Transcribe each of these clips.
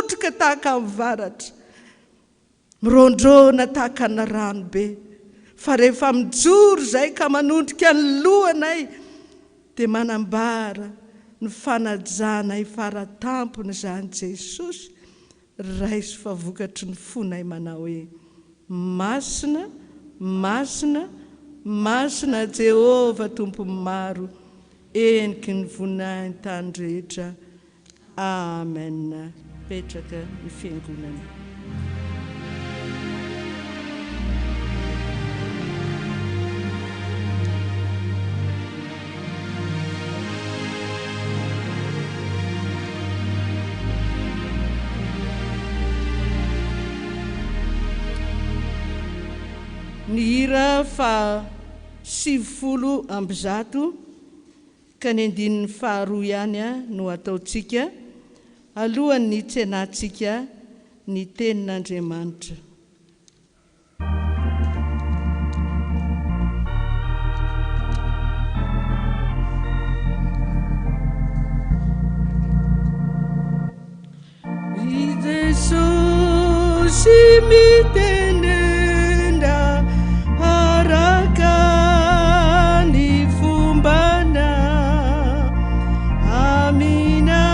mipotroka tahaka amin'ny varatra, mirondrona tahaka na rano be. Fa rehefa mijoro izay ka manondrika ny lohanay dia manambara ny fanajana fara-tampony izany Jesosy, raisy fa vokatry ny fonay manao hoe masina, masina, masina Jehova tompo maro, eniky ny voninahiny tany rehetra. Amen. Petraka ny fiangonana. Ny hira fa 700 ka ny andininy faharoa ihany no ataontsika alohan'ny tsenantsika ny tenin'Andriamanitra. Jesosy mitenenda araka ny fombana, amina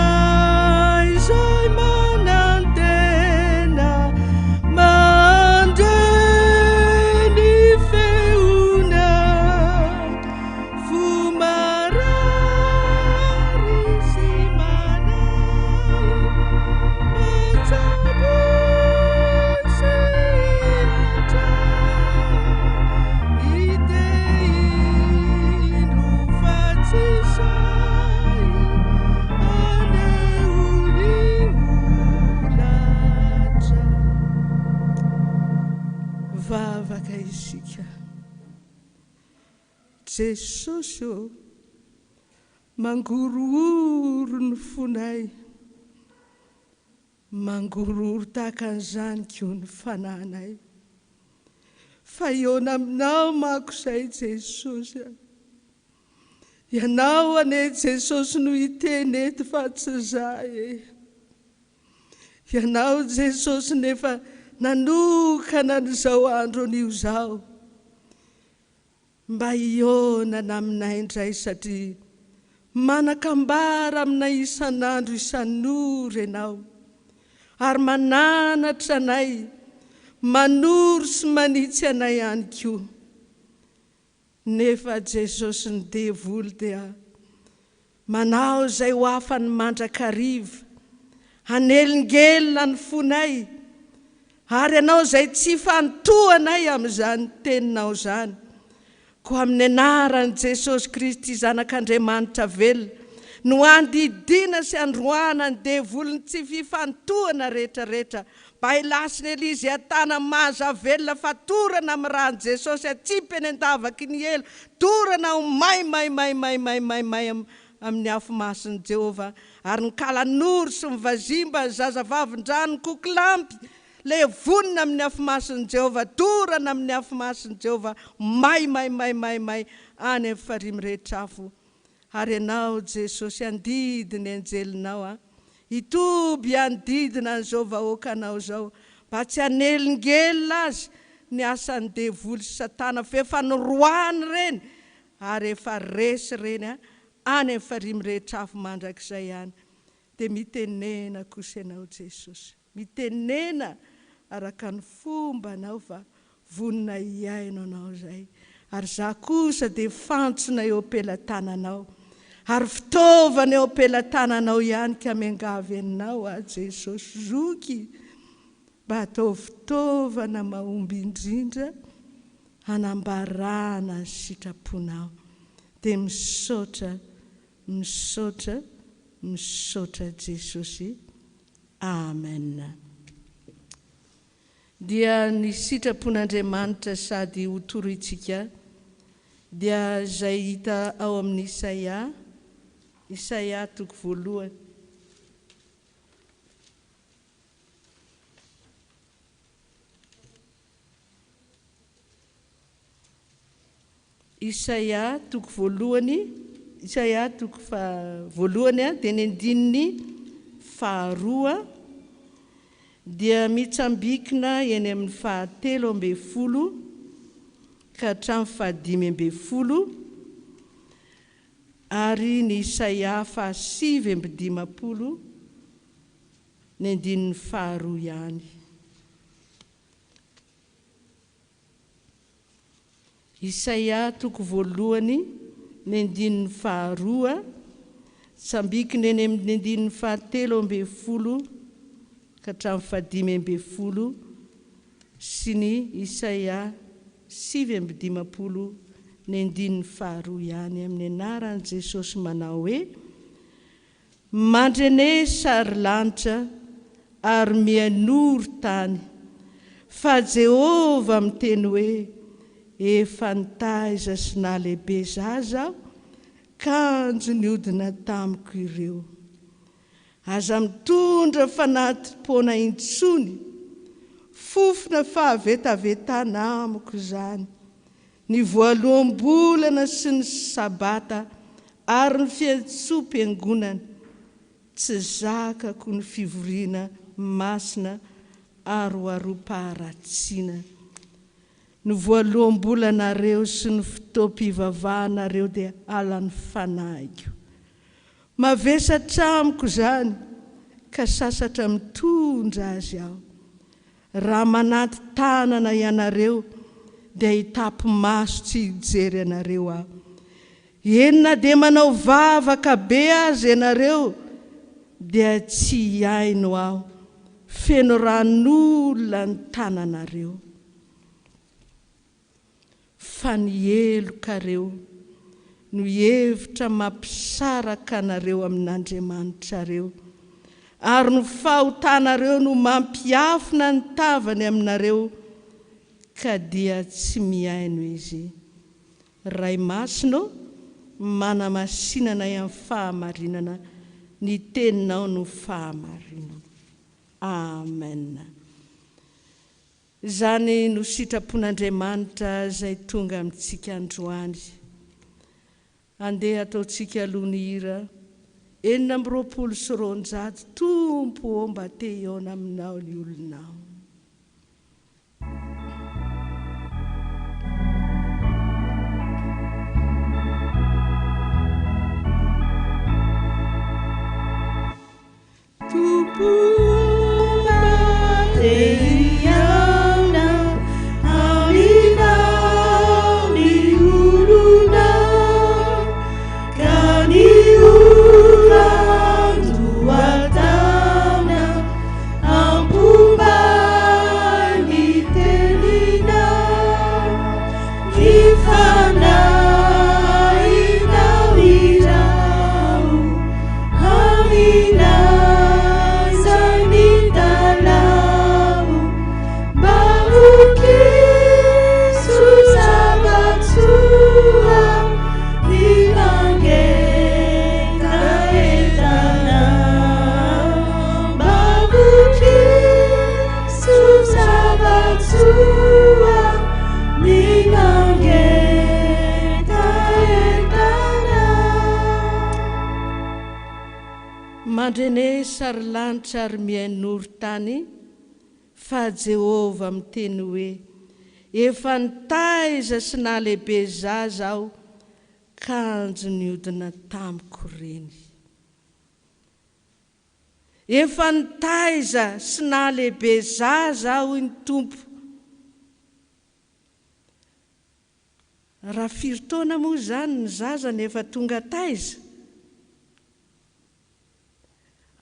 izay manantena mandray ny feona, fomarary sy manay matsabo sy atra, itehino fatsisay aneony olatra. Vavaka isika. Jesosy o, mangorohoro ny fonay, mangorohoro tahaka an'izany koa ny fananay. Fa iona aminao manko izay Jesosy. Ianao ane Jesosy no hiteny eto fa tsy izahay. Ianao Jesosy nefa nanokana n'izao andro anio izao mba hionana aminay indray, satria manakambara aminay isan'andro isan'ora ianao, ary mananatra anay, manoro sy manitsy anay ihany koa. Nefa Jesosy ny devoly dia manao izay ho afany mandrakariva, hanelingelina ny fonay, ary ianao izay tsy fantohanay amin'izany teninao izany. Koa amin'ny anaran'i Jesosy Kristy zanak'Andriamanitra velona, no andidina sy androana ny devoliny tsy fifantohana rehetrarehetra, mba hilasiny Elizy atana maza velona fa torana amin'ny rany Jesosy atsipy eny an-davaky ny elo, torana ho may amin'ny afo-mason'i Jehova, ary ny kalan'oro sy mivazimba ny zazavavin-drano ny kokilampy le vonina amin'ny afo-mason'i Jehova, torana amin'ny afo-mason'i Jehova, may any amin'ny farimy rehetra afo. Ary ianao Jesosy andidiny anjelinao, itoby andidina an'izao vahoaka anao izao, mba tsy hanelingelina azy ny asan'ny devoly sy Satana, fa efa noroany reny ary efa resy reny any amin'ny farimy rehetra afo mandrakizay ihany. Dia mitenena kosa ianao Jesosy, mitenena araka ny fomba anao fa vonina iainao anao izay. Ary za kosa dia fantsona eo am-pelantananao, ary fitaovana eo am-pelantananao ihany ka miangavy aminao Jesosy, zoky mba atao fitaovana mahomby indrindra hanambarana ny sitraponao. Dia misaotra Jesosy. Amen. Dia ny sitrapon'Andriamanitra sady ho toroitsika dia izay hita ao amin'ny Isaia 1. Isaia 1, Isaia 1 dia ny andininy 2 dia mitsambikina eny amin'ny 7:10 ka hatramin'ny 5:10 ary ny Isaia 7:15 ny andininy 2 ihany. Isaia toko voalohany ny andininy 2 tsambikina eny amin'ny andininy 7:10 ka hatramin'ny 5:10 sy ny Isaia 7:15 ny andininy 2 ihany. Amin'ny anaran'i Jesosy manao hoe: mandrene sary lanitra ary mianoro tany, fa Jehova miteny hoe: efa nitaiza sy nahalehibe zaza aho, kanjo niodina tamiko ireo. Aza mitondra fanatim-poana intsony, fofona fahavetavetana amiko izany. Ny voaloam-bolana sy ny sabata ary ny fiantsoam-piangonana, tsy zakako ny fivoriana masina ary hoarom-paharatsiana. Ny voaloam-bolanareo sy ny fotoam-pivavahanareo dia halan'ny fanahigo. Mavesatra amiko izany ka sasatra mitondra azy aho. Raha manaty tanana ianareo dia hitapo maso tsy hijery anareo aho. Enina dia manao vavaka be azy ianareo dia tsy hiaino aho. Feno ran'olona ny tananareo. Fa ny elokareo no hevitra mampisaraka anareo amin'Andriamanitrareo, ary ny fahotanareo no mampiafina ny tavany aminareo, ka dia tsy miaino izy. Ray masino manamasinana amin'ny fahamarinana, ny teninao no fahamarinana. Amen. Izany no sitrapon'Andriamanitra izay tonga amintsika androany. Andeha ataontsika aloha ny hira 420 Tompo mba te hiaona aminao ny olonao. Tompo mba te hiaona aminao ny olonao, ka ny orando ataona ampomba ny teninao, ny fanahinao irao aminao. Mandrene sary lanitra ary mianoro tany, fa Jehova miteny hoe: efa nitaiza sy nahalehibe zaza aho, kanjo niodina tamiko reny. Efa nitaiza sy nahalehibe zaza aho ny Tompo. Raha 4 taona moa zany ny zaza nefa tonga taiza.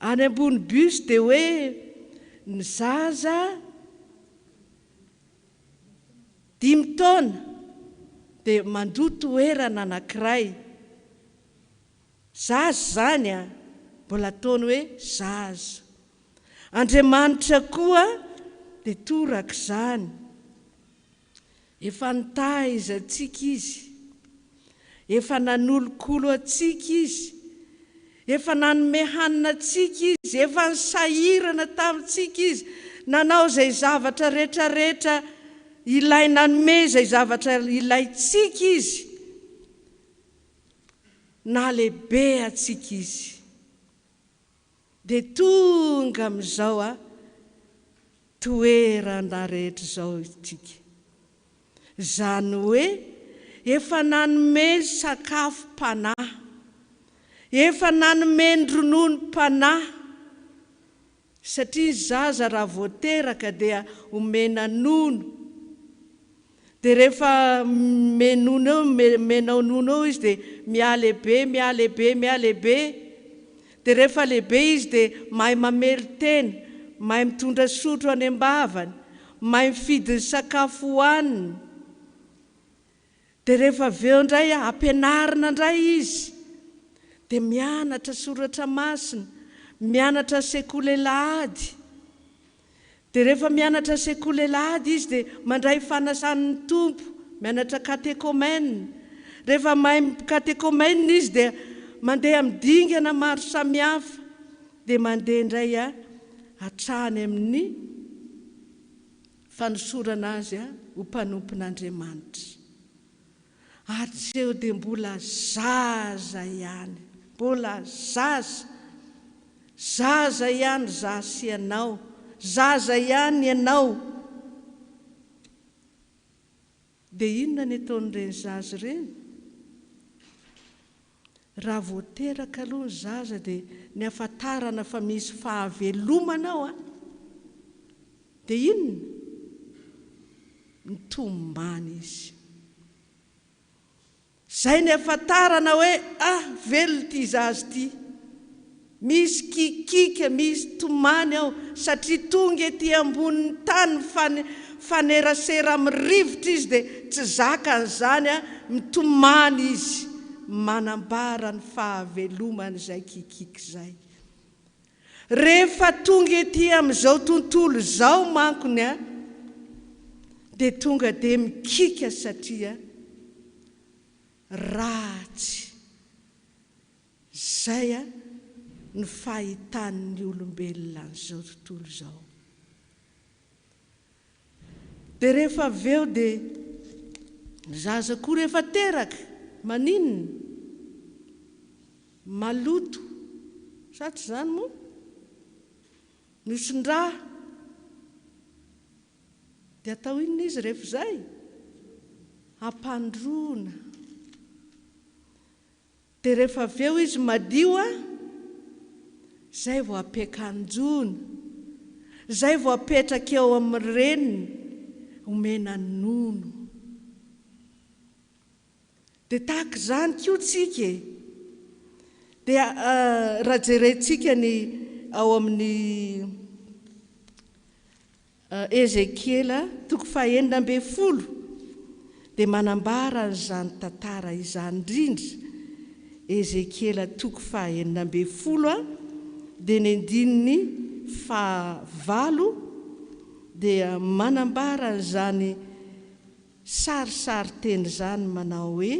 Any ambony bus dia hoe ny zaza 5 taona dia mandoto toerana anankiray. Zaza zany a, mbola ataony hoe zaza. Andriamanitra koa dia toraka izany. Efa nitaiza antsika izy, efa nanolokolo antsika izy, efa nanome hanina antsika izy, efa nisahirana tamintsika izy, nanao izay zavatra rehetrarehetra ilay nanome izay zavatra ilayntsika izy, nahalehibe antsika izy. Dia tonga amin'izao toerana rehetra zao itsika. Zany hoe efa nanome sakafo mpanahy, efa nanome ronono mpanahy, satria zaza raha voateraka dia omena nono. Dia rehefa menao nono eo izy dia mialehibe, mialehibe, mialehibe. Dia rehefa lehibe izy dia mahay mamely tena, mahay mitondra sotro any am-bavany, mahay mifidy ny sakafo hohaniny. Dia rehefa aveo indray ampianarina indray izy, dia mianatra soratra masina, mianatra sekoly-alahady. Dia rehefa mianatra sekoly-alahady izy dia mandray fanasan'ny tompo, mianatra katekômène. Rehefa mahay katekômène izy dia mandeha amin'ny dingana maro samihafa, dia mandeha indray hatrany amin'ny fanosorana azy ho mpanompon'Andriamanitra. Hatreo dia mbola zaza ihany, mbola zaza ihany zasy ianao, zaza ihany ianao. Dia inona ny ataon'ireny zaza ireny? Raha voateraka aloha ny zaza dia ny ahafantarana fa misy fahavelomana ao dia inona? Mitomany izy. Zay ny ahafantarana hoe velona ity zaza ity. Misy kikika, misy tomany ao, satria tonga ety ambonin'ny tany fanerasera amin'ny rivotra izy dia tsy zakan'izany mitomany izy, manambara ny fahavelomany izay kikika izay. Rehefa tonga ety amin'izao tontolo izao mankony dia tonga dia mikika satria ratsy. Zay ny fahitan'ny olombelona n'izao tontolo izao. Dia rehefa aveo dia zaza koa rehefa teraka, maninona? Maloto, sa tsy zany moa? Mison-draha. Dia atao inona izy rehefa izay? Ampandrona. Dia rehefa aveo izy madio zay vao ampiakanjona, zay vao apetraka eo amin'ny reniny, omena nono. Dia tahaka izany koa tsika. Dia raha jerentsika ny ao amin'ny Ezekiela 9:10 dia manambara izany tantara izany indrindra. Ezekiela 9:10 dia ny 9 dia manambara izany sarisary teny izany manao hoe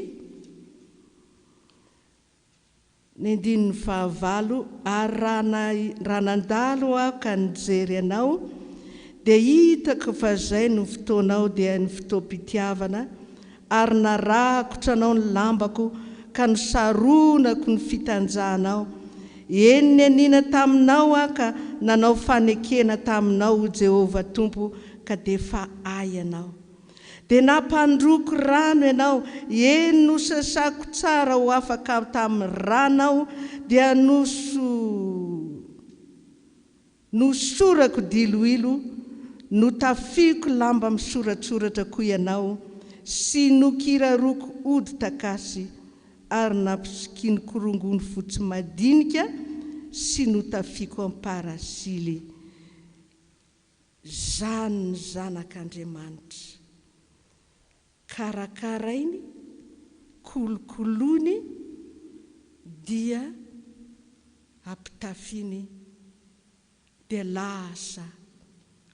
ny 9 ary raha nandalo aho ka nijery anao dia hitako fa zay ny fotoanao dia ny fotoam-pitiavana ary narahako tranao ny lambako ka nosaronako ny fitanjahanao. Eny anina taminao ka nanao fanekena taminao Jehovah Tompo ka dia fa ay ianao. Dia nampandroko rano ianao, eny nosasako tsara ho afaka tamin'ny ranao, dia nosorako diloilo, notafiko lamba misoratsoratra koa ianao, sy nokiraroko ody takasy, ary nampisikiny korongony fotsy madinika, sy notafiko amparasily. Zany ny zanak'Andriamanitra. Karakarainy, kolokolony, dia ampitafiny, dia lasa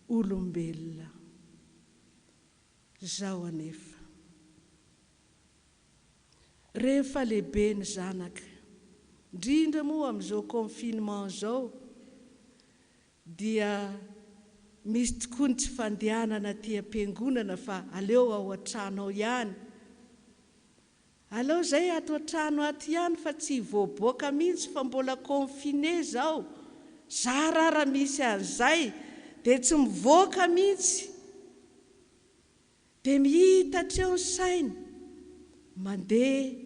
olombelona. Zao anefa. Rehefa lehibe ny zanaka, indrindra moa amin'izao confinement zao, dia misy tokoa ny tsy fandehanana aty am-piangonana fa aleo ao an-trano ao ihany. Aleo zay ato an-trano aty ihany fa tsy voaboaka mihitsy fa mbola confiné zao. Zarara misy an'izay dia tsy mivoaka mihitsy, dia mihita treo ny sainy mandeha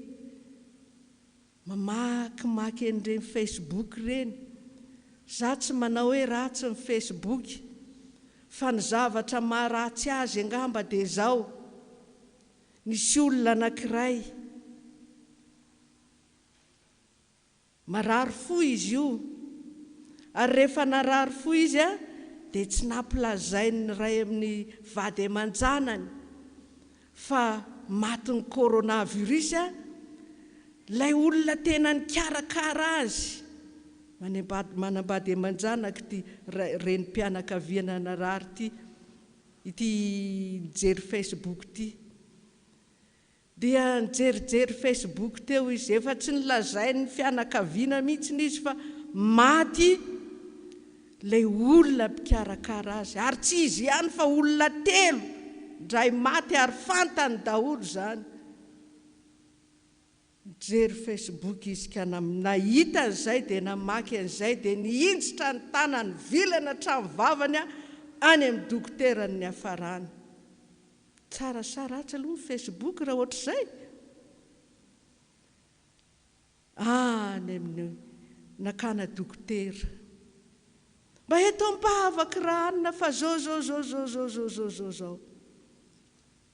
mamakimaky an'ireny Facebook ireny. Za tsy manao hoe ratsy ny Facebook, fa ny zavatra maharatsy azy angamba dia izao: nisy olona anankiray marary fo izy io, ary rehefa narary fo izy dia tsy nampilazainy ray amin'ny vady aman-janany fa maty ny coronavirus. Ilay olona tena nikarakara azy, manambady aman-janaka ity renim-pianakaviana narary ity nijery Facebook ity. Dia nijerijery Facebook teo izy, efa tsy nilazainy fianakaviana mihitsy izy fa maty ilay olona mpikarakara azy, ary tsy izy ihany fa olona 3 ndray maty ary fantany daholo zany. Nijery Facebook izy ka nahita an'izay dia namaky an'izay dia nihinjitra ny tanany vilana hatramin'ny vavany any amin'ny dokoterany ny hafarany. Tsara sa ratsy aloha ny Facebook raha ohatr'izay? Any amin'ny nakana dokotera, mba eto ampahavaky ranona fa zao.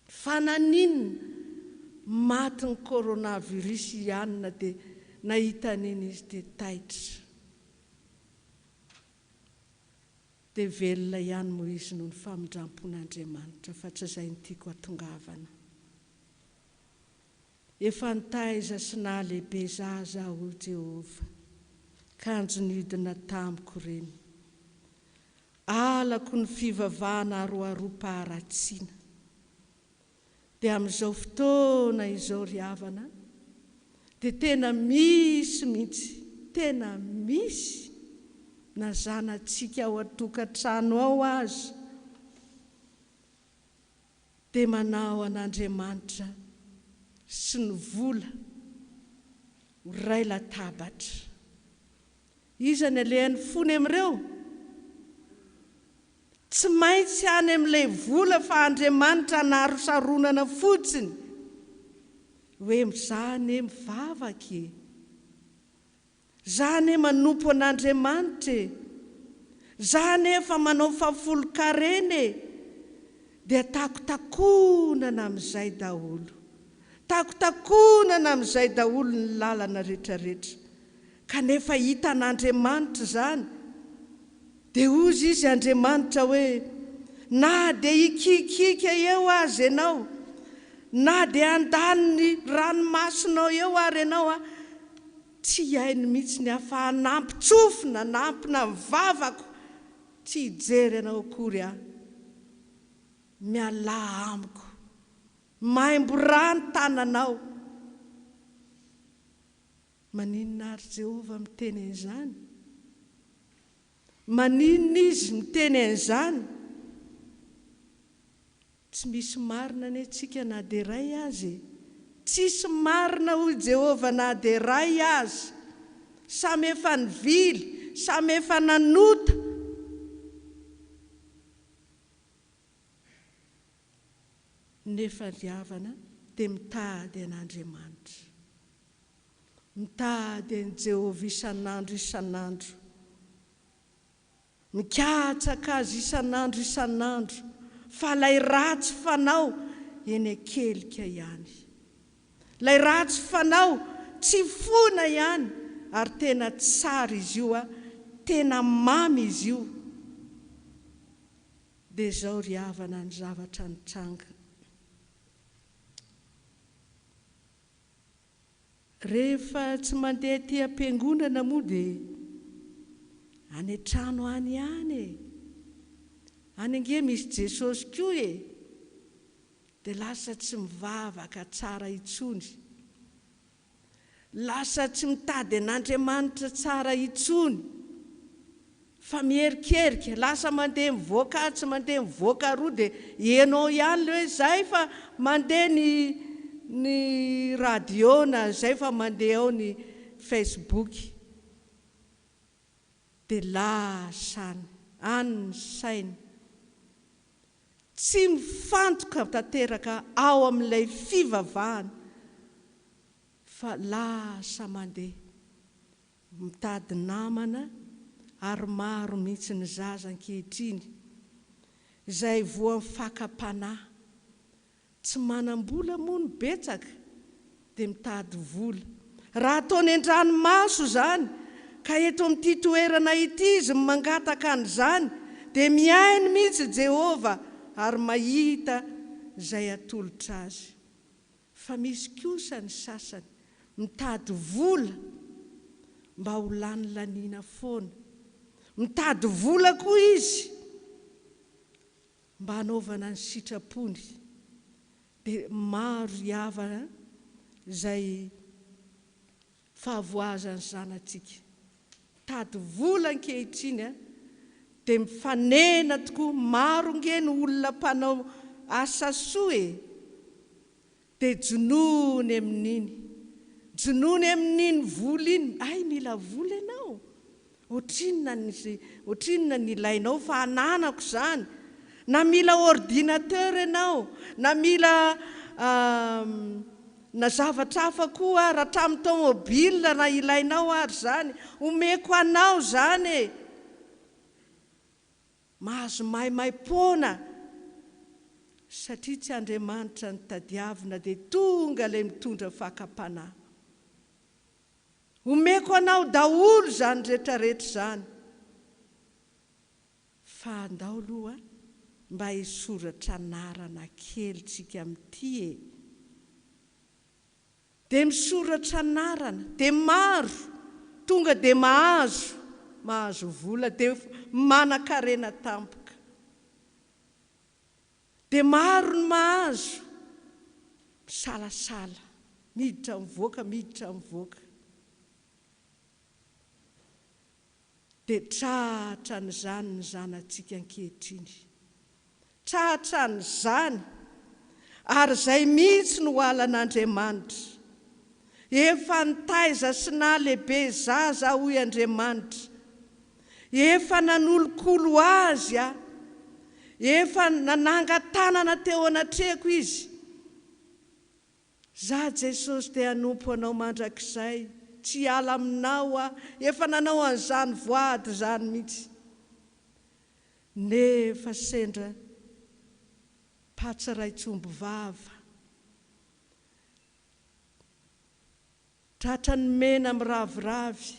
Fa naninona maty ny coronavirus ihanina dia nahita an'iny izy dia taitra. Dia velona ihany moa izy noho ny famindrampon'Andriamanitra, fa tsy izay no tiako hatongavana. Efa nitaiza sy nahalehibe zaho Jehova, kanjo nidina tamiko ireny. Alako ny fivavahana aroaroam-paharatsiana. Dia amin'izao fotoana izao ry havana, dia tena misy mihitsy, tena misy na zanantsika ao an-tokantrano ao azy, dia manao an'Andriamanitra sy ny vola ho ray latabatra. Iza ny alehany fony amin'ireo? Tsy maintsy any amin'ilay vola, fa Andriamanitra naharosaronana fotsiny hoe zany mivavaka, zany manompo an'Andriamanitra, zany efa manao fafolo-karena, dia takotakonana amin'izay daholo, takotakonana amin'izay daholo ny lalana rehetrarehetra. Kanefa hita an'Andriamanitra zany, dia ozy izy Andriamanitra hoe na dia ikikika eo azy ianao, na dia andany ny ranomasonao eo ary ianao tsy hainy mihitsy ny hafa hanampy tsofina, nampina mivavako, tsy hijery ianao akory miala amiko, maimbo rano tananao. Maninona ary Jehova miteny an'izany? Maninona izy miteny an'izany? Tsy misy marina ny antsika na dia ray azy, tsisy marina hoy Jehova na dia ray azy. Samy efa nivily, samy efa nanota. Nefa ry havana dia mitady an'Andriamanitra, mitady an'i Jehova isan'andro, mikatsaka azy isan'andro, fa ilay ratsy fanao eny akelika ihany, ilay ratsy fanao tsy fona ihany, ary tena tsara izy io, tena mamy izy io. Dia izao ry havana ny zavatra nitranga. Rehefa tsy mandeha ty am-piangonana moa dia any an-trano any ihany, any ange misy Jesosy koa dia lasa tsy mivavaka tsara intsony, lasa tsy mitady an'Andriamanitra tsara intsony, fa miherikerika, lasa mandeha mivoaka tsy mandeha mivoaka roa dia ianao ihany le hoe zay fa mandeha ny radio na zay fa mandeha ao ny Facebook. Dia lasany any ny sainy, tsy mifantoka tanteraka ao amin'ilay fivavahana, fa lasa mandeha mitady namana, ary maro mihitsy ny zaza ankehitriny izay voa mifakam-panahy, tsy manam-bola moa ny betsaka dia mitady vola. Raha ataony an-dranomaso zany ka eto amin'ity toerana ity izy mangataka an'izany, dia miainy mihitsy Jehova ary mahita izay atolotra azy. Fa misy kosa ny sasany mitady vola mba ho lany laniana foana, mitady vola koa izy mba hanaovana ny sitrapony. Dia maro havana izay fahavoazany zanatsika. Mitady vola ankehitriny dia mifanena tokoa, maro nge ny olona mpanao asa soa dia jonony amin'iny, jonony amin'iny vola iny. Ay, mila vola ianao, ohatrinona ny ilainao fa ananako zany, na mila ordinateur ianao, na mila na zavatra hafa koa, raha hatramin'ny tomobile na ilainao ary zany, omeko anao zany mahazo maimai-poana, satria tsy Andriamanitra ny tadiavina dia tonga ilay mitondra fakam-panahy. Omeko anao daholo zany rehetrarehetra zany, fa andao aloha mba hisoratra anarana kely tsika amin'ity dia misoratra anarana, dia maro tonga dia mahazo vola, dia manan-karena tampoka. Dia maro ny mahazo misalasala, miditra mivoaka. Dia trahatra n'izany ny zanantsika ankehitriny, trahatra n'izany, ary izay mihitsy no alan'Andriamanitra. Efa nitaiza sy nahalehibe zaza hoy Andriamanitra, efa nanolokolo azy efa nanangan-tanana teo anatrehako izy. Za Jesosy dia hanompo anao mandrakizay, tsy ala aminao efa nanao an'izany voady zany mihitsy. Nefa sendra patsa raitsomby vava, tratra ny mena miraviravy,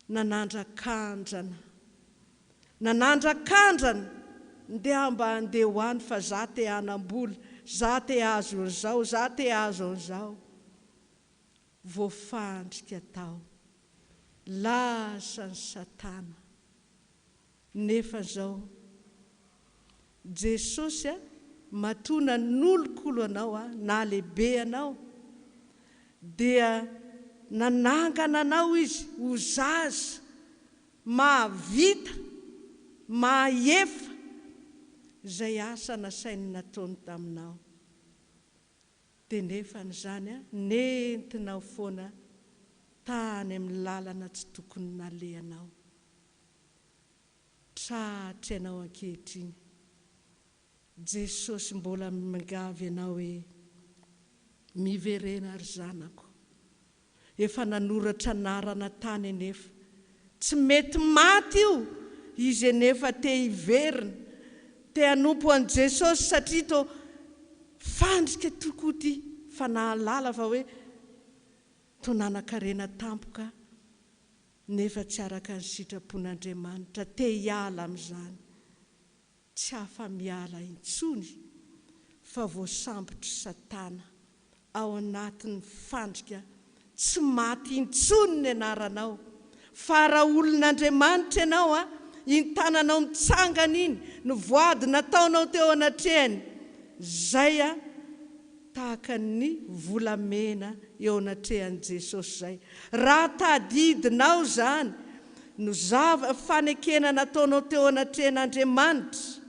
nanandra-kandrana ndeha mba handeha hoany, fa za te hanam-bola, za te hazo an'izao, za te hazo an'izao. Voafandrika tao, lasa ny Satana. Nefa zao Jesosy matona nolokolo anao na lehibe anao, dia nanangana anao izy ho zaza mahavita, mahefa izay asa nasainy nataony taminao. Dia nefa n'izany nentinao foana tany amin'ny lalana tsy tokony nalehanao. Trahatra ianao ankehitriny. Jesosy mbola mangavy ianao hoe miverena ry zanako, efa nanoratra anarana tany anefa, tsy mety maty io izy anefa te hiverina, te hanompo an' Jesosy, satria to fandrika tokoa ty, fa nahalala fa hoe to nanan-karena tampoka, nefa tsy araka ny sitrapon'Andriamanitra, te hiala amin'izany. Tsy afa-miala intsony, fa voasambotra Satana ao anatin'ny fandrika, tsy maty intsony ny anaranao. Fa raha olon'Andriamanitra ianao intananao mitsangana iny, ny voady nataonao teo anatrehany, zay tahaka ny volamena eo anatrehan'i Jesosy zay. Raha tadidinao zany no fanekena nataonao teo anatrehan'Andriamanitra,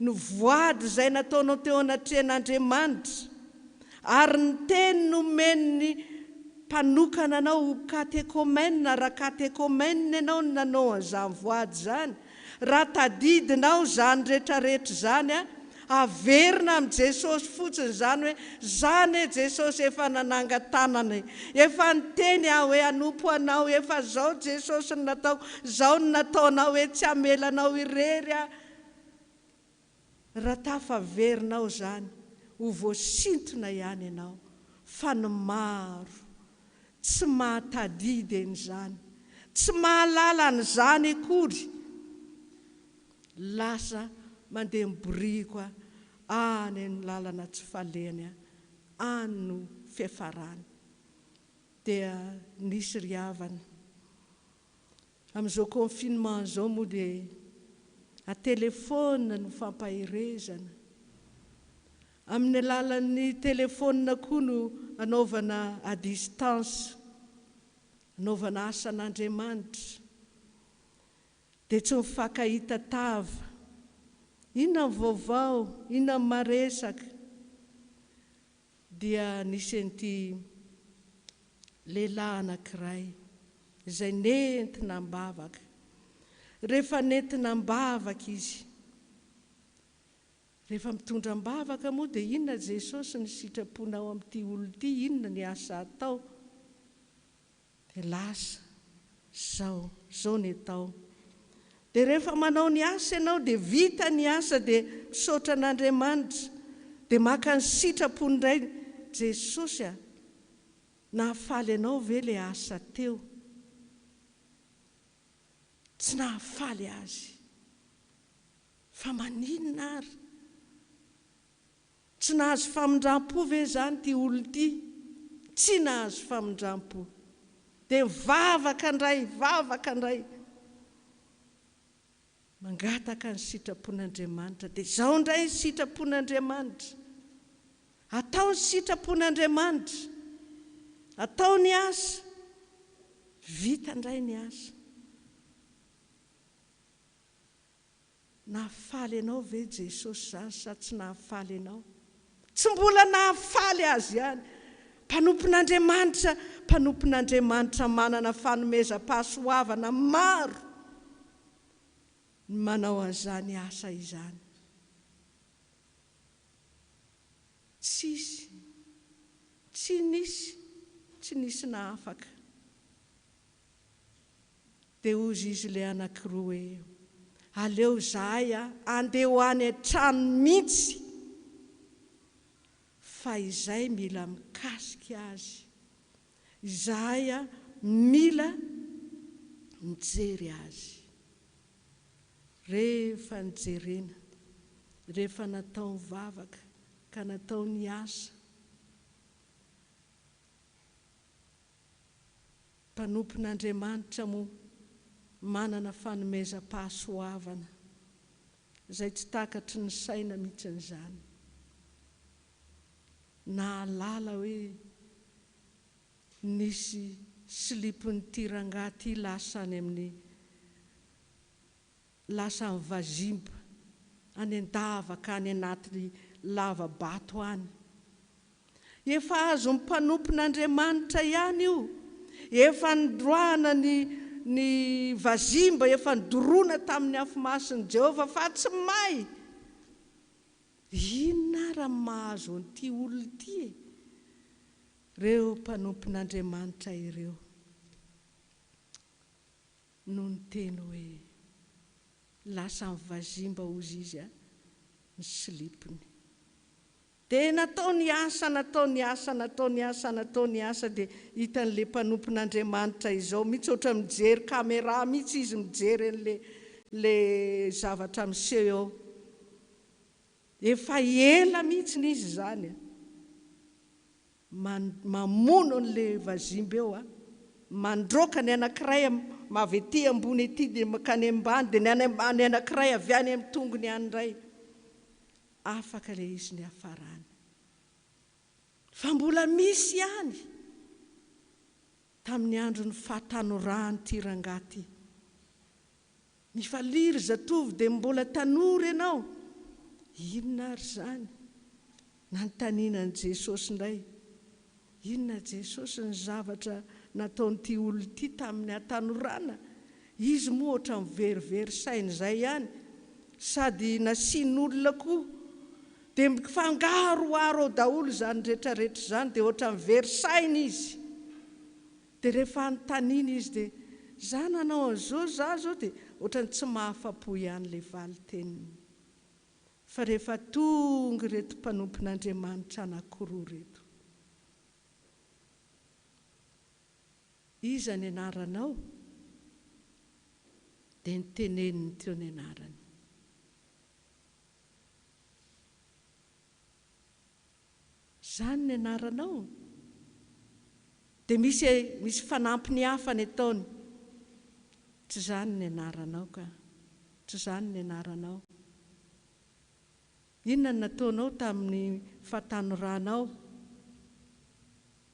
no voady zay nataonao teo anatrehan'Andriamanitra, ary ny teny nomeny mpanokana anao katekomena, raha katekomena ianao no nanao an'izany voady zany, raha tadidinao zany rehetrarehetra zany averina amin'i Jesosy fotsiny zany hoe zany e Jesosy efa nanangan-tanana, efa niteny aho hoe hanompo anao, efa zao Jesosy no nataoko, zao no nataonao hoe tsy hamelanao irery aho. Raha tafaverinao zany ho voasintona ihany ianao, fa ny maro tsy mahatadidy an'izany, tsy mahalala an'izany akory, lasa mandeha miboriko any ny lalana tsy faleny any no fiafarany. Dia nisy ry havana amin'izao confinement zao moa dia atelefona no fampahirezana, amin'ny alalan'ny telefona koa no anaovana à distance, anaovana asan'Andriamanitra, dia tsy mifankahita tava, inona ny vaovao, inona ny maresaka. Dia nisy an'ity lehilahy anankiray izay nentina mbavaka. Rehefa nentina mbavaka izy, rehefa mitondra mbavaka moa dia inona Jesosy ny sitraponao amin'ity olo ity, inona ny asa atao? Dia lasa zao ny atao. Dia rehefa manao ny asa ianao dia vita ny asa dia misaotra an'Andriamanitra, dia maka ny sitrapony indray, Jesosy nahafaly anao ve le asa teo? Tsy nahafaly azy, fa maninona ary? Tsy nahazo famindram-po ve zany ty olo ity? Tsy nahazo famindram-po. Dia mivavaka indray, mangataka ny sitrapon'Andriamanitra. Dia izao indray ny sitrapon'Andriamanitra, atao ny sitrapon'Andriamanitra, atao ny asa, vita indray ny asa. Nahafaly ianao ve Jesosy zany sa tsy nahafaly ianao? Tsy mbola nahafaly azy ihany. Mpanompon'Andriamanitra manana fanomezam-pahasoavana maro ny manao an'izany asa izany. Tsy nisy nahafaka. Dia hozy izy ilay anankiroa hoe aleo zahay andeha ho any an-trano mihitsy, fa izay mila mikasika azy, izahay mila mijery azy. Rehefa nijerena, rehefa natao mivavaka ka natao ny asa, mpanompon'Andriamanitra moa manana fanomezam-pahasoavana izay tsy takatry ny saina mihitsy n'izany. Nahalala hoe nisy silipon'ny tiranga ty lasa any amin'ny vazimba any an-davaka any anaty lava-bato any. Efa azo ny mpanompon'Andriamanitra ihany io, efa nidroana ny vazimba, efa nidoroana tamin'ny afomason'i Jehova, fa tsy may. Inona raha mahazo an'ity olo ity? Reo mpanompon'Andriamanitra ireo no niteny hoe lasa ny vazimba ozy izy ny silipony. Dia natao ny asa dia hitan'le mpanompon'Andriamanitra izao mihitsy, ohatra mijery caméra mihitsy izy, mijery an'le zavatra miseho eo. Efa ela mihitsy n'izy zany mamono an'le vazimba eo, mandroaka ny anankiray mavy ety ambony ety dia makany ambany, dia ny anankiray avy any amin'ny tongony any indray. Afaka le izy ny hafarany. Fa mbola misy ihany tamin'ny andro ny fahatanorany tiranga ty. Mifaliry zatovy dia mbola tanora ianao. Inona ary zany? Nanontanianan'i Jesosy indray. inona Jesosy ny zavatra nataon'ity olona ity tamin'ny hatanorana. Izy moa ohatra miverivery saina izay ihany, sady nasian'olona koa, dia mifangaroaro ao daholo izany rehetrarehetra izany, dia ohatra mivery saina izy. Dia rehefa anontaniana izy dia za nanao an'izao za zao, dia ohatra ny tsy mahafa-po ihany ilay valiteniny. Fa rehefa tonga reto mpanompon'Andriamanitra anankiroa reto, iza ny anaranao? Dia niteneniny teo ny anarany. Zany ny anaranao? Dia misy fanampiny hafa ny ataony. Tsy zany ny anaranao ka, tsy zany ny anaranao. Inona no nataonao tamin'ny fahatanoranao?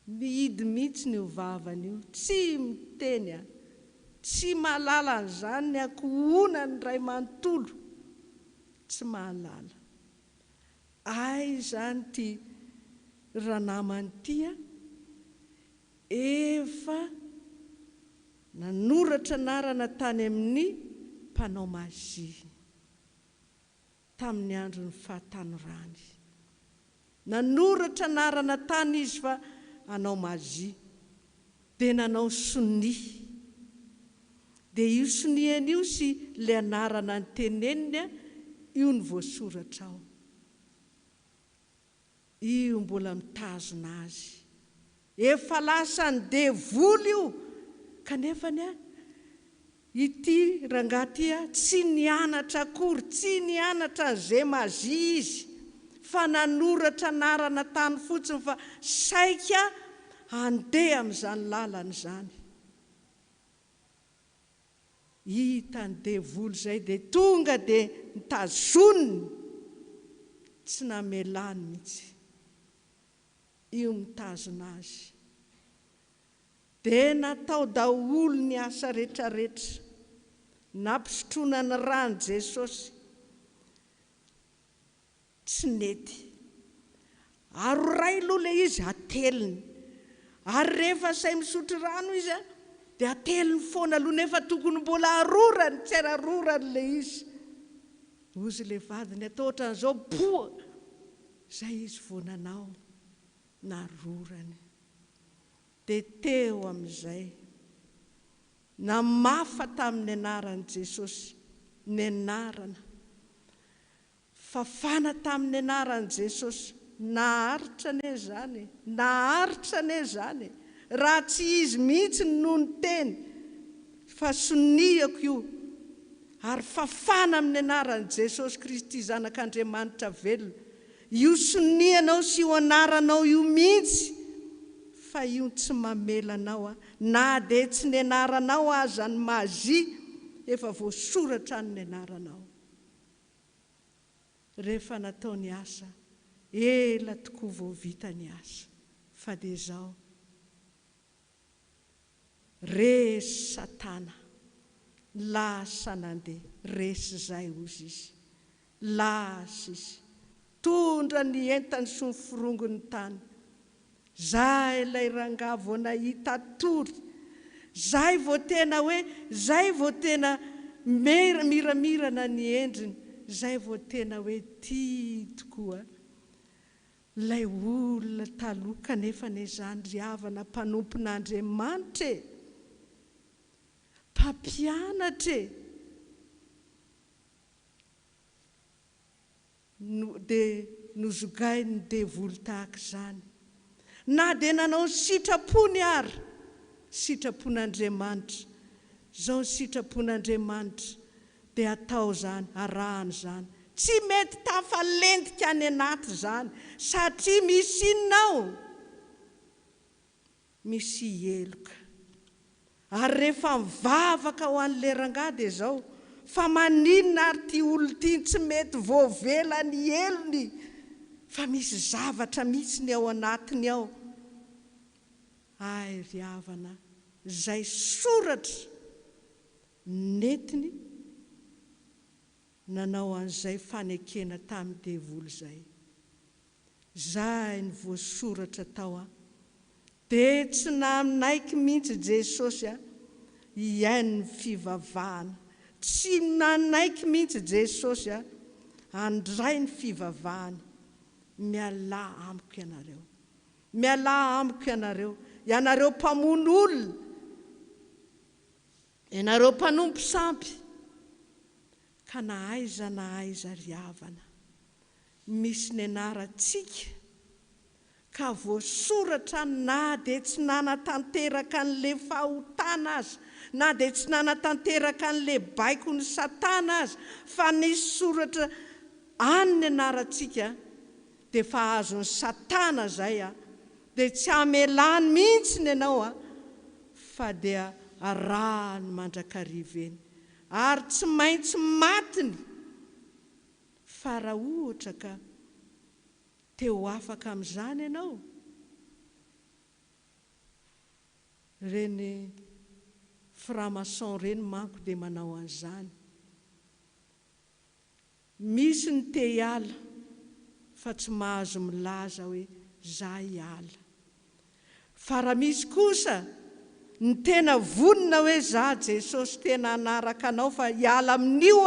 Mihidy mihitsy ny vavany io, tsy miteny, tsy mahalala an'izany ny ankohonany ny ray manontolo, tsy mahalala. Ay zany ty ranamany tia, efa nanoratra anarana tany amin'ny mpanao mazia tamin'ny andron'ny fahatanorany. Nanoratra anarana tany izy fa hanao mazia, dia nanao sonia. Dia io soniany io sy ilay anarana ny teneniny, io ny voasoratra ao. Io mbola mitazona azy. Efa lasa ny devoly io, kanefa ity rangahy tsy nianatra akory, tsy nianatra an'izay mazia izy, fa nanoratra anarana tany fotsiny, fa saika handeha amin'izany lalana izany. Hita ny devoly izay dia tonga dia nitazoniny, tsy namelany mihitsy. Io mitazona azy. Dia natao daholo ny asa rehetrarehetra, nampisotroana ny rano Jesosy, tsy nety. Aroray aloha ilay izy, ateliny. Ary rehefa say misotro rano izy, dia ateliny foana aloha, nefa tokony mbola arorany, tsy arorany ilay izy. Ozy ilay vadiny, atao ohatran'izao boa, izay izy vao nanao, narorany. Dia teo amin'izay, namafa tamin'ny anaran'i Jesosy, ny anarana. Fafana tamin'ny anaran'i Jesosy, naharitra ane zany, naharitra ane zany. Raha tsy izy mihitsy no ny teny, fa soniako io, ary fafana amin'ny anaran'i Jesosy Kristy zanak'Andriamanitra velona. Io sonianao sy io anaranao io mihitsy, fa io tsy mamelanao, na dia tsy ny anaranao aza ny mazia, efa voasoratra ny anaranao. Rehefa natao ny asa, ela tokoa vao vita ny asa, fa dia izao, resy Satana, lasa nandeha, resy izay ozy izy, lasa izy, tondra ny entany sy ny forongony tany. Zay ilay rangahy vao nahita tory, zay vao tena hoe, zay vao tena miramirana ny endriny, zay vao tena hoe tia tokoa ilay olona taloha, kanefa n'izany ry havana mpanompon'Andriamanitra, mpampianatra, dia nozogainy devoly tahaka izany. Na dia nanao sitrapony ary, sitrapon'Andriamanitra. Zao ny sitrapon'Andriamanitra, dia atao zany, arahana zany. Tsy mety tafalentika any anaty zany, satria misy inonao? Misy eloka. Ary rehefa mivavaka ho an'ilay rangahy dia zao, fa maninona ary ty olona ty tsy mety voavela ny elony, fa misy zavatra mihitsy ny ao anatiny ao. Ay ry havana, izay soratra netiny nanao an'izay fanekena tamin'ny devoly izay. Zay ny voasoratra tao dia tsy nanaiky mihitsy Jesosy hiaino ny fivavahana, tsy nanaiky mihitsy Jesosy handray ny fivavahana. Miala amiko ianareo, miala amiko ianareo, ianareo mpamono olona, ianareo mpanompo sampy, ka na aiza ry havana misy ny anarantsika ka voasoratra na dia tsy nanatanteraka an'ilay fahotana azy, na dia tsy nanatanteraka an'ilay baiko ny Satana azy, fa nisy soratra any ny anarantsika, dia fa azon'ny Satana zay dia tsy hamelany mihitsy ny ianao fa dia arahany mandrakariva eny, ary tsy maintsy matiny. Fa raha ohatra ka teo afaka amin'izany ianao, reny framason reny manko dia manao an'izany. Misy ny te hiala fa tsy mahazo milaza hoe za hiala. Fa raha misy kosa ny tena vonina hoe za Jesosy tena anaraka anao fa hiala amin'io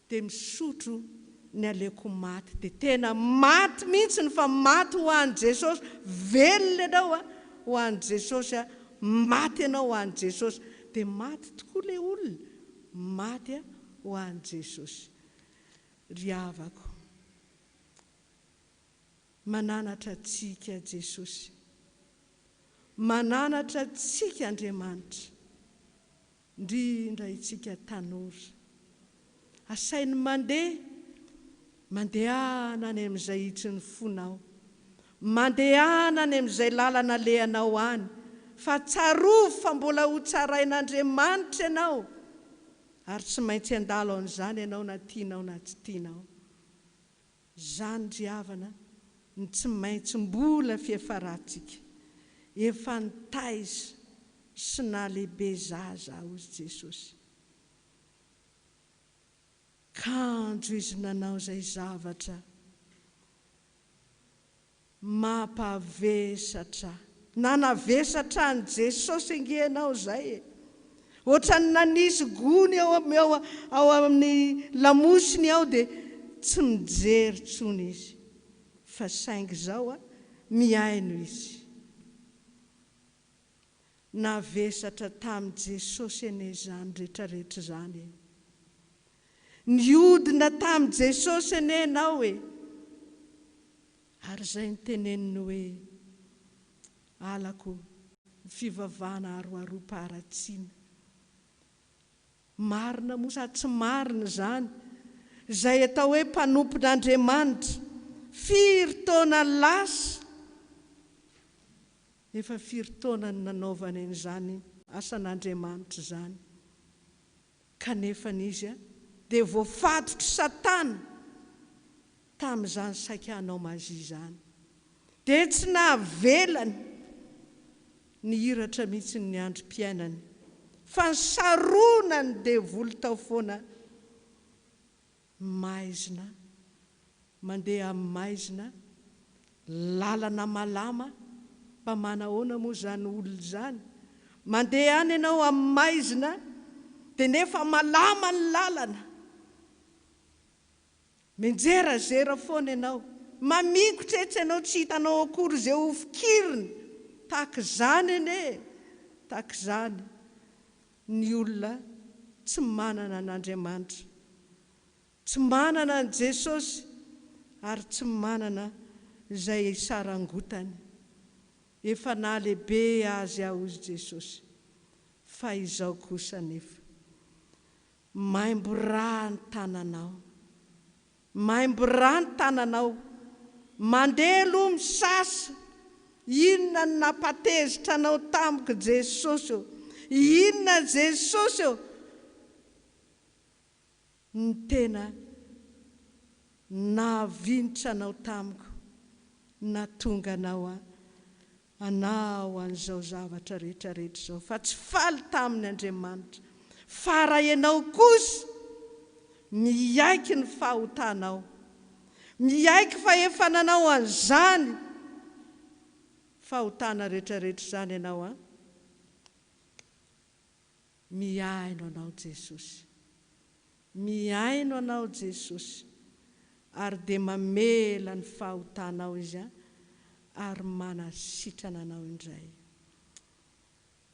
dia misotro ny aleko maty, dia tena maty mihitsy ny fa maty ho an'i Jesosy, velona ianao ho an'i Jesosy, maty ianao ho an'i Jesosy, dia maty tokoa ilay olona, maty ho an'i Jesosy. Ry havako, mananatra antsika Jesosy, mananatra antsika Andriamanitra, indrindra itsika tanora, asainy mandehana any amin'izay hitry ny fonao, mandehana any amin'izay lalana lehanao any, fa tsarova fa mbola ho tsarain'Andriamanitra ianao, ary tsy maintsy handalo an'izany ianao na tianao na tsy tianao. Zany ry havana ny tsy maintsy mbola fiafarantsika, efa nitaiza sy nahalehibe zaza hozy Jesosy. Kanjo izy nanao izay zavatra mampavesatra, nanavesatra any Jesosy ange ianao izay ohatra ny nanisy gony ao amin'ny lamosiny ao dia tsy mijery tsony izy, fa saingy izao miaino izy. Navesatra tamin'i Jesosy ane izany rehetrarehetra izany. Niodina tamin'i Jesosy ane ianao ary izay niteneniny hoe alako ny fivavahana aroaroam-paharatsiana. Marina moa sady tsy marina izany, izay atao hoe mpanompon'Andriamanitra, firy taona lasa, efa firy taona ny nanaovany an'izany asan'Andriamanitra izany, kanefa n'izy dia voafatotra Satana tamin'izany saika hanao mazy izany, dia tsy nahavelany ny hiratra mihitsy ny androm-piainany, fa nisaronany dia voly tao foana maizina, mandeha amin'ny maizina, lalana malama. Mba manahoana moa izany olona izany? Mandeha any ianao amin'ny maizina dia nefa malama ny lalana, menjerazera foana ianao, mamikotrehitra ianao, tsy hitanao akory izay ho fikiriny. Tahaka izany anie, tahaka izany ny olona tsy manana an'Andriamanitra, tsy manana an' Jesosy, ary tsy manana izay sarangotany. Efa nahalehibe azy aho izy Jesosy, fa izao kosa nefa maimbo rà ny tananao, maimbo rà ny tananao, mandeha aloha misasa. Inona ny napatezitra anao tamiko Jesosy eo? Inona Jesosy eo ny tena nahavinitra anao tamiko, natonga anao anao an'izao zavatra rehetrarehetra izao, fa tsy faly tamin'ny Andriamanitra. Fa raha ianao kosa miaiky ny fahotanao, miaiky fa efa nanao an'izany, fahotana rehetrarehetra zany ianao a miaino anao Jesosy, miaino anao Jesosy, ary dia mamela ny fahotanao izy a, ary manasitrana anao indray.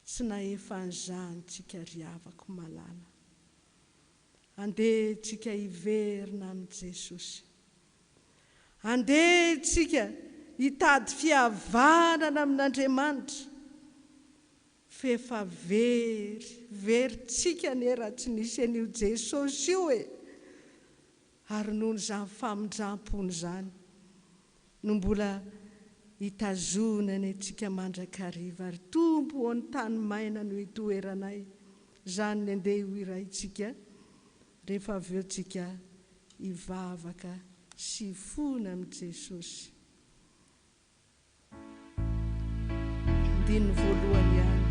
Tsy nahefa an'izany tsika ry havako malala. Andeha tsika hiverina amin'ny Jesosy. Andeha tsika hitady fihavanana amin'Andriamanitra. Fefa very tsika raha tsy nisy an'io Jesosy io e. Ary noho izany famindram-pony izany no mbola hitazonany antsika mandrakariva, ary tombo ho ny tany maina no hitoeranay. Izany ny andeha ho irayntsika rehefa avy eo tsika hivavaka sy hifona amin'ny Jesosy. Andininy voalohany ihany.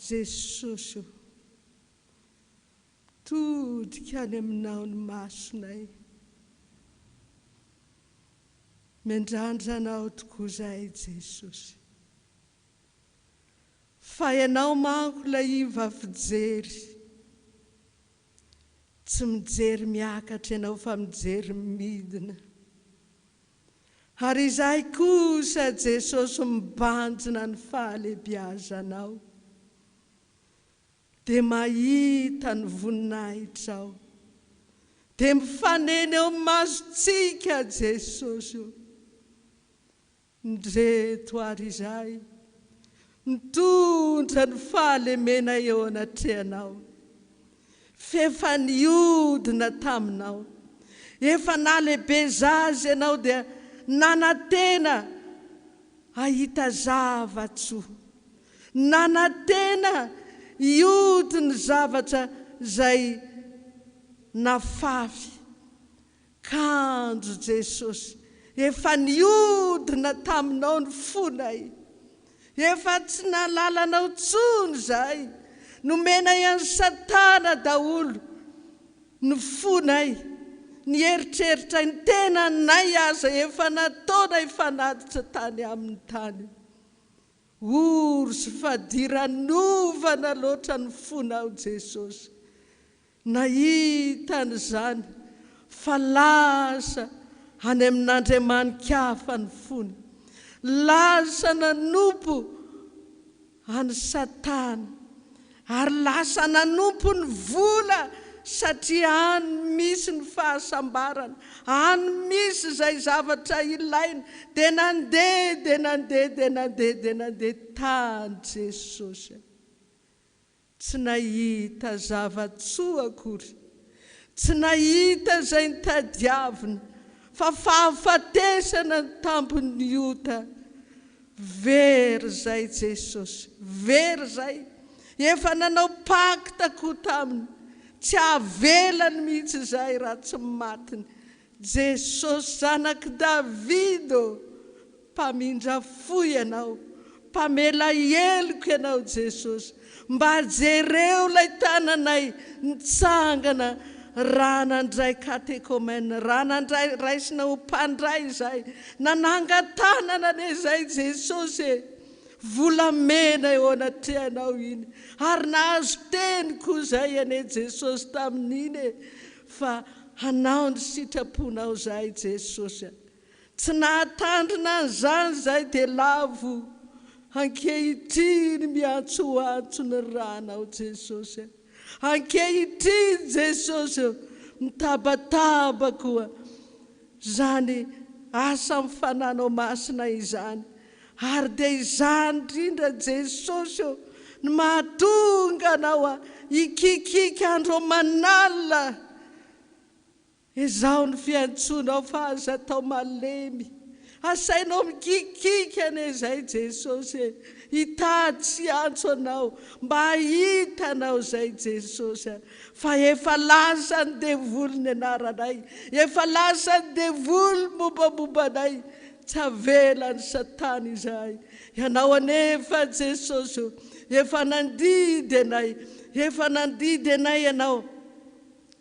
Jesosy, todika any aminao ny masonay. Mendrandranao tokoa zahay Jesosy. Fa ianao manko ilay iva fijery. Tsy mijery miakatra ianao fa mijery midina. Ary izahay kosa Jesosy mibanjina ny fahalebiazanao. Dia mahita ny voninahitrao. Dia mifaneny eo masontsika Jesosy. Ndreto ary izahay mitondra ny fahalemena eo anatrehanao. Fefa niodina taminao. Efa nalehibe zazy ianao dia nanantena ahita zavatsoa. Nanantena iodiny zavatra zay nafafy. Kanjo Jesosy. Efa niodina taminao ny fonay. Efa tsy nalalanao tsony zahay. Nomena ihany Satana daholo ny fonay. Ny eritreritra ny tena nay aza efa nataona ifanaditra tany amin'ny tany. Oro sy fadiranovana loatra ny fonao Jesosy. Nahita n'izany fa lasa any amin'Andriamanin-kafa ny fony. Lasa nanompo any Satana. Ary lasa nanompo ny vola satria any misy ny fahasambarana. Any misy zay zavatra ilaina. Dia nandeha tany Jesosy. Tsy nahita zavatsoa akory. Tsy nahita zay nitadiavina. Fa fahafatesana ny tambony ota. Very zay Jesosy. Very zay. Efa nanao pakta koa taminy. tsy avelany mihitsy zay raha tsy matiny. Jesosy zanaky Davido, mpamindra foy ianao, mpamela heliko ianao Jesosy. Mba jereo lay tananay nitsangana raha nandray katekomena, raha nandray raisina ho mpandray zay, nanangatanana ane zay Jesosy. Volamena eo anatrianao iny, ary nahazo teny koa zay ane Jesosy tamin'iny fa hanao ny sitraponao zay Jesosy. Tsy nahatandrina an'izany zay de lavo ankehitriny miantsoantso ny ranao Jesosy. Ankehitriny Jesosy mitabataba koa zany asa mifananao masina izany. Ary de izany indrindra Jesosy ny mahatonga anao ikikika andro manala. Izao ny fiantsonao fa aza tao malemy. Asainao mikikika ane zay Jesosy, hitady sy antso anao, mba hitanao zay Jesosy. Fa efa lasa ny devoly ny anaranay, efa lasa ny devoly mombamombanay. Tsy avelany Satana izay. Ianao anefa Jesosy, efa nandidy anay, efa nandidy anay ianao.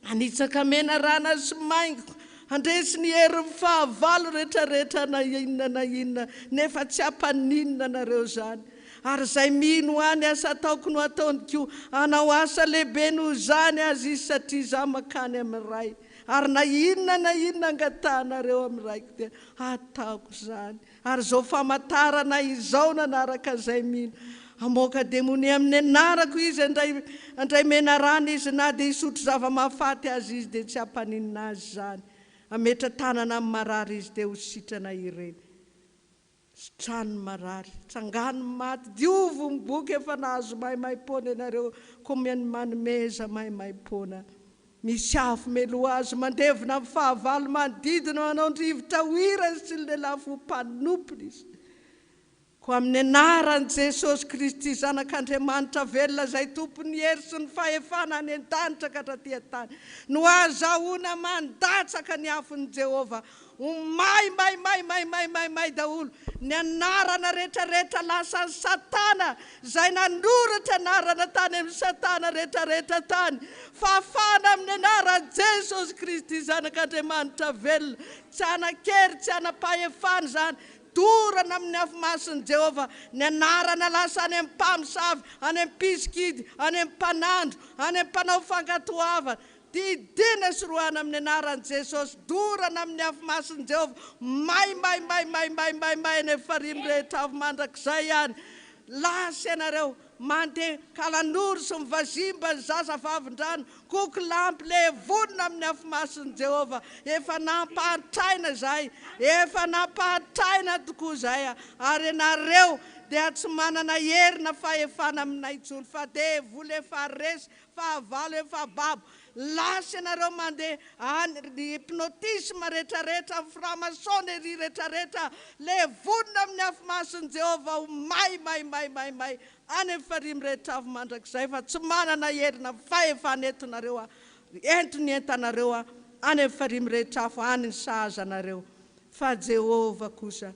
Anitsaka mena rana sy maingo, andresy ny herin'ny fahavalo rehetrarehetra na inona, nefa tsy ampaninina nareo zany. Ary zay mino any asa ataoko no ataoniko, anao asa lehibe noho zany azy izy satria za makany amin'ny ray. Ary na inona angatanareo amin'ny raiko dia ataoko zany. Ary zao famantarana izao nanaraka zay mino. Amoaka demoni amin'ny anarako izy andray mena rana izy na dia isotro zava-mahafaty azy izy dia tsy ampaninina azy zany. Ametra tanana amin'ny marary izy dia ho sitrana ireny. Sitrany marary, tsangany maty, diovo miboky efa nahazo maimai-pona ianareo, komiany manomeza maimai-pona. Misy afo melo azy mandevina amin'ny fahavalo manodidina anao ndrivotra hoira sy ny lehilahy ho mpanompony izy. Ko amin'ny anaran'i Jesosy Kristy zanak'Andriamanitra velona zay tompony hery sy ny fahefana any an-danitra ka hatraty an-tany, no azahoana mandatsaka ny afon'i Jehova ho may daholo. Ny anarana rehetrarehetra lasa ny Satana zay nanoratra anarana tany amin'ny Satana rehetrarehetra tany. Fafana amin'ny anaran'i Jesosy Kristy zanak'Andriamanitra velona, tsy hanan-kery, tsy hanam-pahefana zany. Dorana amin'ny afomason'i Jehova, ny anarana lasa any amin'ny mpamosavy, any amin'ny mpisikity, any amin'ny mpanandro, any amin'ny mpanao fankatoavana. Didina sy roana amin'ny anaran'i Jesosy, dorana amin'ny afomason'i Jehova, may any farimy rehetra avy mandrakizay ihany. Lasa ianareo mandeha kalanoro sy mivazimba ny zazavavin-drano, kokilampy le vonona amin'ny afomason'i Jehova. Efa nampahatraina zay, efa nampahatraina tokoa zay. Ary ianareo dia tsy manana herina fahefana aminay intsony, fa devoly efa resy, fahavalo efa babo. Lasa ianareo mandeha ny hypnotisme rehetrarehetra, framasonerie rehetrarehetra, le vonona amin'ny afomason'i Jehova ho may any amin'ny farimy rehetra avy mandrakizay, fa tsy manana herina fahefana entony entanareo any amin'ny farimy rehetra afo any ny sahazanareo. Fa Jehova kosa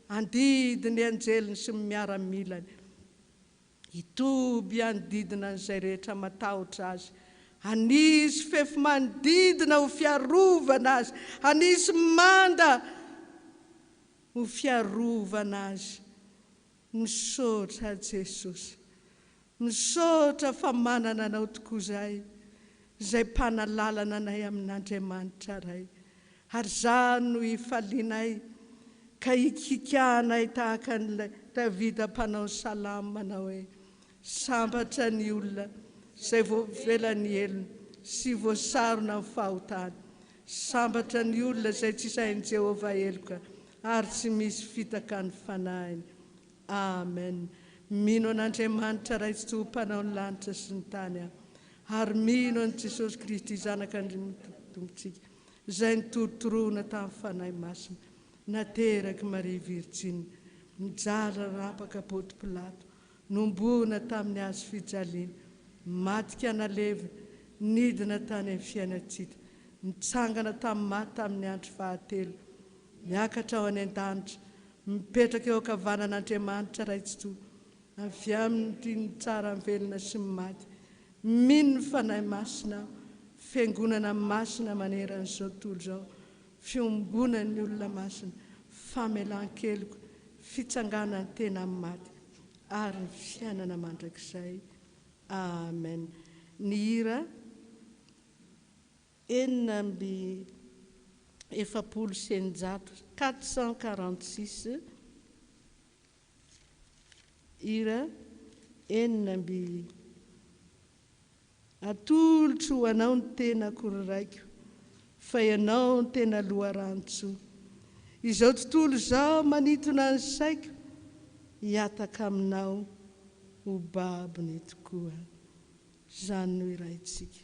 andidy ny anjeliny sy miaramilany, hitoby andidina an'izay rehetra matahotra azy. Anisy fefy manodidina ho fiarovana azy, anisy manda ho fiarovana azy. Misaotra Jesosy, misaotra fa manana anao tokoa zay mpanalalana anay amin'Andriamanitra ray. Ary zany no hifalinay ka hikikanay tahaka an'ilay Davida mpanao salama manao hoe: sambatra ny olona izay voavelany elony sy voasarona amin'ny fahotany. Sambatra ny olona izay tsy sain'i Jehova eloka ary tsy misy fitaka ny fanahiny. Amen. Mino an'Andriamanitra ray tsy ho mpanao ny lanitra sy ny tany, ary mino an' Jesosy Kristy zanak'Andriamanitra tompontsika izay nitorotoroana tamin'ny fanahy masina, nateraky Maria Virgine, nijara rapaka Pônty Pilato, nombona tamin'ny hazo fijaliana, matika nalevy, nidina tany amin'ny fiainatsika, nitsangana tamin'ny maty tamin'ny andro fahatelo, miakatra ao any an-danitra, mipetraka eo ankavanan'Andriamanitra raitsoa, avy amin'ny tsara velona sy ny maty. Mino ny fanahy masina, fiangonana masina maneran'izao tontolo izao, fiombonan'ny olona masina, famelan-keloka, fitsanganany tena amin'ny maty, ary ny fiainana mandrakizay. Amen. Ny hira 446, hira 4. Atolotro ho anao ny tena koriraiko, fa ianao ny tena loharantsoa. Izao tontolo izao manitona ny saiko, hiataka aminao ho babiny tokoa. Zany no iraitsika.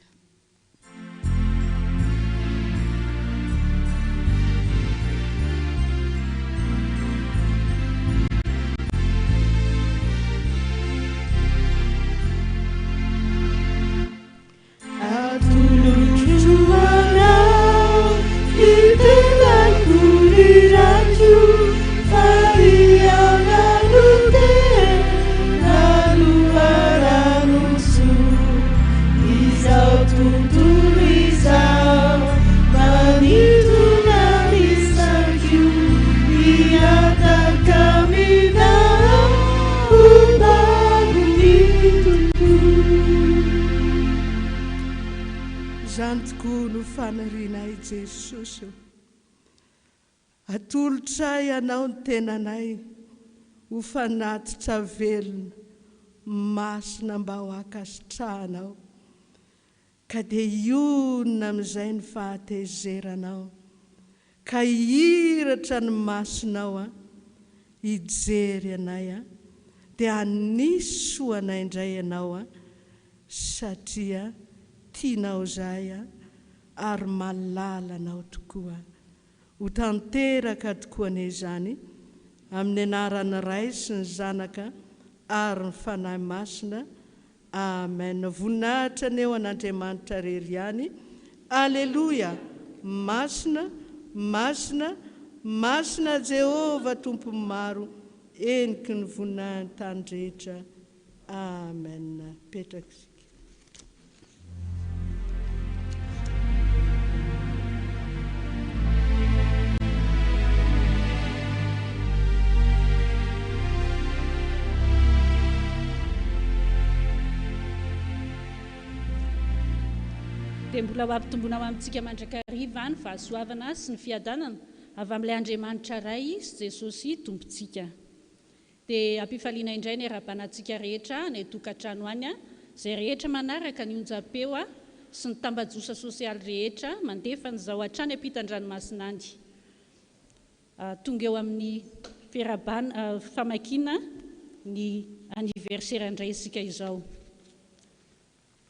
Zany tokoa no fanarinay Jesosy. Atolotra ianao ny tenanay, ho fanatitra velona, masina mba ho akasitrahanao, ka dia ionina amin'izay ny fahatezeranao, ka hiratra ny masonao hijery anay, dia anisy soanay indray ianao, satria tianao zay ary malalanao tokoa. Ho tanteraka tokoa an'izany amin'ny anaran'ny Ray sy ny Zanaka ary ny fanahy masina. Amen. Voninahitra ny eo an'Andriamanitra rery ihany. Alleluia. Masina, masina, masina Jehova tompo maro, eniky ny voninahiny tany rehetra. Amen. Petraka. Dia mbola mampitombona amintsika mandrakariva ny fahasoavana sy ny fiadanana avy amin'ilay Andriamanitra Ray sy Jesosy tompontsika. Dia ampifaliana indray ny ara-banantsika rehetra ny tokantrano any, izay rehetra manaraka ny onjam-peo sy ny tambajosa sosialy rehetra mandefa n'izao hatrany ampitan-dranomasina andy. Tonga eo amin'ny famakina ny anniversaire indray isika izao.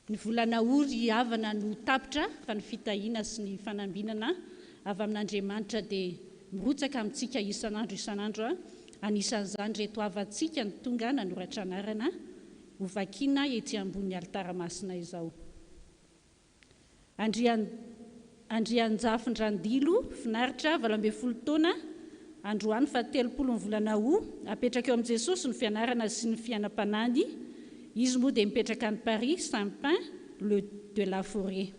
Ny volana ory havana no tapitra fa ny fitahiana sy ny fanambinana avy amin'Andriamanitra dia mirotsaka amintsika isan'andro anisan'izany reto avantsika ny tonga nanoratra anarana ho vakiana ety ambony alitara masina izao. Andrian-jafin-drandilo finaritra 12 taona androany fa 30 volana ho apetraka eo amin'i Jesosy ny fianarana sy ny fiainam-panandy. Izy moa dia mipetraka any Paris Saint-Pin le de la Forêt.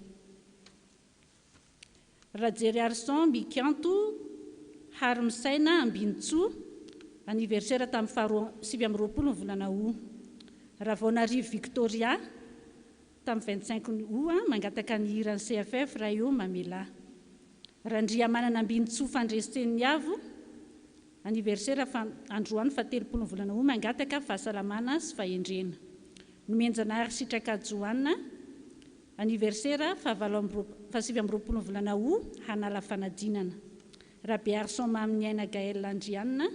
Rajery Arson Mikanto Harimisaina Ambinitsoa anniversaire tamin'ny 7 volana ho. Ravonarivo Victoria tamin'ny 25 ho mangataka ny hiran'ny CFF Raio Mamela. Randriamanana Ambinitsoa Fandresen'ny Avo anniversaire androany fa 30 volana ho mangataka fahasalamana sy fahendrena. Nomenjanary Sitraka Joanna anniversaire fa 7 volana ho hanala fanadinana. Rabe Arson Maminiaina Gaël Andrianna,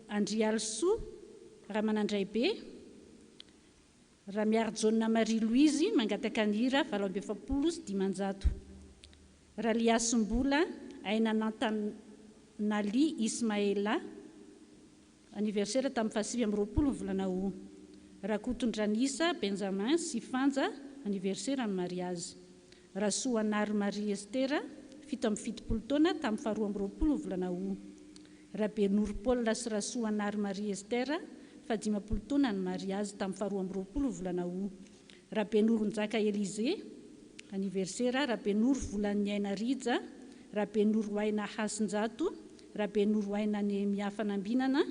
Andrialso Ramanandray be, Ramiary Jonna Marie Louise mangataka ny hira 27 sy 500. Raliasim-bola Aina Nantanali Ismaela anniversaire tamin'ny 7 volana ho. Rakotondranisa Benjamin sy Fanja anniversaire ny mariazy. Rasoanary Marie Estera, 7 taona tamin'ny 12 volana Août. Rabe Nour-Paul sy Rasoanary Marie Estera, 15 taona ny mariazy tamin'ny 12 volana Août. Rabe Nouronjaka Élysée, anniversaire. Rabe Nour Volanyaina Rija, Rabe Nour Waina Hasinjato, Rabe Nour Waina Nehemia Fanambinana,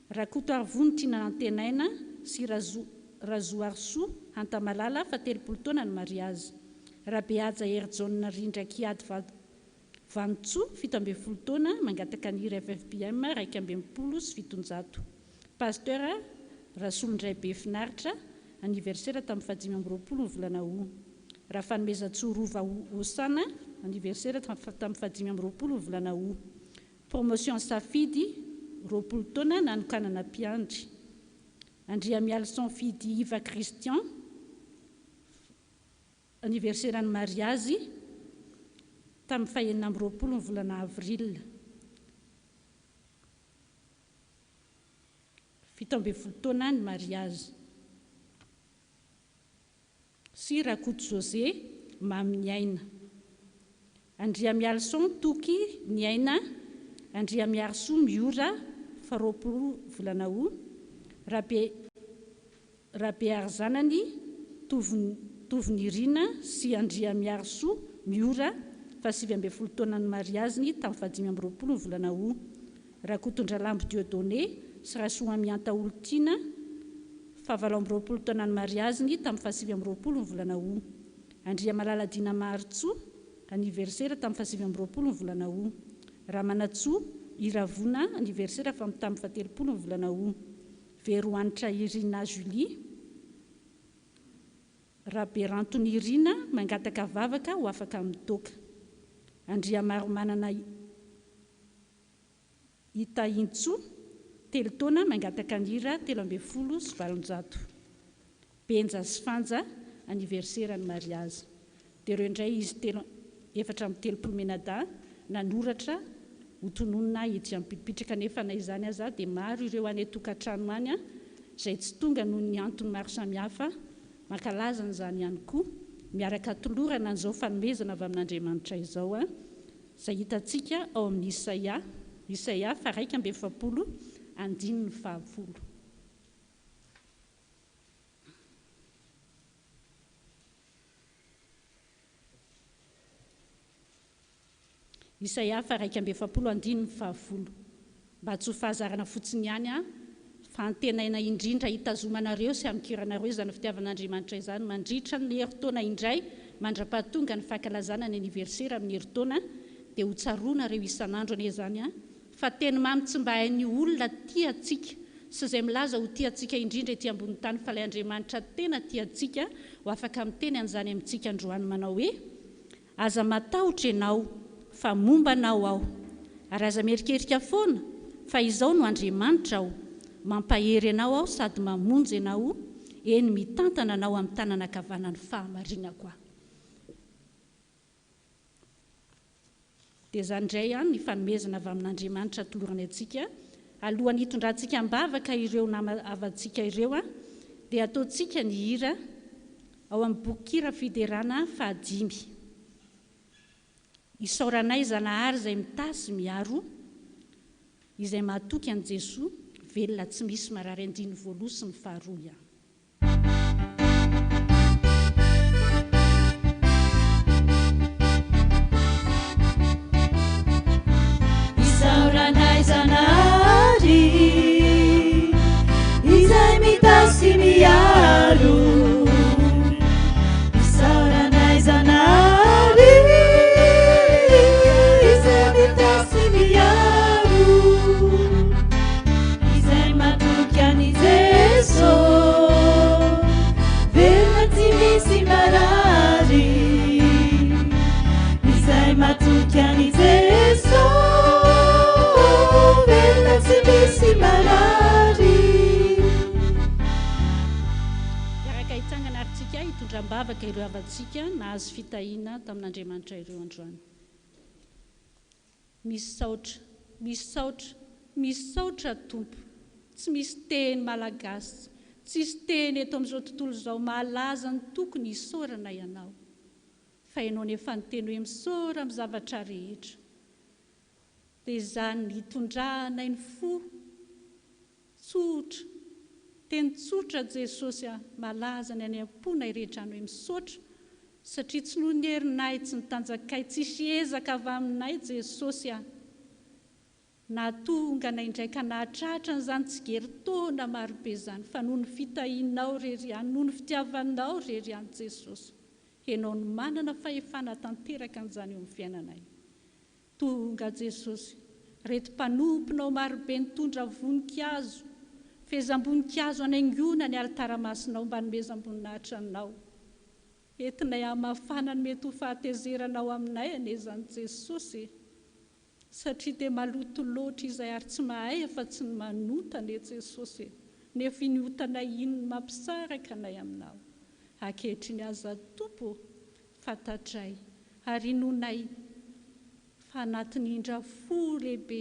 Rakoto Arvontina Antenaina sy Razo Arso Antamalala, 7 taona ny mariazy. Rabe Aja Herjona Rindra Kiady Vantso, 17 taona, mangataka ny hira FPVM 2 sy 700. Pasteur Rasolondray Be Finaritra, anniversaire tamin'ny 15 volana Août. Rafanomezatsorova Osana, anniversaire tamin'ny 15 volana Août. Promotion Safidy, 20 taona, nanokanana mpiandry. Andria Mialson Fidy Iva Christian, anniversaire ny mariazy tamin'ny 20 volana Avril. 17 taona ny mariazy. Sy Rakoto José Mamy Niaina. Andria Mialson Toky Niaina, Andria Miarso Miora 20 volana Août. Rabe Arzanany Tovinirina sy Andria Miarso Miora 17 taona ny mariaziny tamin'ny 15 volana Août. Rakotondralambo Dieudonné sy Rasoa Mianta Olontina 20 taona ny mariaziny tamin'ny 17 volana Août. Andria Malaladina Maritso, anniversaire tamin'ny 17 volana Août. Ramanatso Iravona, anniversaire tamin'ny 17 volana Août. Veroanitra Irina Julie, Rabe Rantony Irina, mangataka vavaka ho afaka mitoka. Andria Maromanana Itaintso, 3 taona, mangataka ny hira 13 sy 700. Benja sy Fanja, anniversaire ny mariazy. Dia ireo indray izy 4 menada nanoratra hotononina ety ampipitraka nefa na izany aza dia maro ireo any tokantrano any izay tsy tonga noho ny antony maro samihafa, mankalaza n'izany ihany koa, miaraka tolorana an'izao fanomezana avy amin'Andriamanitra izao izay hitantsika ao amin'ny Isaia 1:7, 10:10. Isaia 1:7, mba tsy ho fahazarana fotsiny ihany fa antenaina indrindra hitazomanareo sy amikiranareo izany fitiavan'Andriamanitra izany mandritra ny heritaona indray mandra-pahatonga ny fankalazana ny anniversaire amin'ny heritaona dia ho tsaroanareo isan'andro anie izany fa teny mamy tsy mba hain'ny olona tiantsika sy izay milaza ho tiantsika indrindra ety ambony tany fa ilay Andriamanitra tena tiantsika ho afaka miteny an'izany amintsika androany manao hoe: aza matahotra ianao fa momba anao aho, ary aza mierikerika foana fa izao no Andriamanitra aho, mampahery anao aho sady mamonjy anao, eny mitantana anao amin'ny tanana ankavanany fahamarinako aho. Dia izany indray ny fanomezana avy amin'Andriamanitra tolorany antsika alohan'ny hitondrantsika mbavaka ireo nama-avantsika ireo dia ataontsika ny hira ao amin'ny boky fiderana 5. Isaoranay zanahary izay mitasy miaro, izay mahatoky an' Jesoa, velona tsy misy marary andiny voaloha sy ny faharoa. Isaoranay zanahary izay mitasy miaro, isaoranay zanahary izay mitasy miaro, izay matoky an'i Jesosy, velona tsy misy marary, izay matoky an'i Jesosy, velona tsy misy marary. Iaraka hitsangana aritsika hitondram-bavaka ireo avantsika nahazo fitahiana tamin'Andriamanitra ireo androany. Misaotra, misaotra, misaotra Tompo, tsy misy teny malagasy, tsisy teny eto amin'izao tontolo izao mahalaza ny tokony hisaorana ianao fa ianao nefa ny teny hoe misaora amin'ny zavatra rehetra dia izany hitondrana ny fo tsotra teny tsotra Jesosy malaza ny any am-pona irehetrany hoe misaotra satria tsy noho ny herinay tsy nitanjakay tsisy ezaka avy aminay Jesosy na tonga na indraika nahatratra n'izany tsy geri-taona marobe izany fa noho ny fitahinao rery ihany noho ny fitiavanao rery ihany Jesosy ianao no manana fahefana tanteraka an'izany eo amin'ny fiainanay tonga Jesosy reto mpanomponao marobe nitondra voninkazo fehezam-boninkazo anaingona ny alitara-masinao mba nomezam-boninahitra anao entinay hamafana ny mety ho fahatezeranao aminay ane izany Jesosy satria dia maloto loatra izay ary tsy mahay fa tsy ny manota ane Jesosy nefa inotanay inony mampisaraka anay aminao ankehitriny aza tompo fantatray ary inonay fa anatin'ny indra fo lehibe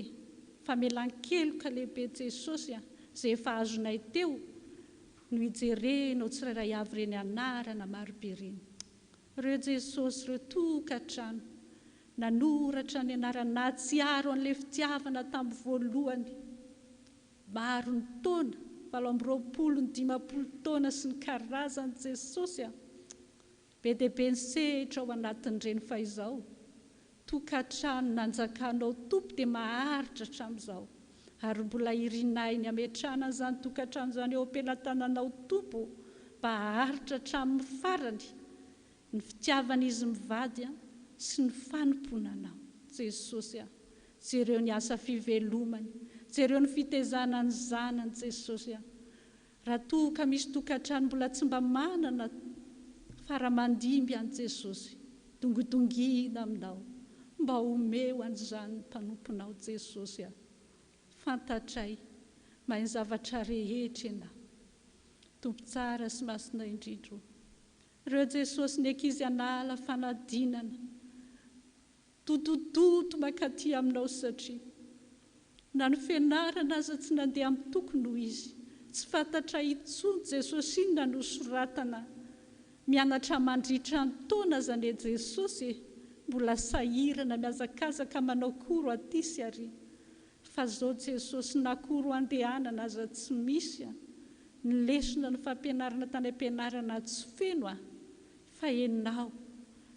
famelan-keloka lehibe Jesosy izay efa azonay teo no hijerenao tsirairay avy ireny anarana marobe ireny ireo Jesosy ireo tokantrano nanoratra ny anarana nahatsiaro an'ilay fitiavana tamin'ny voalohany maro ny taona 720 taona sy ny karazany Jesosy be dia be ny sehatra ao anatin'ireny fa izao tokantrano nanjakanao tompo dia maharitra hatramin'izao ary mbola irinay ny ametrahana an'izany tokantrano izany eo am-pelantananao tompo mba haharitra hatramin'ny farany ny fitiavan'izy mivady sy ny fanomponanao Jesosy jereo ny asa fivelomany jereo ny fitezana ny zanany Jesosy raha toka misy tokantrano mbola tsy mba manana faramandimby any Jesosy dongodongina aminao mba homeo an'izany mpanomponao Jesosy fantatray mahay ny zavatra rehetra ianao tompo tsara sy masina indrindro ireo Jesosy ny ankizy anala fanadinana totototo makaty aminao satria na ny fianarana aza tsy nandeha amin'ny tokony noho izy tsy fantatra intsony Jesosy inona no soratana mianatra mandritra ny taona zany Jesosy mbola sahirana miazakazaka manao koro atisy ary fa zao Jesosy nakoro andehanana aza tsy misy ny lesona ny fampianarana tany ampianarana tsy feno fa ianao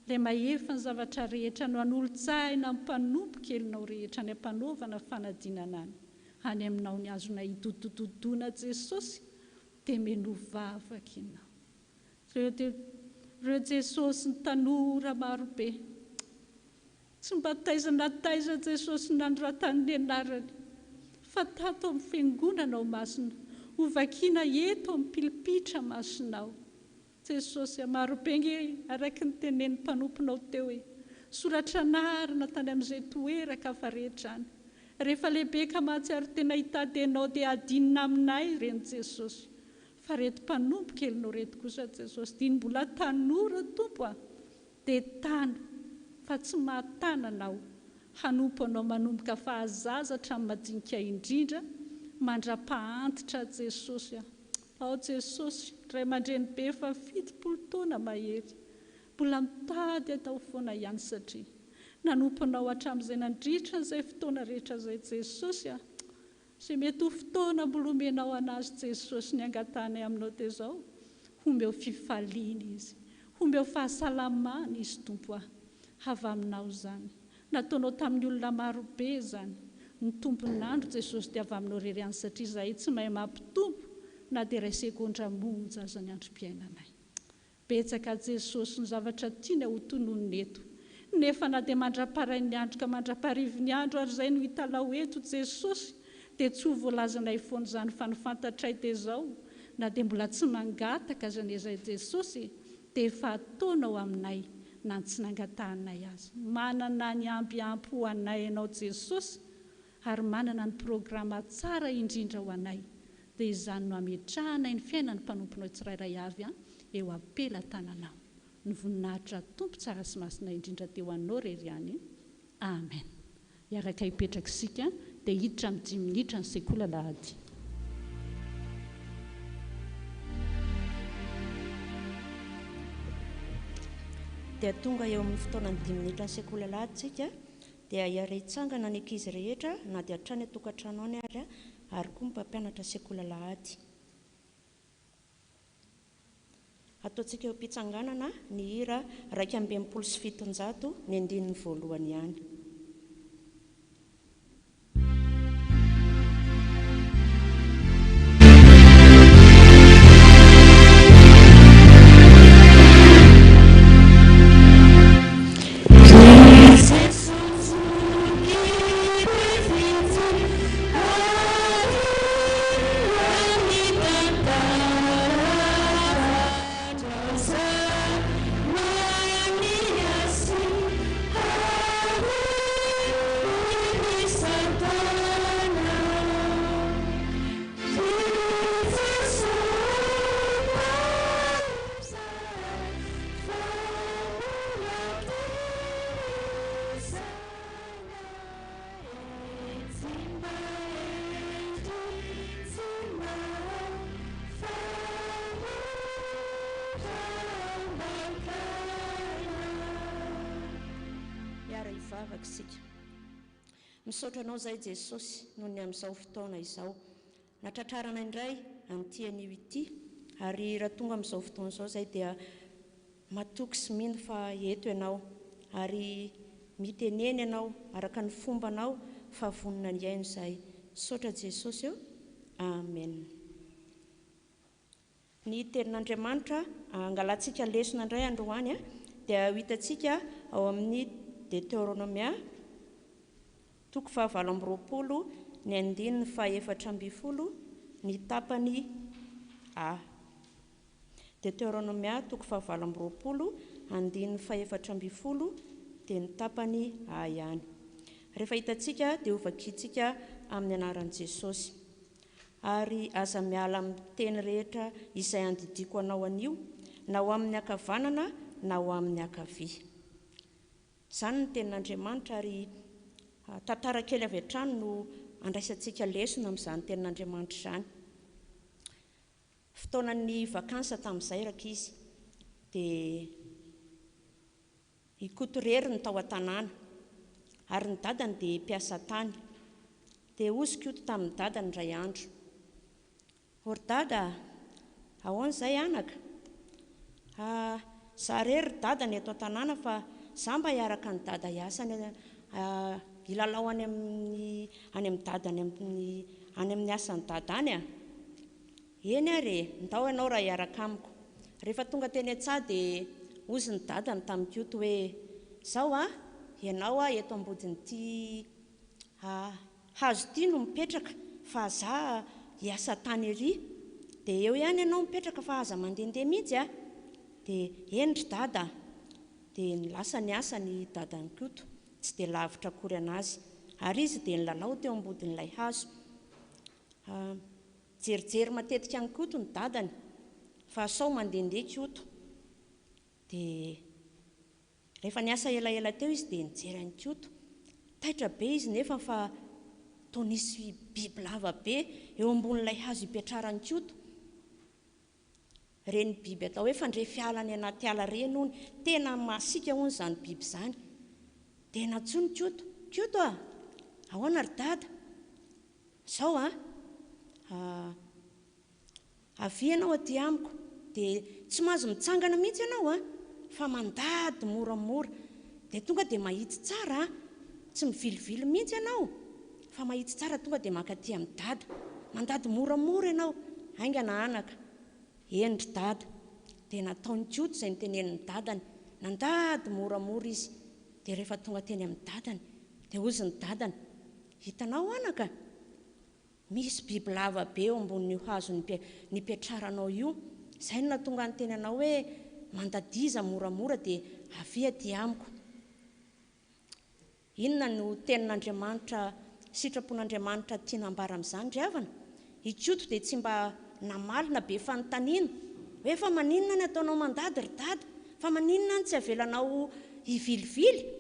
ilay mahefa ny zavatra rehetra no anolo-tsaina ny mpanompoka elinao rehetra ny ampanaovana fanadinana any aminao ny azona hidodododona Jesosy dia menovavaka ianao ireo Jesosy ny tanora marobe tsy mba taizana taiza Jesosy nanoratan'ny anarany fa tato amin'ny fiangonanao masina hovakiana eto amin'ny pilipitra masinao Jesosy marobe nge araka ny tenen'ny mpanomponao teo hoe soratra narina tany amin'izay toeraka fa rehetrany rehefa lehibe ka mahatsiaro tena hitady anao dia adinina aminay reny Jesosy fa reto mpanompoka elinao reto kosa Jesosy dia mbola tanora tompo dia tano fa tsy mahatananao hanompo anao manomboka fahazazatra amin'ny madinika indrindra mandra-pahantitra Jesosy ao Jesosy ray aman-dreny be fa 70 taona mahery mbola mitady atao foana ihany satria nanompo anao hatramin'izay nandritra n'izay fotoana rehetra izay Jesosy izay mety ho fotoana mbola omenao anazy Jesosy ny angatanay aminao teo izao homeo fifaliana izy homeo fahasalamana izy tompo avy aminao izany nataonao tamin'ny olona marobe izany ny tompon'andro Jesosy dia avy aminao rery ihany satria izahay tsy mahay mampitompo na dia iray sekondra monja aza ny androm-piainanay betsaka Jesosy ny zavatra tiana ho tononony eto nefa na dia mandra-parain'ny andro ka mandra-parivon'ny andro ary izay no hitalao eto Jesosy dia tsy ho voalazanay foana izany fa ny fantatray teo izao na dia mbola tsy mangataka azany izay Jesosy dia efa ataonao aminay na tsy nangatahanay azy manana ny ambiampy ho anay ianao Jesosy ary manana ny programa tsara indrindra ho anay dia izany no ametrahanay ny fiainany mpanomponao tsirairay avy eo am-pelantananao ny voninahitra tompo tsara sy masina indrindra teo anao rery ihany amen iaraka hipetraka isika dia hiditra amin'ny 10 minitra ny sekola lahady dia tonga eo amin'ny fotoana ny 10 minitra ny sekoly alahaditsika dia iaretsangana ny ankizy rehetra na dia hatrany atokantrano any ary ary koa mpampianatra sekoly alahady. Ataontsika eo am-pitsanganana ny hira 2:27 ny andininy voalohany ihany. Misaotra anao zay Jesosy noho ny amin'izao fotoana izao. Natratrarana indray amin'ity anio ity ary raha tonga amin'izao fotoana izao zay dia matoky sy mino fa eto ianao ary miteneny ianao araka ny fombanao fa vonona ny aino izay. Misaotra Jesosy eo. Amen. Ny tenin'Andriamanitra angalantsika lesona indray androany dia hitantsika ao amin'ny Deutéronomia 20:20 ny andininy 4:12 ny tapany A. Deutéronomia 20:20 andininy 4:12 dia ny tapany A ihany. Rehefa hitantsika dia ovakitsika amin'ny anaran'i Jesosy. Ary aza miala amin'ny teny rehetra izay andidiko anao anio, na ho amin'ny ankavanana na ho amin'ny ankavia. Izany ny tenin'Andriamanitra ary tantara kely avy hatrany no andraisantsika lesona amin'izany tenin'Andriamanitra izany. Fotoanan'ny vakansa tamin'izay rakizy dia ikotorery ny tao an-tanàna ary ny dadany dia mpiasa tany. Dia ozy-koto tamin'ny dadany iray andro. Ory dada, ahoana izay anaka? Za rery dadany eto an-tanàna fa za mba hiaraka ny dada hiasany ilalao any amin'ny dadany any amin'ny asany dada any a? Eny ary, ndao ianao raha hiaraka amiko. Rehefa tonga teny an-tsaha dia ozy ny dadany tamikoto hoe zao ianao eto ambodin'ity hazo ity no mipetraka fa za hiasa tany ery. Dia eo ihany ianao mipetraka fa aza mandehandeha mihitsy dia endry dada. Dia nilasa ny asa ny dadany koto, tsy dia lavitra akory anazy. Ary izy dia nilalao teo ambodin'ilay hazo. Jerijery matetika any koto ny dadany fa sao mandehandeha koto. Dia rehefa niasa elaela teo izy dia nijery any koto. Taitra be izy nefa fa toa nisy biby lava be eo ambon'ilay hazo ipetrarany koto. Reny biby atao hoe fandrefy ala any anaty ala reny hony, tena masika hony izany biby izany. Dia natsony koto, koto ahoana ry dada? Zao avy ianao aty amiko. Dia tsy mahazo mitsangana mihitsy ianao fa mandady moramora. Dia tonga dia mahitsy tsara tsy mivilivily mihitsy ianao fa mahitsy tsara tonga dia mankaty amin'ny dada. Mandady moramora ianao. Aingana anaka. Endry dada. Dia nataony koto izay niteneniny dadany. Nandady moramora izy. Dia rehefa tonga teny amin'ny dadany dia ozy ny dadany, hitanao anaka, misy biby lava be eo ambonin'io hazo nipetraranao io. Izay no natonga ny teny anao hoe mandadiza moramora dia avy aty amiko. Inona no tenin'Andriamanitra, sitrapon'Andriamanitra tiana hambara amin'izany ry havana? Ikoto dia tsy mba namalina be fanontaniana hoe fa maninona ny ataonao mandady ry dada? Fa maninona ny tsy avelanao hivilivily?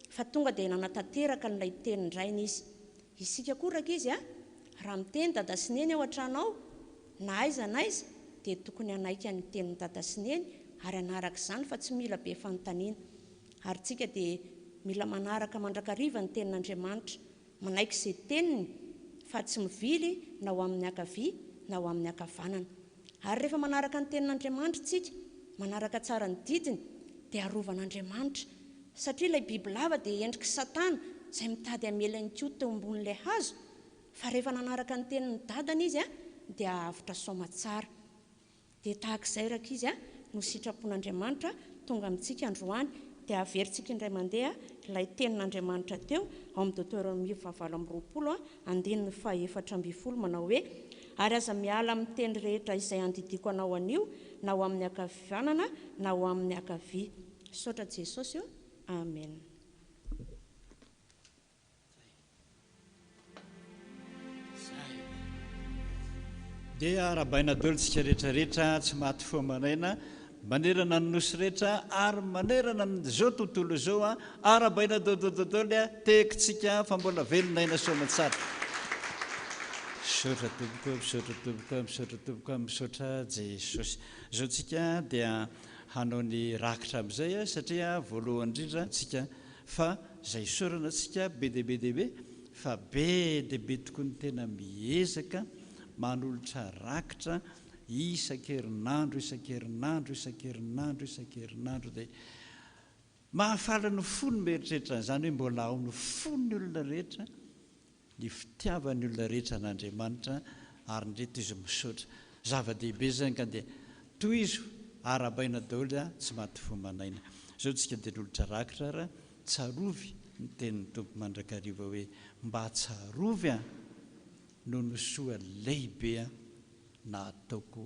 Fa tonga dia nanatanteraka n'ilay tenin'irainy izy. Isika koa rakizy raha miteny dada sy neny ao an-trano ao na aiza na aiza dia tokony hanaika ny tenin'ny dada sy neny ary anaraka izany fa tsy mila be fanontaniana ary tsika dia mila manaraka mandrakariva ny tenin'Andriamanitra manaiky izay teniny fa tsy mivily na ho amin'ny akavia na ho amin'ny akavanana ary rehefa manaraka ny tenin'Andriamanitra tsika manaraka tsara ny didiny dia arovan'Andriamanitra satria ilay biby lava dia endriky Satana izay mitady hamelany koa teo ambonin'ilay hazo fa rehefa nanaraka ny tenin'ny dadana izy dia ahavotra saoma tsara dia tahaka izay raka izy no sitrapon'Andriamanitra tonga amintsika androany dia averintsika indray mandeha ilay tenin'Andriamanitra teo ao amin'ny Deutéronomie 7:20 andininy 4:7 manao hoe ary aza miala amin'ny teny rehetra izay andidiko anao anio na ho amin'ny akavanana na ho amin'ny akavia. Saotra Jesosy io. Amen. dia arabaina dolontsika rehetrarehetra tsy maty fo maraina manerana ny nosy rehetra ary manerana zao tontolo zao arabaina dodododoly tekitsika fa mbola velonaina somatsara misaotra tompoko misaotra tompoko misaotra tompoko misaotra Jesosy zao tsika dia hanao ny rakitra amin'izay satria voalohany indrindra tsika fa zay sorana tsika be dehibe fa be dehibe tokoa ny tena miezaka manolotra rakitra isan-kerinandro dia mahafaly ny fony mieritreritra zany hoe mbola ao ny fony olona rehetra ny fitiavan'ny olona rehetra n'Andriamanitra ary ndreto izy misaotra zava-dehibe zany ka dia toy izy arabaina daholy tsy maty fo manaina zao tsika dia nolotra rakitra raha tsarovy ny tenin'ny tompo mandrakariva hoe mba tsarovy no nosoa lehibe na ataoko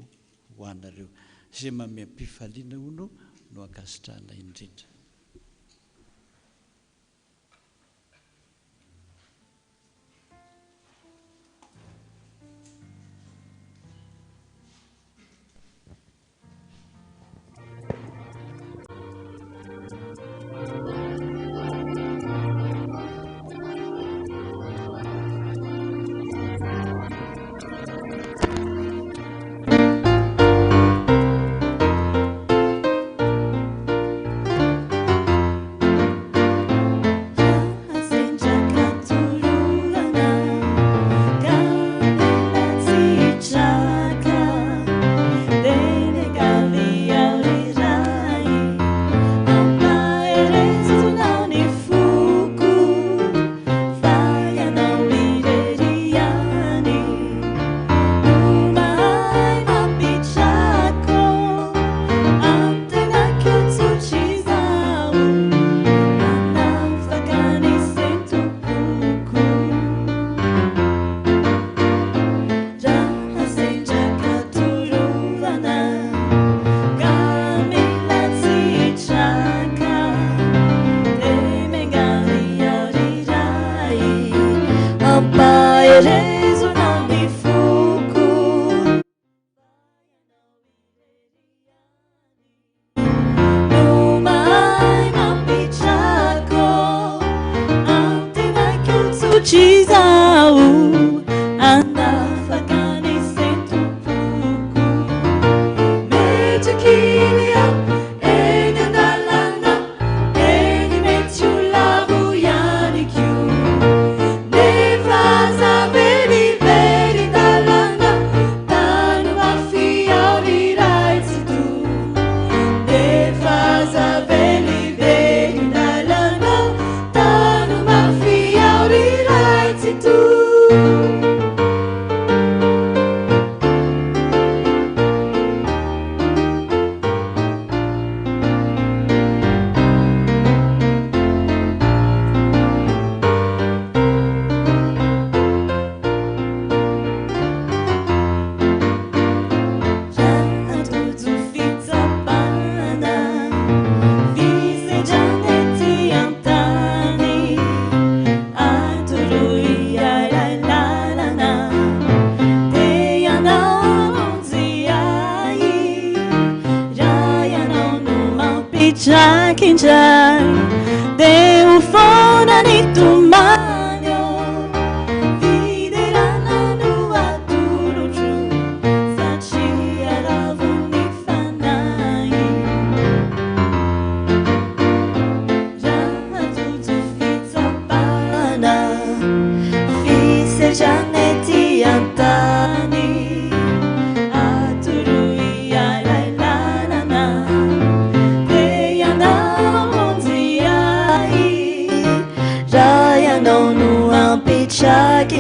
ho anareo zay mameampifaliana hono no akasitrahana indrindra.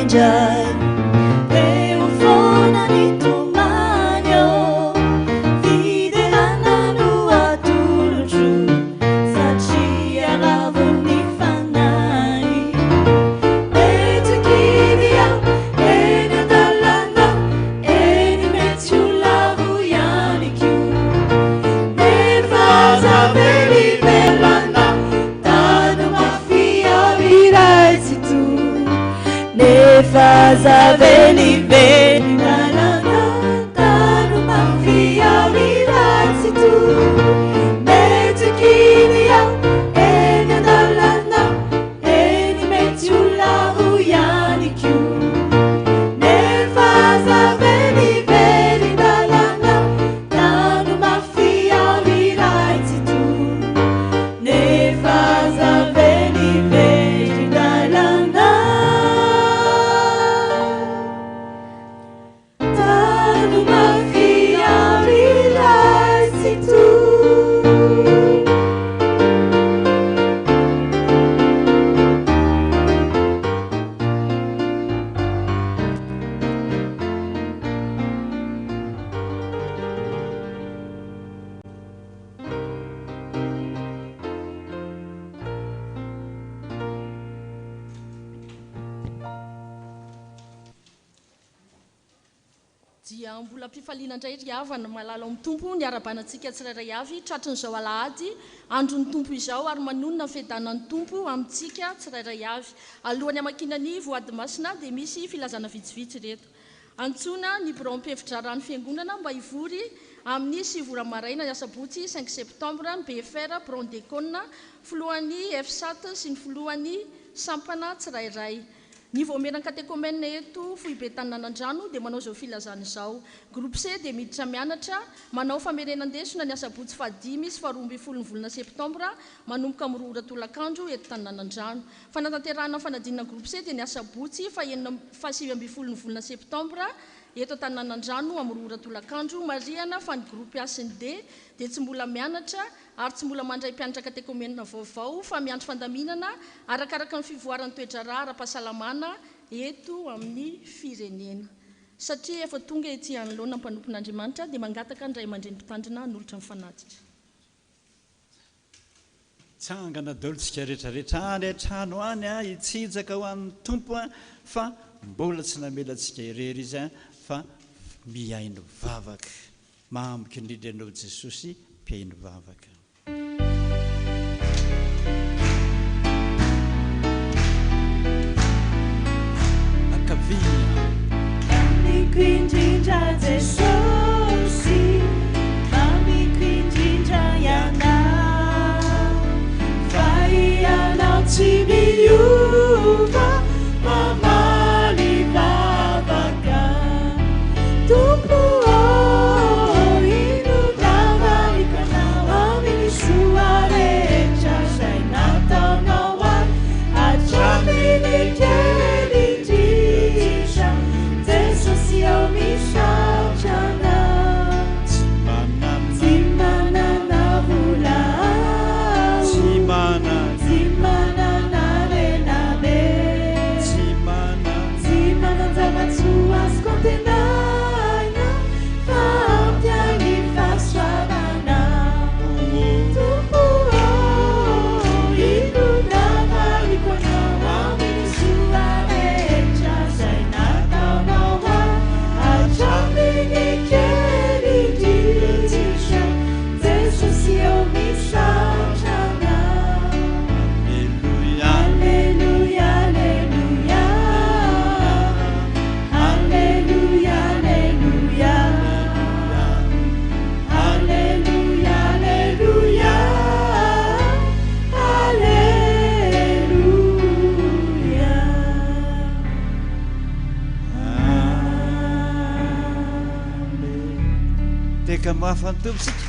indray eo foana ny tomany fiderana no atolotro satria lavony fanahy metikiny aho eny andalana eny mety ho lavo ihany koa nefa zavely velana tano mafiavirai tsy to nefa zavely velana tano mafiavirai tsy to metikiny aho eny andalana eny mety ho lavo ihany koa nefa zavely velindalana tano mafiavirai tsy to nefa zavely velindalana tano mafiavirai tsy to dia mbola mpifaliana indray ry avana malala amin'ny tompo ny arabanantsika tsirairay avy tratran'izao alahady andro ny tompo izao ary manonona ny fiadanan'ny tompo amintsika tsirairay avy alohan'ny amakinany voady masina dia misy filazana vitsivitsy reto antsoina ny Fotoam-pivavahana fiangonana mba hivory amin'ny 7 maraina ny asabotsy 5 septambra ny BFR Brondecona foloan'ny F7 sy ny foloan'ny sampana tsirairay ny voamenan katekomena eto foibe taninanandrano dia manao izao filazana izao groupe C dia miditra mianatra manao famerenan-desona ny asabotsy 5 sy 12 volana septambra manomboka amin'ny 2 tolakandro eto taninanandrano fanatanterahana fanadinana groupe C dia ny asabotsy 7 volana septambra eto taninanandrano amin'ny 2 tolakandro mariana fa ny groupe A sy ny D dia tsy mbola mianatra ary tsy mbola mandray mpianatra katekomena vaovao fa miandry fandaminana arakaraka ny fivoaran'ny toedrara ara-pahasalamana eto amin'ny firenena satria efa tonga ety anoloana ny mpanompon'Andriamanitra dia mangataka ny ray aman-dreny mpitandrina nolotra mifanatitra tsangana daolontsika rehetrarehetra any an-trano any hitsijaka ho an'ny tompo fa mbola tsy namelantsika irery izy fa miaino vavaka mahamboka indrindra anao Jesosy mpiaino vavaka akavia amiko indrindra Jesosy amiko indrindra ianao fa ianao tsy miova mamaly vavaka tompo ino davaliko anao amin'ny soa rehetra zay nataonao ahy hatramin'ny kely indrindra Jesosy ao misaotra anao tsy manana vola tsy manana lenabe tsy manan-javatsoa azy kontenaina fa ampiany fahasoavana tompo ino davaliko anao amin'ny soa rehetra zay nataonao ahy hatramin'ny kely indrindra Jesosy ao misaotra anao alleluia Alleluia, alleluia, alleluia, alleluia, alleluia, alleluia. teka mafany tomponsika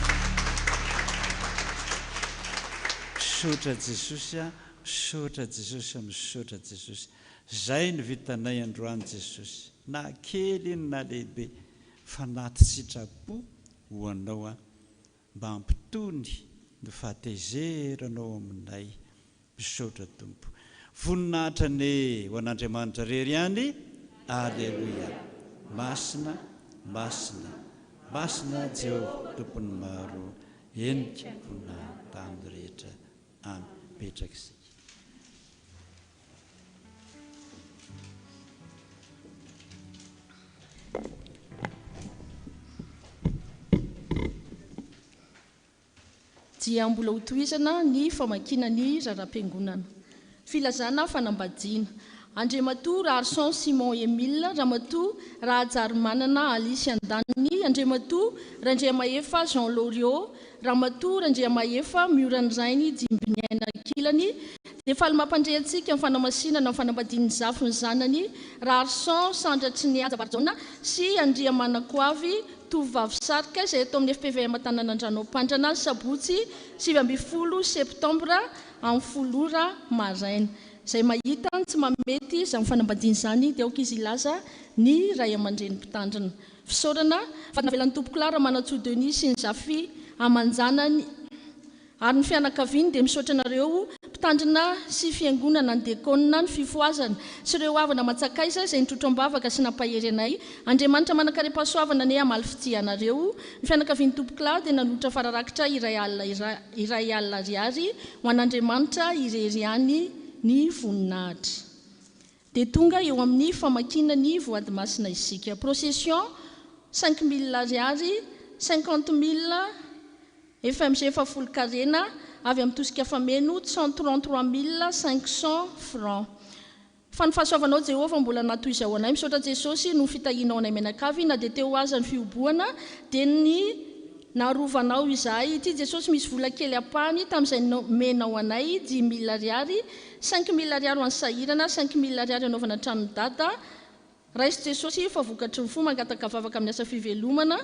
misaotra Jesosy misaotra Jesosy misaotra Jesosy zay ny vitanay androany Jesosy na kely iny na lehibe fa naty sitrapo ho anao mba ampitony ny fahatezeranao aminay misaotra tompo voninahitra ny ho an'Andriamanitra rery ihany Alleluia. Masina, masina, masina Jehovah tompony maro, enimpona tany rehetra. Amen. Petraka isika. Dia mbola hotohizana ny famakiana ny raharam-piangonana. Filazana fanambadiana. Andriamatoa Rarson Simon Emile, Ramatoa Rahajarymanana Alice Andany, Andriamatoa Randriamahefa Jean Loriot, Ramatoa Randriamahefa Mioranirainy Jimbiniaina Kilany, dia faly mampandrehantsika amin'ny fanamasinana amin'ny fanambadian'ny zafy ny zanany Rarson Sandra Tsinia Jabarjona sy Andriamanakoavy tovovavy sarika izay eto amin'ny FPVM Tanànandranompandrana Sabotsy 20 septambra amin'ny 10 maraina. Izay mahita tsy mamety izany fanambadiana izany dia aoka izy ilaza ny ray aman-dreny mpitandrina. Fisaorana fanavelan'ny tompo Clara Manatsoa Denis sy ny zafy amanjanany ary ny fianakaviany dia misaotra anareo mpitandrina sy fiangonana ny dekona ny fifoazana sy ireo havana matsakaiza izay nitrotro-mbavaka sy nampahery anay. Andriamanitra manakariam-pahasoavana ny amaly fity anareo. Ny fianakavian'ny tompo Clara dia nanolotra fararakitra iray alina ariary ho an'Andriamanitra ireriany ny voninahitra. Dia tonga eo amin'ny famakiana ny voady masina isika. Procession 5 000 ariary, 50 000 FMG Fafolo-Karena avy amin'ny tosika fameno 133 500 francs. Fa ny fahasoavanao Jehovah mbola natohizao anay, misaotra Jesosy no fitahinao anay menakavy na dia teo aza ny fioboana dia ny narovanao izahay. Ity Jesosy misy vola kely apany tamin'izay menao anay 10 000 ariary, 5 000 ariary ho an'ny sahirana, 5 000 ariary anaovana trano dada. Raisy Jesosy fa vokatry ny fo mangataka vavaka amin'ny asa fivelomana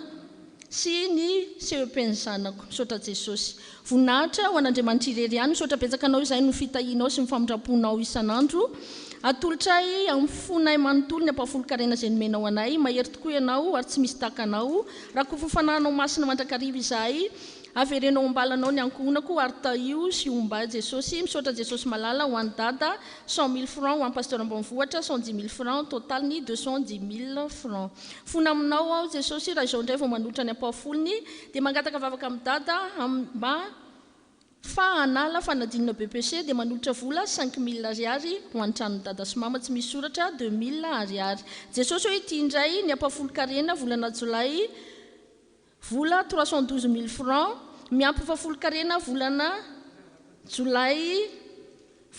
sy ny CEP-ny zanako. Misaotra Jesosy. Voninahitra ho an'Andriamanitra ireriany. Misaotra betsakanao izay no fitahinao sy ny famindraponao isan'andro. Atolotray amin'ny fonay manontolo ny ampahafolo-karena izay nomenao anay. Mahery tokoa ianao ary tsy misy takanao. Raha koa fofananao masina mandrakariva izahay, averenao ambalanao ny ankonako ary tahio sy omba Jesosy. Misaotra Jesosy malala ho an'ny dada 100 000 francs, ho an'ny pasteur ambanivohitra 110 000 francs, total ny 210 000 francs. Fona aminao aho Jesosy raha izao indray vao manotra ny ampahafolony dia mangataka vavaka amin'ny dada mba fa anala fanadinina BPC dia manolotra vola 5 000 ariary ho an'ny tranony dada sy mama tsy misy soratra 2 000 ariary. Jesosy hoe ity indray ny ampahafolo-karena volana Jolay vola 312 000 francs, miampy fafolo-karena volana Jolay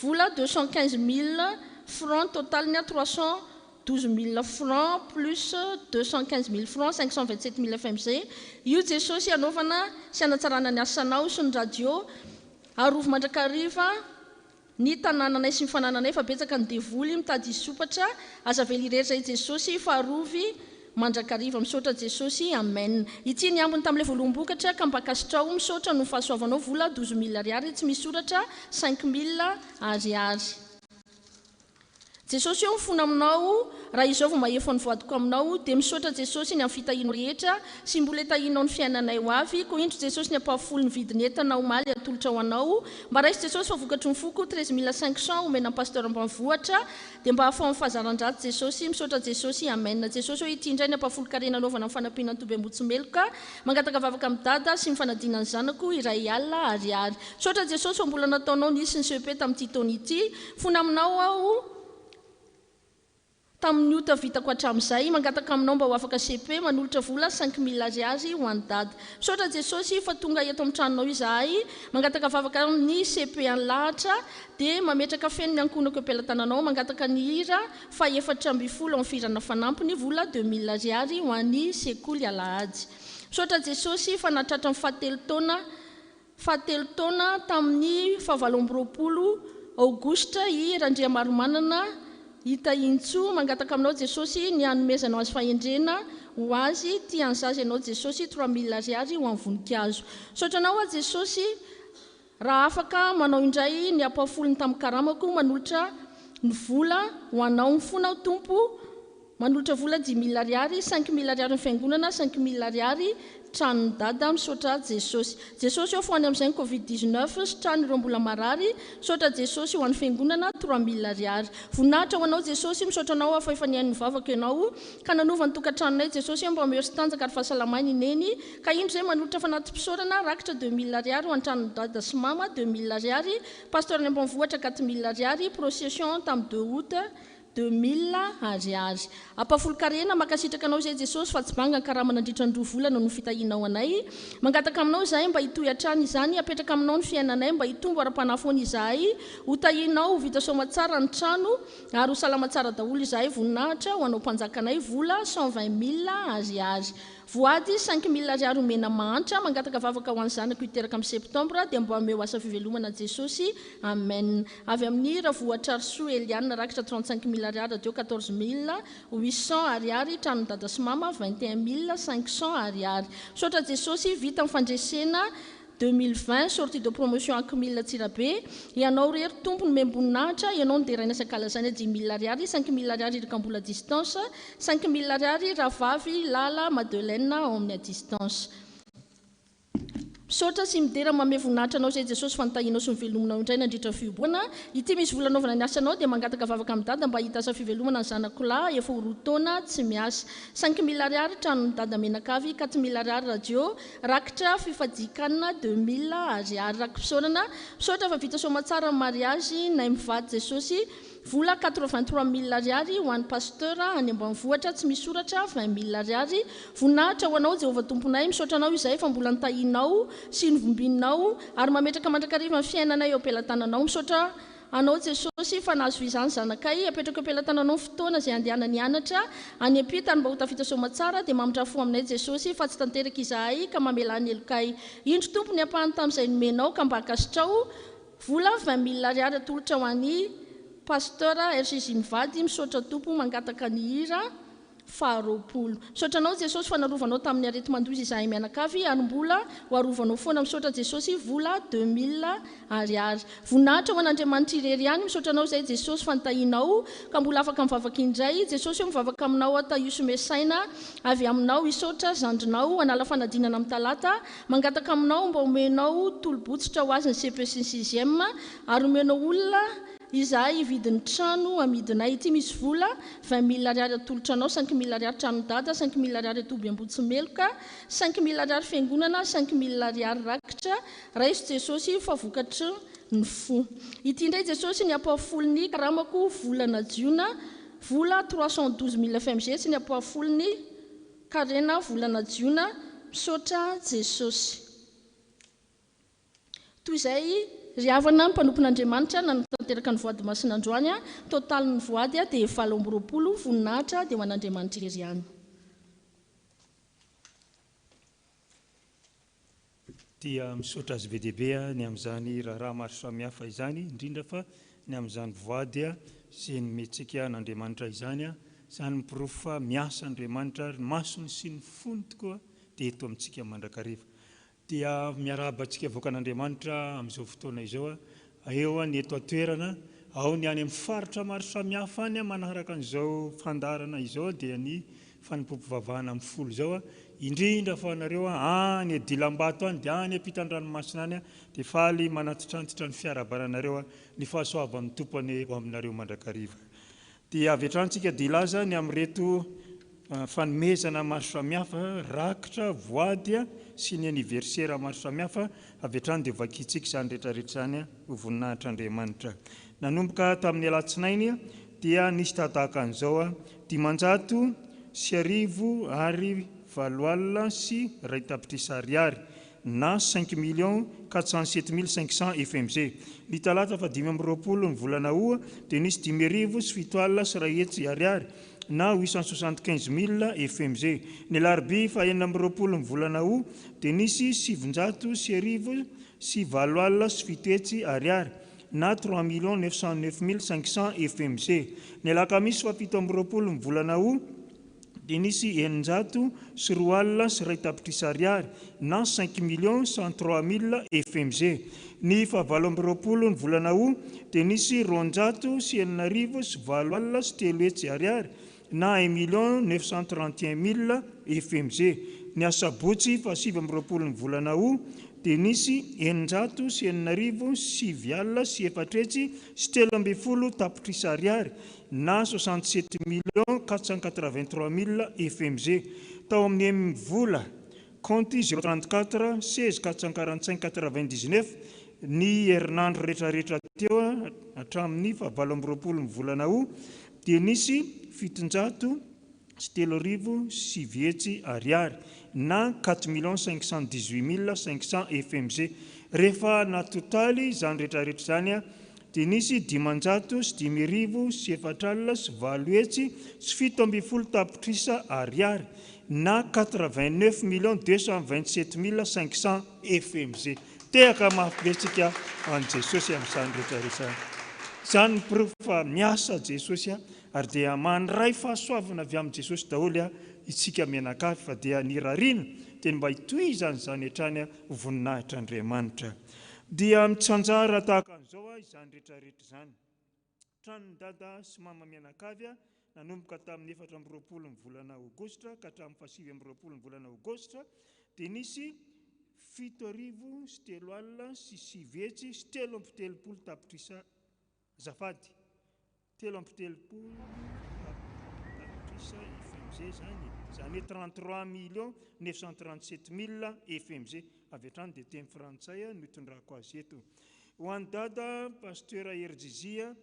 vola 215 000 francs, total ny 312 000 francs plus 215 000 francs, 527 000 FMG. Io Jesosy anaovana sy anatsarana ny asanao sy ny radio arovy mandrakariva ny tanànanay sy ny fanananay fa betsaka ny devoly mitady isopatra aza velireritra i Jesosy fa arovy mandrakariva. Misaotra Jesosy. Amen. Ity ny ambony tamin'ilay voalombokatra ka mpakasitrao misaotra no fahasoavanao vola 12 000 ariary, tsy misy soratra 5 000 ariary. Jesosy eo mifona aminao raha izao vao mahefa ny voadiko aminao dia misaotra Jesosy ny amin'ny fitahinao rehetra sy mbola etahinao ny fiainanay ho avy. Koa indro Jesosy ny ampahafolo ny vidiny entana omaly atolotra ho anao. Mba raisy Jesosy fa vokatry ny foko 13 500 omena amin'ny pasteur ambanivohitra dia mba hafao amin'ny fahazaran-draty Jesosy. Misaotra Jesosy. Amen. Jesosy hoe ity indray ny ampahafolo-karena anaovana amin'ny fanampiana toby ambotsomeloka mangataka vavaka amin'ny dada sy ny fanadinany zanako iray alina ariary. Misaotra Jesosy fa mbola nataonao nisy ny CEP tamin'ity taona ity. Fona aminao aho tamin'ny ota vitako hatramin'izay mangataka aminao mba ho afaka CP manolotra vola 5 000 ariary ho an'ny dada. Misaotra Jesosy fa tonga eto amin'ny tranonao izahay mangataka vavaka amin'ny CP any lahatra dia mametraka feno ny ankonako ampelantananao mangataka ny hira fa 420 amin'ny firana fanampiny vola 2 000 ariary ho an'ny sekoly alahady. Misaotra Jesosy fa nahatratra ny fahatelo taona tamin'ny 7 Aogositra i Randriamaromanana Itaintso mangataka aminao Jesosy ny hanomezanao azy fahendrena ho azy ty anzazy ianao Jesosy 3 000 ariary ho amin'ny voninkazo. Misaotra anao a Jesosy raha afaka manao indray ny ampahafolony tamin'ny karamako manolotra ny vola ho anao ny fonao tompo manolotra vola 10 000 ariary 5 000 ariary ny fiangonana 5 000 ariary tranony dada misaotra jesosy jesosy eo foany amin'izay ny covid-19 sy trano ireo mbola marary misaotra jesosy ho an'ny fiangonana 3 000 ariary voninahitra ho anao jesosy misaotra anao afahefanian'ny vavaka ianao ka nanova ny tokantranonay jesosy mba mery sy tanjaka ary fahasalamana ineny ka indro izay manolotra fanaty-pisaorana rakitra 2 000 ariary ho any tranony dada sy mama 2 000 ariary pasteur ny ambanivohitra 4 000 ariary procession tamin'ny 2 août 2000 ariary apafolo-karena makasitraka anao izay jesosy fa tsy banga ny karama nandritra ny 2 volana no fitahinao anay mangataka aminao izahay mba hitoy hatrany izany apetraka aminao ny fiainanay mba hitombo ara-panafony izahay ho tahinao ho vita soma tsara ny trano ary ho salama tsara daholo izahay voninahitra ho anao mpanjakanay vola 120 000 ariary voady 5 000 ariary omena mahantra mangataka vavaka ho any zanako iteraka amin'ny septambra dia mba ameo asa fivelomana jesosy amen avy amin'ny ravohatra risoa eliana rakitra 35 000 ariary radio 14 800 ariary tranony dada sy mama 21 500 ariary sotra jesosy vita amin'ny fandresena 2020 sortie de promotion akmila tsirabe ianao rery tompony memboninahitra ianao ny deraina sakalazany 10 000 ariary 5 000 ariary irakambola distance 5 000 ariary ravavy lala madeleine ao amin'ny a distance misaotra sy midera mame voninahitra anao izay jesosy fantahinao sy mivelomonao indray nandritra fiboana ity misy volanaovana ny asanao dia mangataka vavaka amin'ny dada mba hita asa fivelomana ny zanako lahy efa ho roa taona tsy miasa 5 000 ariary tranony dada menakavy 4 000 ariary radio rakitra fifadikanina 2 000 ariary rakim-pisaorana misaotra fa vita soma tsara ny mariazy nay mivady jesosy vola 83 000 ariary ho an'ny pasteur any ambanivohitra tsy misy soratra 20 000 ariary voninahitra ho anao jehovah tomponay misaotra anao izahay fa mbola nitahinao sy nyvombinao ary mametraka mandrakariva ny fiainanay eo ampelantananao misaotra anao jesosy fa nahazo vizany zanakay apetraka eo ampelantananao fotoana izay andehanana nianatra any ampitany mba ho tafita soma tsara dia mamindrafo aminay jesosy fa tsy tanteraka izahay ka mamela ny elokay indro tompony ampahany tamin'izay nomenao ka mba hakasitrao vola 20 000 ariary atolotra ho any pasteur RCJ mivady misaotra tompo mangataka ny hira faharoapolo misaotra anao jesosy fa narovanao tamin'ny arety mandozy izahay mianakavy anombola ho arovanao foana misaotra jesosy vola 2000 ariary voninahitra ho an'andriamanitra irery ihany misaotra anao izay jesosy fa nitahinao ka mbola afaka mivavaka indray jesosy eo mivavaka aminao ata iso mesaina avy aminao isotra zandrinao anala fanadinana amin'ny talata mangataka aminao mba omenao tolobotsitra ho azy ny CPC 6e ary omenao olona izahay vidin'ny trano amidinay ity misy vola 20 000 ariary atolotra anao 5 000 ariary trano dada 5 000 ariary atoby ambotsymeloka 5 000 ariary fiangonana 5 000 ariary rakitra raiso jesosy fa vokatra ny fo ity indray jesosy ny apafolony karamako volana jiona vola 312 000 FMG sy ny apafolony karena volana jiona misaotra jesosy toy izay riavana ny mpanompon'andriamanitra nanatanteraka ny voady masinandroany totaly ny voady dia 720 voninahitra dia ho an'andriamanitra irery ihany dia misaotra azy be dehibe ny amin'izany raharaha maro samihafa izany indrindra fa ny amin'izany voady sy ny metsika n'andriamanitra izany izany mipirofo fa miasa andriamanitra ny masony sy ny fony tokoa dia eto amintsika mandrakariva dia miarabantsika voakan'andriamanitra amin'izao fotoana izao eo ny eto atoerana ao ny any amin'ny faritra maro samihafa any manaraka an'izao fandarana izao dia ny Fotoam-pivavahana amin'ny folo izao indrindra fa nareo any Dilambato any dia any ampitan-dranomasina any dia faly manatitrantitra ny fiarabananareo ny fahasoavan'ny tompony ho aminareo mandrakariva dia avy hatranintsika dia ilaza ny amin'reto fanomezana maro samihafa rakitra voady sy ny aniversera maro samihafa avy hatrany dia vakitsika izany rehetrarehetra izany ho voninahitr'Andriamanitra nanomboka tamin'ny alatsinainy dia nisy tahaka an'izao 500 ary 7 alina sy 2 tapitrisa ariary na 5 407 500 FMG ny talata fa 520 ny volana Août dia nisy 5 sy 7 alina sy 2 hetsy ariary na 875 000 FMG ny larbi fa 20 ny volana Août dia nisy 700 sy 8 alina sy 7 hetsy ariary na 3 909 500 FMG ny alakamisy fa 17 ny volana Août dia nisy 800 sy 2 alina sy 2 tapitrisa ariary na 5 103 000 FMG ny fa 18 ny volana Août dia nisy 200 sy 9 sy 8 alina sy 3 hetsy ariary na 1 931 000 FMG. Ny asabotsy fa 7 ny volana Août dia nisy 907,4 tapitrisa ariary na 67 483 000 FMG. Tao amin'ny vola compte 034 16 445 99 ny herinandro rehetrarehetra teo hatramin'ny 7 ny volana Août dia nisy 703,7 ariary na 4 518 500 FMG. Rehefa na totaly izany rehetrarehetra izany dia nisy 504,7 tapitrisa ariary na 89 227 500 FMG. Tehaka mafibetsika an Jesosy amin'izany rehetrarehetra. Izany miprofa miasa Jesosy ary dia mandray fahasoavana avy amin'ny Jesosy daholo itsika menakavy fa dia nirariana dia mba hitohizany izany hatrany voninahitra Andriamanitra. Dia mitsanjara tahaka an'izao izany rehetrarehetra izany. Tranon'ny dada sy mama menakavy nanomboka tamin'ny 4 ny volana Aogositra ka hatramin'ny 7 ny volana Aogositra dia nisy 7,3 alina sy 7,7 tapitrisa zafady 7,7 tapitrisa FMG zany. Zany 33 937 000 FMG. Avy hatrany dia teny frantsay no itondrako azy eto. Ho an'ny dada pasteur Erzizia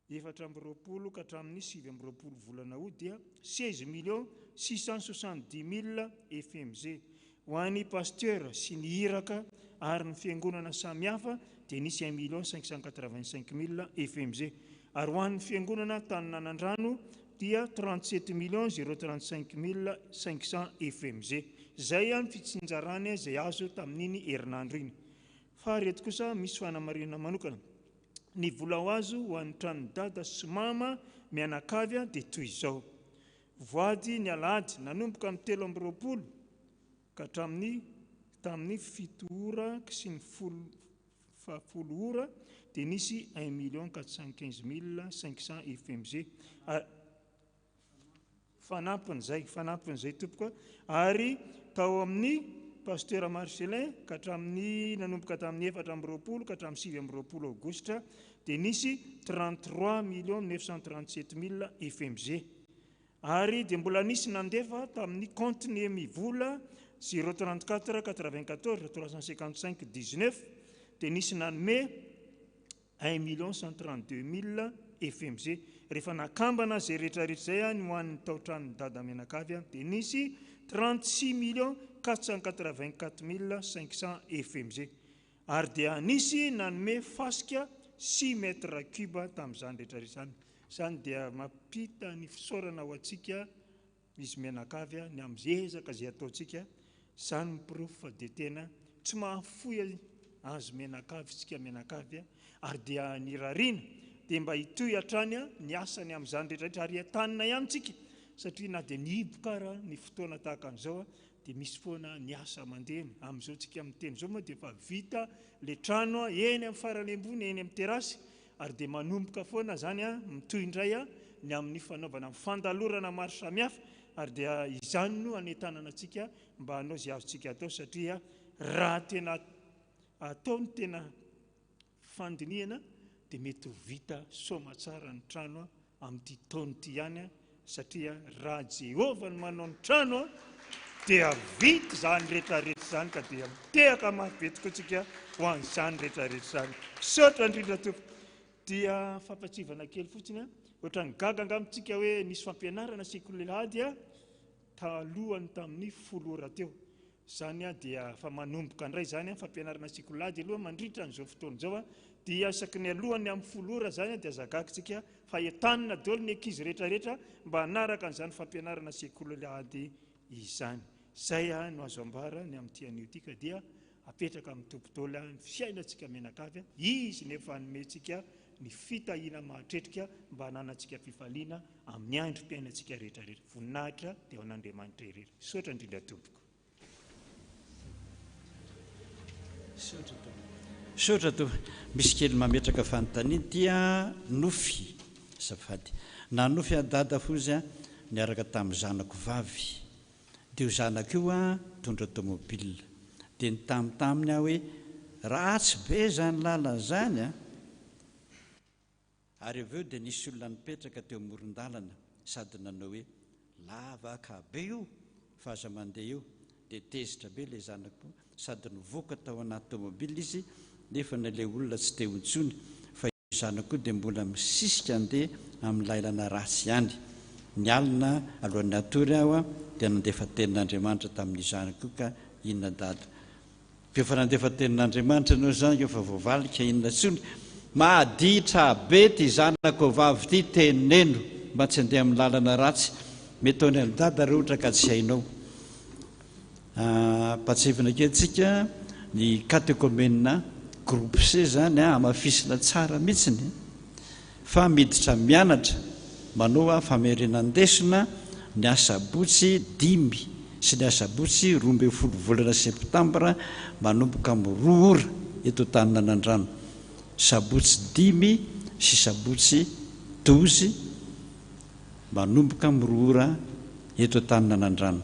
4 ka hatramin'ny 7 volana Août dia 16 670 000 FMG. Ho an'ny pasteur sy ny hiraka ary ny fiangonana samihafa dia nisy 1 585 000 FMG. Ary ho an'ny fiangonana taninanandrano dia 37 035 500 FMG. Zay ny fitsinjarany izay azo tamin'iny herinandro iny. Fa reto kosa misy fanamarihana manokana. Ny vola ho azo ho an'ny tranon'ny dada sy mama mianakavy dia toy izao. Voady ny alahady nanomboka amin'ny 7 ka tamin'ny 7 ora sy ny 10 ora dia nisy 1 415 500 FMG. Fanampin'izay tompoko. Ary tao amin'ny pasteur Marcelin ka hatramin'ny nanomboka tamin'ny 4 ka hatramin'ny 7 Aogositra dia nisy 33 937 000 FMG. Ary dia mbola nisy nandefa tamin'ny compte-ny mivola 034 94 355 19 dia nisy nanome 1 132 000 FMG. Rehefa nakambana zay rehetrarehetra zay ny hoan'ny taotran'ny dada menakavy dia nisy 36 484 500 FMG. Ary dia nisy nanome fasika 6 mètres cube tamin'izany rehetrarehetra zany. Izany dia mampita ny fisaorana ho antsika izy menakavy ny amin'ny ezaka izay ataontsika. Izany miprofo fa dia tena tsy mahafoy azy menakavy tsika menakavy ary dia nirariana dia mba hitohy hatrany ny asany amin'izany rehetrarehetra ary tanina ihany tsika satria na dia nibokara ny fotoana tahaka an'izao dia misy foana ny asa mandeha amin'izao tsika amin'ny teny izao moa dia efa vita le trano eny amin'ny farany ambony eny amin'ny terasy ary dia manomboka foana zany mitohy indray ny amin'ny fanaovana fandalorana maro samihafa ary dia izany no anetanana antsika mba hanao izay azontsika atao satria raha tena ataony tena fandiniana dia mety ho vita soma tsara ny trano amin'ity taona ity ihany satria raha Jehovah no manao ny trano dia vita zany rehetrarehetra zany ka dia mitehaka mafibetiko antsika ho an'izany rehetrarehetra zany. Saotra indrindra tompo. Dia fampatsivana kely fotsiny ohatra ny gaga angamitsika hoe nisy fampianarana sekolelady talohany tamin'ny 10 ora teo. Zany dia fa manomboka indray zany fampianarana sekolelady aloha mandritra n'izao fotoana izao dia isaky ny alohany amin'ny 10 ora zany dia zagakitsika fa entanina daholo ny ankizy rehetrarehetra mba hanaraka an'izany fampianarana sekolelady izany. Zay no azo ambara ny amin'ity anio ity ka dia apetraka amin'ny tompotolo ny fiainantsika menakavy izy nefa anomentsika ny fitahiana mahatretrika mba hananantsika fifaliana amin'ny androm-piainantsika rehetrarehetra. Voninahitra dia ho an'Andriamanitra irery. Saotra indrindra tompoko. Saotra to misy kely mametraka fanontaniana dia nofy safady nanofy adada fozy a niaraka tamin'ny zanako vavy dia io zanako io a tondra automobile dia ny tamitaminy aho hoe ratsy be zany lala zany a ary aveo dia nisy olona nipetraka teo amoron-dalana sady nanao hoe lavaka be io fa aza mandeha eo dia tezitra be ilay zanako sady nivoaka tao anaty tomobile izy nefa nalay olona tsy te hontsony fa io zanako dia mbola misisika andeha amin'ny lailana ratsy ihany ny alina alohan'ny atory aho a dia nandefa tenin'Andriamanitra tamin'ny zanako io ka inona dada efa nandefa tenin'Andriamanitra anao zany efa voavalika inona tsony mahaditra be ty zanako vavy ty teneno mba tsy andeha amin'ny lalana ratsy mety ao ny any dada raha ohatra ka tsy hainao patsivina kentsika ny catéchomène groupe C zany amafisina tsara mihitsiny fa miditra mianatra manao a famerenandesina ny asabotsy 5 sy ny asabotsy 12 volana septambra manomboka amin'ny 2 ora eto Taninanandrano sabotsy 5 sy sabotsy 12 manomboka amin'ny 2 ora eto Taninanandrano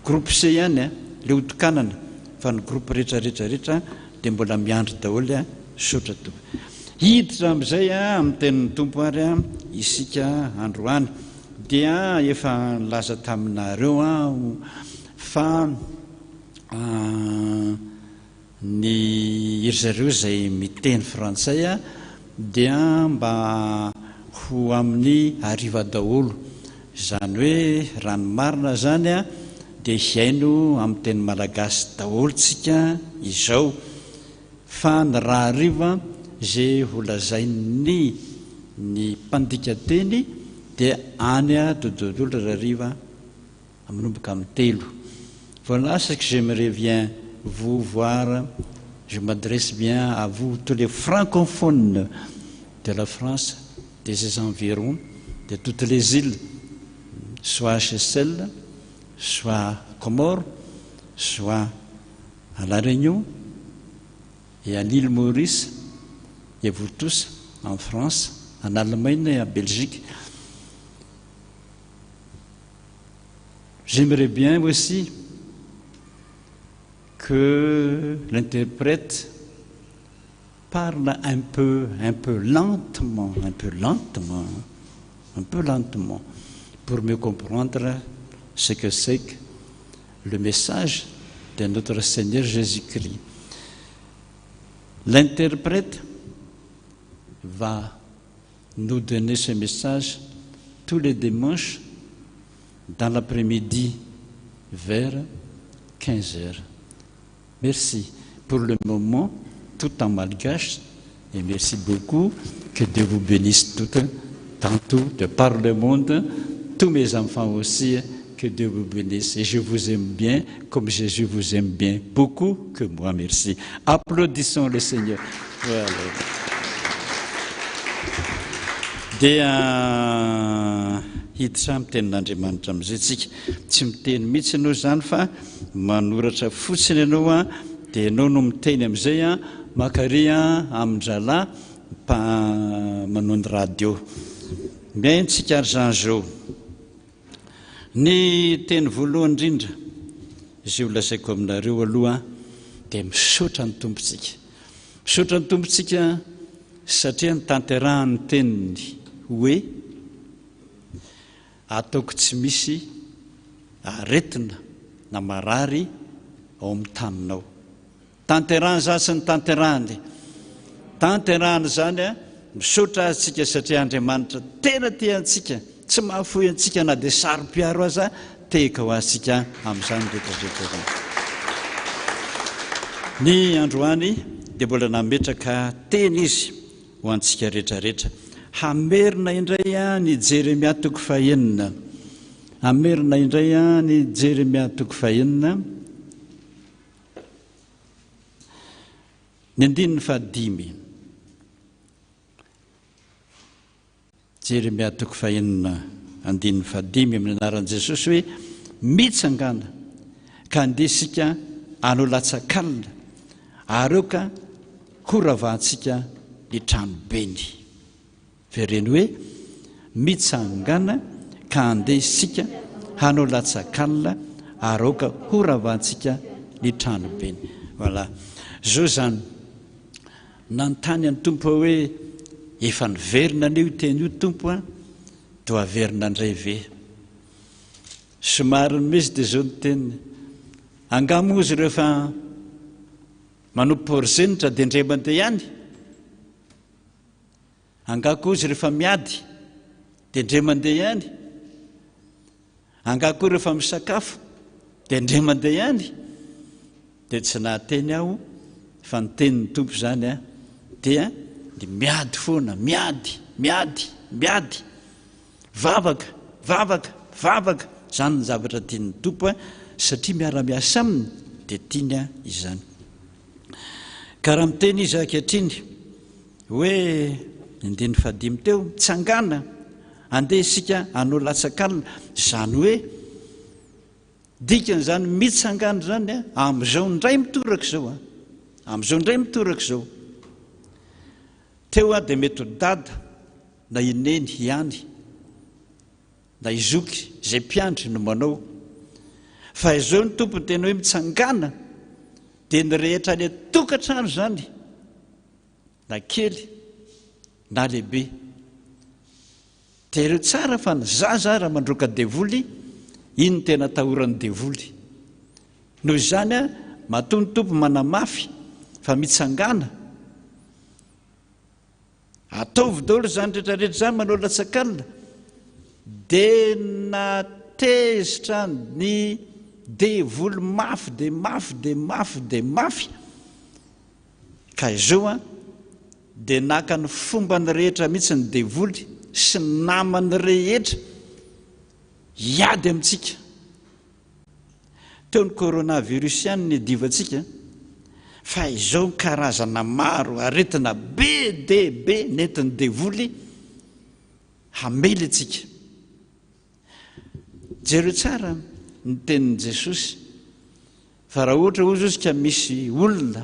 groupe C ihany le otokanana fa ny groupe rehetrarehetrarehetra dia mbola miandry daholo sotra to hiditra amin'izay amin'ny tenin'ny tompo ary isika androany dia efa nilaza taminareo fa ny iry zareo zay miteny frantsay dia mba ho amin'ny ariva daholo zany hoe ranomarina zany dia hiaino amin'ny teny malagasy daholo tsika izao fa ny raha ariva zay holazainy ny mpandika teny dia any dododolo rariva aminomboka amin'ny 3. Voilà ce que j'aimerais bien vous voir. Je m'adresse bien à vous tous les francophones de la France, de ses environs, de toutes les îles, soit à Seychelles, soit à Comores, soit à La Réunion et à l'île Maurice, et vous tous en France, en Allemagne et en Belgique. J'aimerais bien aussi que l'interprète parle un peu lentement, pour mieux comprendre ce que c'est que le message de notre Seigneur Jésus-Christ. L'interprète va nous donner ce message tous les dimanches dans l'après-midi vers 15 heures. Merci pour le moment, tout en malgache, et merci beaucoup. Que Dieu vous bénisse toutes, tantôt de par le monde, tous mes enfants aussi, que Dieu vous bénisse. Et je vous aime bien, comme Jésus vous aime bien, beaucoup que moi. Merci. Applaudissons le Seigneur. Voilà. Dia hiditra amin'ny tenin'Andriamanitra amin'izay tsika tsy miteny mihitsy ianao zany fa manoratra fotsiny ianao dia ianao no miteny amin'izay makary amin-dralahy manao ny radio. Miaintsika ary zany zao ny teny voalohany indrindra izay holazaiko aminareo aloha dia misaotra ny tompontsika, misaotra ny tompontsika satria ny tanterahany teniny hoe ataoko tsy misy aretina na marary ao amin'ny taninao. Tanterahany zany sy ny tanterahany zany misaotra antsika satria Andriamanitra tena te antsika, tsy mahafoy antsika na dia sarom-piaro aza tehaka ho antsika amin'izany rehetrarehetra. Ny androany dia mbola nametraka teny izy ho antsika rehetrarehetra. Hamerina indray ny Jeremia 9. Hamerina indray ny Jeremia 9. Ny 5. Jeremia 9 5 amin'ny anaran'i Jesosy hoe mitsangana ka andesika anao latsakalina ary eo ka koravahantsika ny tranobeny. Vereny hoe mitsangana ka andeha isika hanao latsakanina ary aoka horavantsika ny tranobeny. Voilà. Zao zany nanontany any tompo hoe efa niverina anio teny io tompo a to averina indray ve. Somary misy dia zao ny teniny angamo izy rehefa manompo porzenitra dia ndre mandeha ihany, angako izy rehefa miady dia ndre mandeha ihany, angako rehefa misakafo dia ndre mandeha ihany. Dia tsy nahateny aho fa ny tenin'ny tompo zany a dia ny miady foana, miady miady miady, vavaka vavaka vavaka, zany ny zavatra tian'ny tompo a, satria miara-miasa aminy dia tiany a izany. Ka raha miteny izy ankehitriny hoe indiny fadimy teo mitsangana andeha isika hanao latsakanina, zany hoe dikany zany mitsangana zany a am'izao ndray mitoraka zao a, am'izao ndray mitoraka zao. Teo a dia mety ho dada na ineny ihany na izoky zay mpiandry no manao, fa izao ny tompo tena hoe mitsangana dia ny rehetra ny tokantrano zany na kely na lehibe. Tereo tsara fa ny zaza raha mandroaka devoly, iny ny tena tahoran'ny devoly. Noho izany a matoa ny tompo manamafy fa mitsangana ataovy daholo zany rehetrarehetra zany manao latsakanina dia natezitra ny devoly mafy dia mafy dia mafy dia mafy, ka izao a dia naka ny fomba ny rehetra mihitsy ny devoly sy ny namany rehetra hiady amintsika. Teo ny coronavirus ihany ny divantsika, fa izao ny karazana maro aretina be dia be nentin'ny devoly hamely antsika. Jereo tsara ny tenin'i Jesosy, fa raha ohatra ozy izy ka misy olona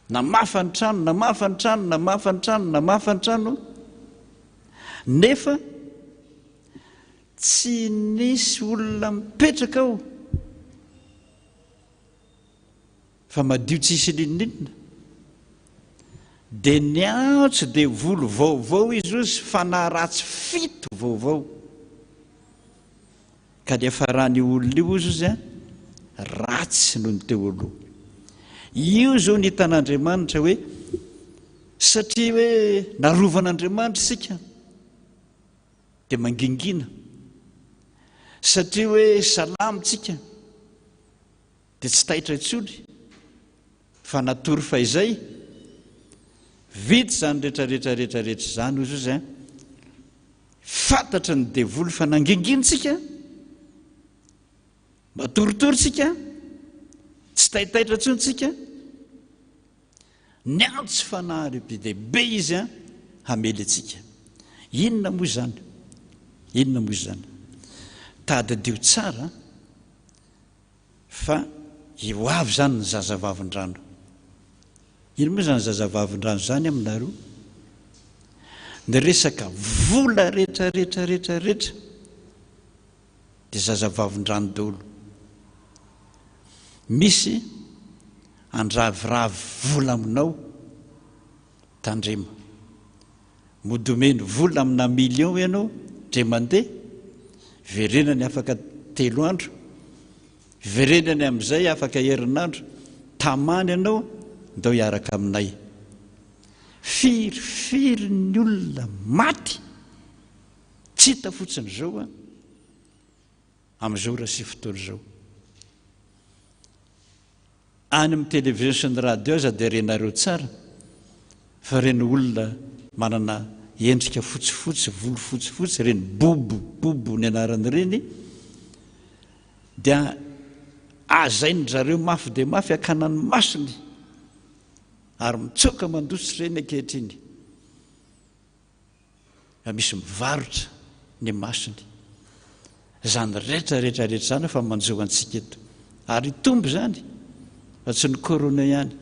na mafany trano na mafany trano na mafany trano na mafany trano, nefa tsy nisy olona mipetraka ao fa madio tsisy lininina, dia niaotsy devoly vaovao izy ozy fa naharatsy fito vaovao, ka dia fa raha ny olona io izy ozy a ratsy noho ny teo aloha. Io zao ny hitan'Andriamanitra hoe satria hoe narovan'Andriamanitra isika dia mangingina, satria hoe salamitsika dia tsy tahitra intsony, fa natory fa izay vity zany rehetrarehetrarehetrarehetra zany izy ozy a fantatra ny devoly fa nanginginitsika, matoritoritsika, tsy tahitaitra ntsontsika, niantsy fanahy be izy a hamely atsika. Inona moa zany? Inona moa zany? Tadidio tsara fa io avy zany ny zazavavin-drano. Ino moa zany zazavavin-drano zany aminareo? Ny resaka vola rehetra rehetra rehetra rehetra dia zazavavin-drano daholo. Misy andraviravy vola aminao tandrema, modomeny vola amina million ianao dre mandeha, verenany afaka 3 andro, verenany amin'izay afaka herinandro, tamany ianao ndao hiaraka aminay. Firifiry ny olona maty tsy hita fotsiny zao a amin'izao raha sy fotoana izao. Any amin'ny televizion sy ny radio aza dia renareo tsara fa reny olona manana endrika fotsifotsy, volo fotsifotsy, reny bobo ny anarany reny, dia azainy zareo mafy dia mafy akanany masony ary mitsoka mandosy reny ankehitriny. Misy mivarotra ny masony, zany rehetra rehetra rehetra zany fa manjoa antsika eto, ary tombo zany fa tsy ny korona ihany.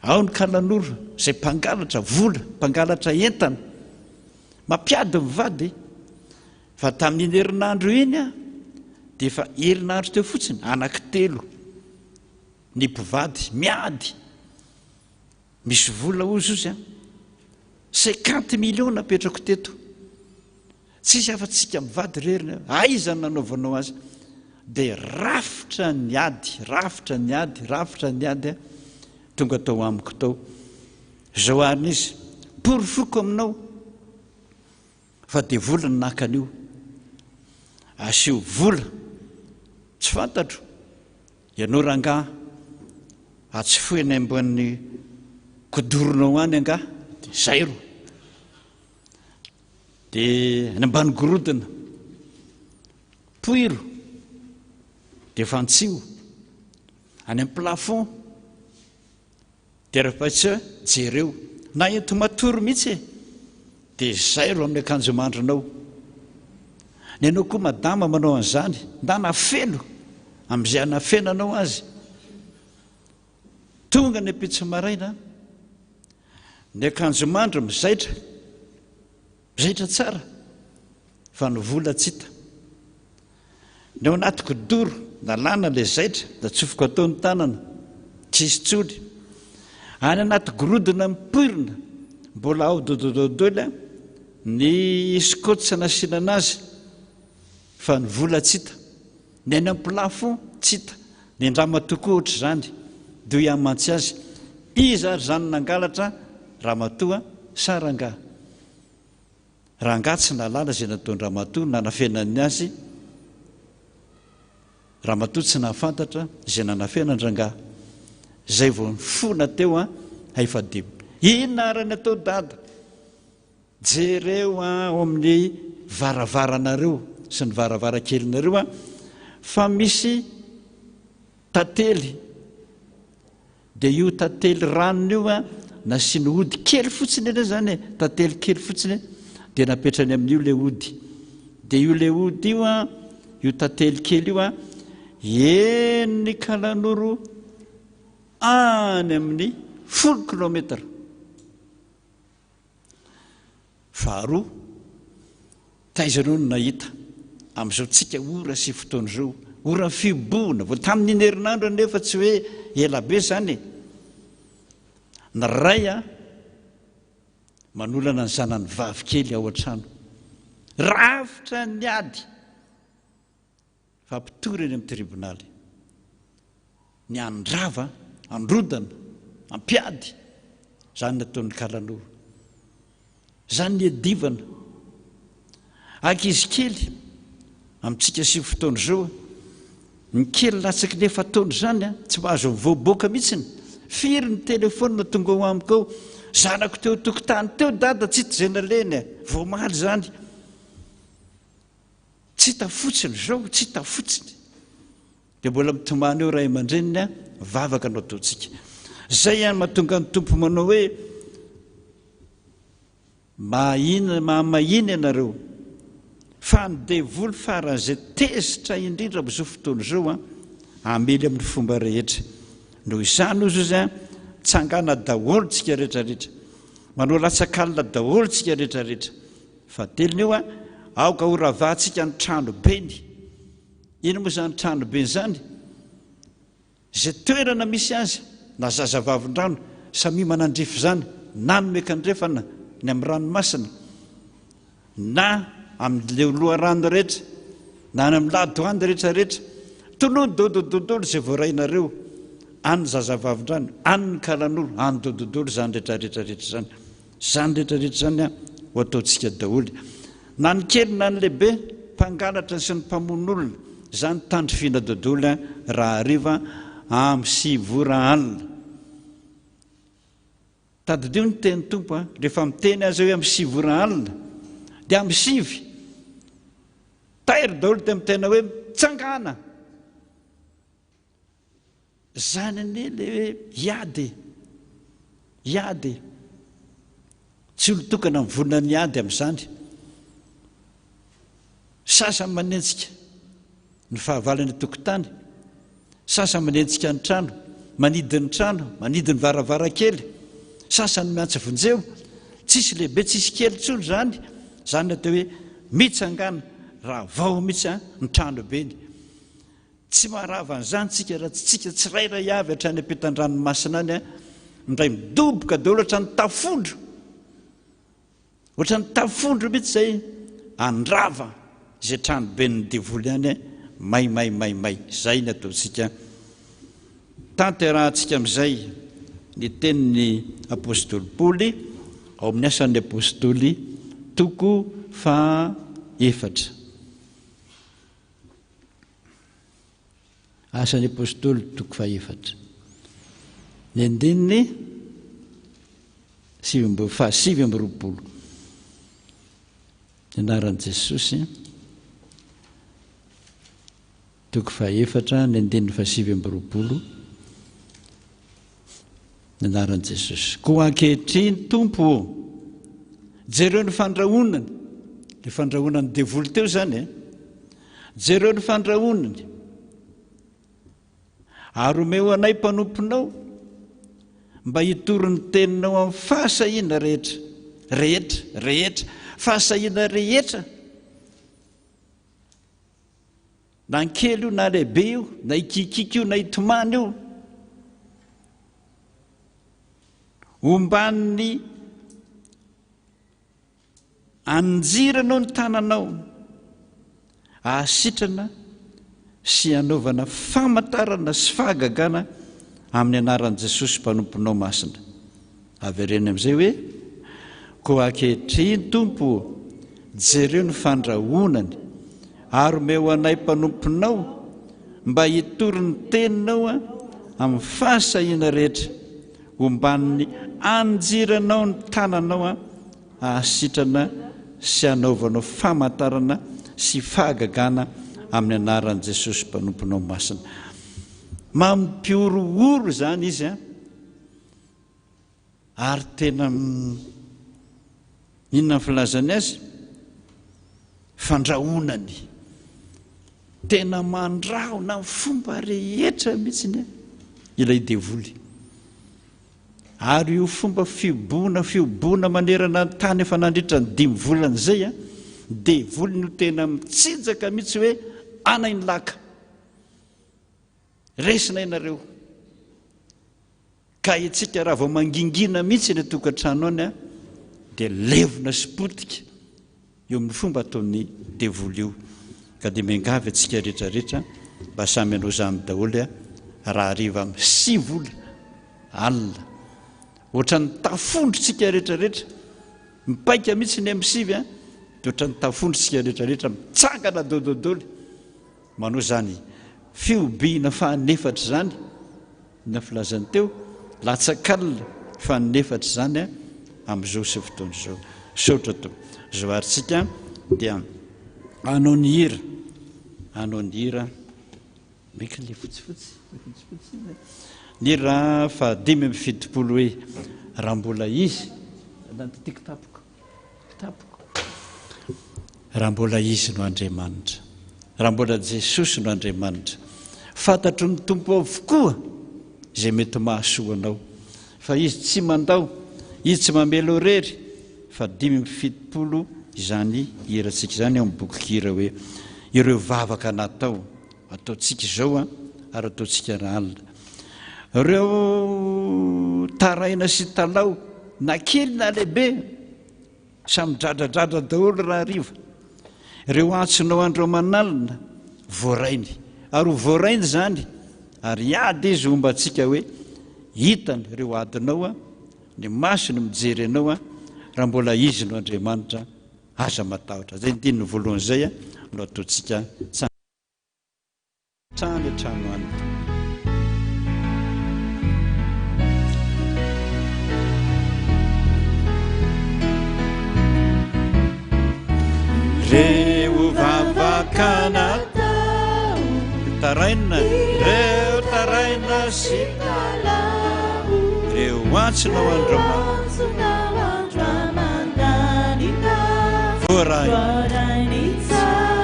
Ao ny kalanora zay mpangalatra vola, mpangalatra entana, mampiady mivady fa tamin'iny herinandro iny a dia efa herinandro teo fotsiny anankitelo ny mpivady miady misy vola ozy izy a 50 millions napetrako teto tsisy afa-tsika mivady reriny aizany nanaovanao azy dia rafitra ny ady a tonga tao amiko tao zao arina izy borofoko aminao fa dia vola ny nakan'io asio vola tsy fantatro ianao rangahy atsofoeny amban'ny kodoronao any angah dia zay ro dia ny ambany gorodona poiro dia fantsio any amin'ny plafond dia rahapaitsy jereo na ento matory mihitsy dia zay ro amin'ny akanjo mandronao ny anao koa madama manao an'izany nda nafeno amin'izay anafenanao azy tonga ny apitsy maraina ny akanjo mandro mizaitra tsara fa ny vola tsita ny ao anaty kodoro nalana ilay zaitra da tsofoko ataony tanana tsisy tsoly any anaty gorodona mipoirina mbola ao dodododoly ny skotsy nasiana anazy fa ny vola tsita ny any amin'ny plafond tsita ny ndrama tokoa ohatr' zany do iamantsy azy izy ary zany nangalatra raha matoa sarangah rangahy tsy nalala zay nataony ramatoa nanafenany azy ramatoa tsy nahafantatra zay nanafenan-drangahy zay vao ny fona teo efa dia inona arany atao dada jereo ao amin'ny varavaranareo sy ny varavarakelinareo fa misy tantely dia io tantely ranony io nasiany ody kely fotsiny eny zany tantely kely fotsiny dia napetrany amin'io le ody dia io le ody io io tantely kely io eniny kalanoro any amin'ny 10 kilometра faharoa taizanao no nahita amin'izao tsika ora sy fotoana zao ora fiboana vo tamin'iny herinandro nefa tsy hoe elabe zany ny ray manolana ny zanany vavy kely ao an-trano rafitra ny ady fa mpitory eny amin'ny tribonaly ny andrava androdana ampiady zany nataon'ny kalanoro zany ny adivana ankizy kely amintsika sy fotoana zao ny kely latsaky nefa taona zany tsy mahazo mivoaboaka mihitsiny firy ny telefona tonga ao amiko ao zanako teo tokotany teo dada tsy hita zay naleny voamaly zany tsy hita fotsiny zao tsy hita fotsiny dia mbola mitomany eo ray aman-dreniny vavaka anao ataontsika zay mahatonga ny tompo manao hoe mahamainy ianareo fa ny devoly faran'izay tezitra indrindra amin'izao fotoana zao amely amin'ny fomba rehetra noho izany ozy izy tsangana daholo tsika rehetrarehetra manao latsakalina daholo tsika rehetrarehetra fa teliny io aoka horavahantsika ny tranobeny iny moa zany tranobeny zany zay toerana misy azy na zazavavin-drano samy manandrify zany na nomekandrefana ny amin'ny ranomasina na amin'ny leoloharano rehetra na ny amin'ny ladoany rehetrarehetra toloany dodododolo zay voarainareo any zazavavin-drano any ny kalanolo any dododolo zany rehetrarehetrarehetra zany zany rehetrarehetra zany ho ataontsika daholy na ny kely na ny lehibe mpangalatra sy ny mpamon'olona zany tandrifina dodolo raha ariva amin'ny 7 alina tadidio ny teny tompo rehefa miteny azy hoe amin'ny 7 alina dia amin'ny 7 tairy daholo dia mitena hoe mitsangana zany ane le iady tsy olo tokana mivonina ny ady amin'izany sasany manentsika ny fahavalany tokotany sasany manentsika ny trano manidiny trano manidiny varavarakely sasany miantso vonjeo tsisy lehibe tsisy kely tsolo zany zany atao hoe mitsangana raha vao mihitsy ny trano beny tsy maharavan'izany tsika raha tsika tsirairay avy hatrany ampitan-dranomasina any ndray midoboka daholo ohatra ny tafondro ohatra ny tafondro mihitsy zay andrava zay trano ben'ny devoly any may zay ny ataontsika tanterahantsika amin'izay ny tenin'ny apôstôly Paoly ao amin'ny asan'ny apôstôly toko 4 asan'ny apôstôly toko 4 ny andininy 7:20 ny anaran'i Jesosy toko 4 ny andininy 7:20 ny anaran'i Jesosy koa ankehitriny tompo jereo ny fandrahonany le fandrahonany devoly teo zany jereo ny fandrahonany ary omeo anay mpanomponao mba hitory ny teninao amin'ny fahasahiana rehetra fahasahiana rehetra na nkely io na lehibe io na ikikika io na itomany io omban'ny anjiranao ny tananao ahasitrana sy anaovana famantarana sy fahagagana amin'ny anaran'i Jesosy mpanomponao masina avereny amin'izay hoe koa ankehitriny tompo jereo ny fandrahonany ary omeo anay mpanomponao mba hitory ny teninao amin'ny fahasahiana rehetra omban'ny anjiranao ny tananao ahasitrana sy anaovanao famantarana sy fahagagana amin'ny anaran'i Jesosy mpanomponao masina mampiorooro zany izy ary tena inona filazany azy fandrahonany tena mandrahona ny fomba rehetra mihitsy ilay devoly ary io fomba fiobona manerana ny tany efa nandritra ny 5 volana zay devoly no tena mitsinjaka mihitsy hoe anay ny laka resina ianareo ka itsika raha vao mangingina mihitsy ny tokantrano any dia levona sy potika eo amin'ny fomba ataon'ny devoly io ka dia miangavy atsika rehetrarehetra mba samy anao zany daholo raha hariva amin'ny 6 vola alina ohatra ny tafondrotsika rehetrarehetra mipaika mihitsy ny amin'ny 6 dia ohatra ny tafondrotsika rehetrarehetra mitsangana dododoly manao zany fiobiana fahanefatra zany na filazany teo latsakalina fahanefatra zany amin'izao sy fotoana izao saotra to zao aritsika dia anao ny hira meka le fotsifotsy ny hira fa 5:70 hoe raha mbola izy nantitika tapoko raha mbola izy no Andriamanitra raha mbola Jesosy no Andriamanitra fantatro ny tompo avokoa izay mety mahasoa anao fa izy tsy mandao izy tsy mamelo rery fa 5:70 izany hiratsika izany amin'ny boky hira hoe ireo vavaka natao ataontsika izao ary ataontsika alina ireo taraina sy talao na kely na lehibe samy dradradradra daholo raha riva ireo antsonao andro manalina voarainy ary ho voarainy zany ary ady izy omba antsika hoe hitany ireo adinao ny masony mijery anao raha mbola izy no Andriamanitra aza matahotra zay ndiny ny voalohan'izay no ataontsika trany trano any reo vavaka natao taraina reo taraina sy talao reo antsinao andromandanina voarainy tsara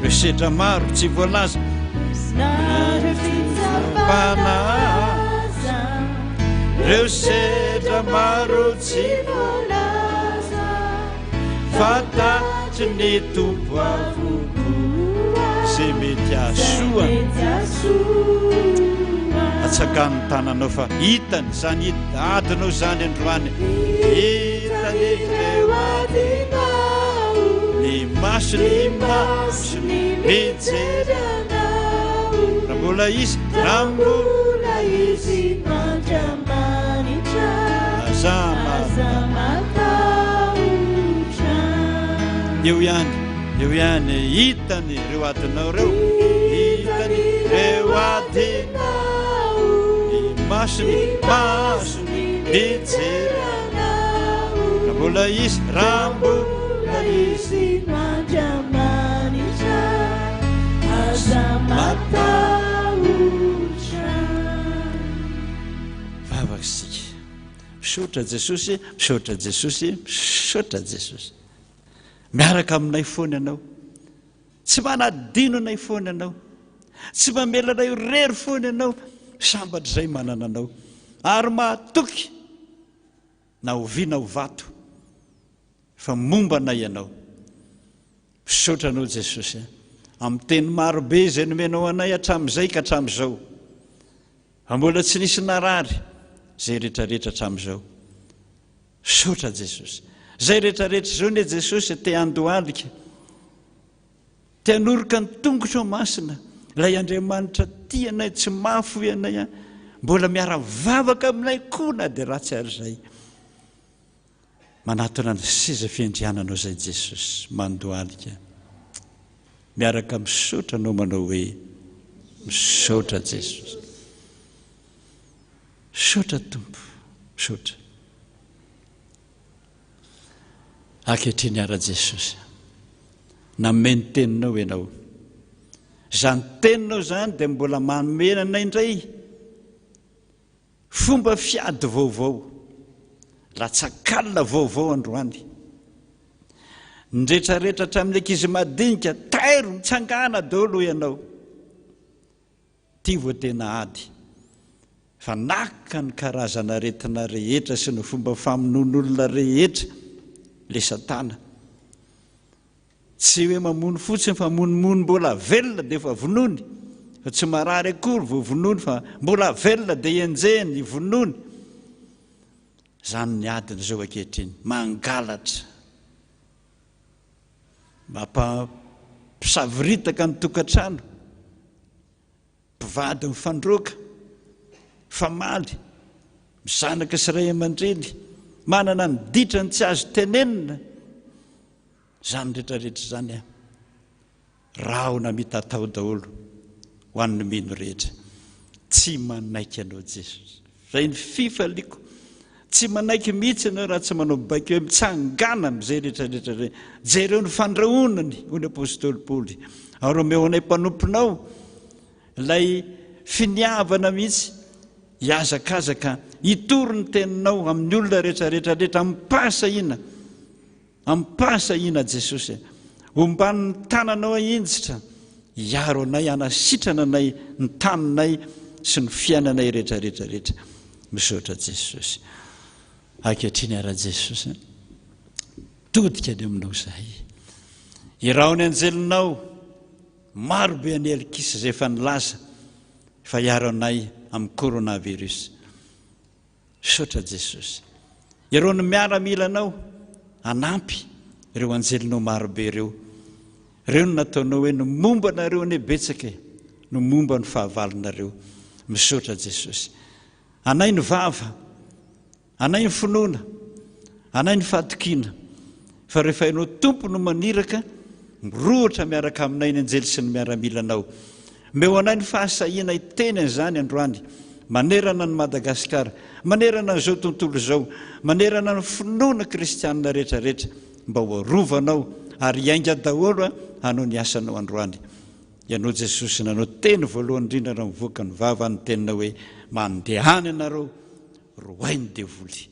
reo sedra maro tsy voalaza reo fitsapanaza reo sedra rehetra maro tsy voalaza fantatry ny tompo avokoa zay mety asoa mety asoa atsakany tananao fa hitany zany adinao zany androany hitany ireo adinao ny masony masony mijeranao raha mbola izy raha mbola izy mandramanitra aza matahotra eo ihany hitany ireo adinao reo hitany ireo adinao ny masony masony mijeranao raha mbola izy raha mbola izy mandramanitra aza matahotra vavaka sika misaotra Jesosy misaotra Jesosy misaotra Jesosy miaraka aminay foana ianao tsy manadino anay foana ianao tsy mamelanay rery foana ianao sambatra izay manana anao ary mahatoky na oviana ho vato fa momba anay ianao misaotra anao Jesosy amin'ny teny marobe izay nomenao anay hatramin'izay ka hatramin'izao fa mbola tsy nisy narary zay rehetrarehetra hatramin'izao misaotra Jesosy zay rehetrarehetra zao ne Jesosy te andohalika te hanoroka ny tongotra ao masina ilay Andriamanitra tianay tsy mahafoy anay mbola miara-vavaka aminay koa na dia ratsy ary izay manatona ny seza fiandriananao zay Jesosy mandohalika miaraka misaotra anao manao hoe misaotra Jesosy misaotra Tompo misaotra ankehitriny ara Jesosy nameny teninao ianao zany teninao zany dia mbola manomena anay indray fomba fiady vaovao latsakalina vaovao androany nydretrarehetra hatramin'ny ankizy madinika tairo mitsangana daholo ianao ty vo tena ady fa naka ny karazana retina rehetra sy ny fomba famonon'olona rehetra le Satana tsy hoe mamono fotsiny fa monomono mbola velona dia fa vonony fa tsy marary akory vo vonony fa mbola velona dia enjehny vonony zany ny adiny zao ankehitriny mangalatra mampisaviritaka ny tokantrano mpivady mifandroaka famaly mizanaka sy ray aman-dreny manana ny ditrany tsy azo tenenina zany rehetrarehetra zany rahona mitatao daholo ho an'ny mino rehetra tsy manaiky anao Jesosy zay ny fifaliako tsy manaiky mihitsy anao raha tsy manao baiko hoe mitsangana am'izay rehetrarehetra re jereo ny fandrahonany hoy ny apôstôly Paoly ary omeo anay mpanomponao ilay finiavana mihitsy hiazakazaka hitory ny teninao amin'ny olona rehetrarehetrarehetra ampasahina Jesosy omban'ny tananao ahinjitra hiaro anay hanasitrana anay ny taninay sy ny fiainanay rehetrarehetrarehetra misaotra Jesosy ankehitriny ara Jesosy todika any aminao zahay irao ny anjelinao marobe any elikisa zay efa nilaza fa hiaro anay amin'ny coronavirus misaotra Jesosy ireo ny miaramilanao anampy ireo anjelinao marobe ireo no nataonao hoe no momba nareo ny betsaka no momba ny fahavalonareo misaotra Jesosy anay ny vava anay ny finoana anay ny fahatokiana fa rehefa ianao tompo no maniraka mirohatra miaraka aminay ny anjely sy ny miaramilanao meo anay ny fahasahiana iteny an'izany androany manerana ny Madagasikara manerana n'izao tontolo izao manerana ny finoana kristianina rehetrarehetra mba ho arovanao ary hiainga daholo hanao ny asanao androany ianao Jesosy nanao teny voalohany indrindra raha mivoaka ny vava ny tenina hoe mandehany ianareo roainy devoly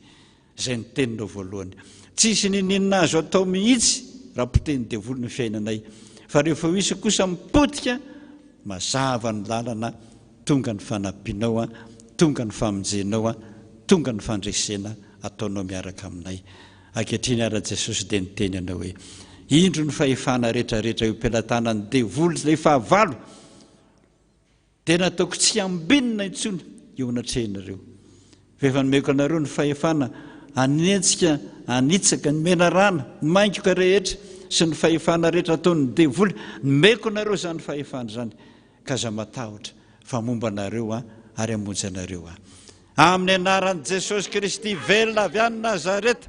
izay ny teninao voalohany tsisy nininina azo atao mihitsy raha poteny devoly ny fiainanay fa rehefa misy kosa mipotika mazava ny lalana tonga ny fanampianao tonga ny famonjenao tonga ny fandresena ataonao miaraka aminay. Ankehitriny ara Jesosy dia niteny anao hoe indro ny fahefana rehetrarehetra io ampelantanany devoly ilay fahavalo dia nataoko tsy ambinina intsony eo anatrehinareo. Fa efa nomeko anareo ny fahefana anetsika anitsaka ny menarana ny maingoka rehetra sy ny fahefana rehetra ataon'ny devoly. Nomeko anareo zany fahefana zany ka za matahotra fa momba anareo ary hamonjy anareo amin'ny anaran'i Jesosy Kristy velona avy any Nazareta,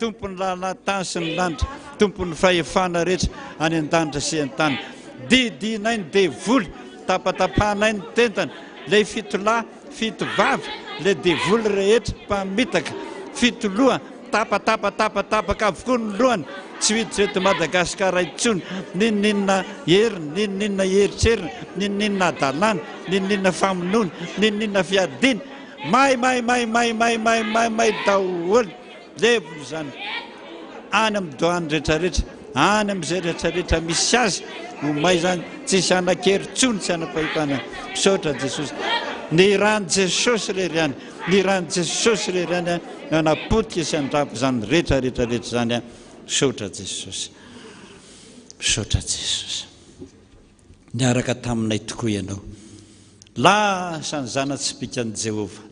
tompony lalàn-tany sy ny lanitra, tompony fahefana rehetra any an-danitra sy an-tany. Didinay ny devoly, tapatapahanay ny tentana, lay fitolahy fito vavy, lay devoly rehetra mpamitaka, fitoloha tapatapatapatapaka avokoa ny lohany, tsy hiditra eto Madagasikara intsony. Ninninna heriny, ninninna heritreriny, ninninna adalàna, ninninna famonoana, ninninna fiadiny, may daholo levony zany any amin'ny doany rehetrarehetra, any amin'izay rehetrarehetra misy azy ho may zany, tsisy anan-kery-tsony, tsy anam-pahefana. Misaotra Jesosy, ny rany Jesosy rery any, ny rany Jesosy rery any anapotika sy andrapo zany rehetrarehetrarehetra zany. Misaotra Jesosy, misaotra Jesosy. Niaraka taminay tokoa ianao, lasa ny zana-tsypikan'i Jehova,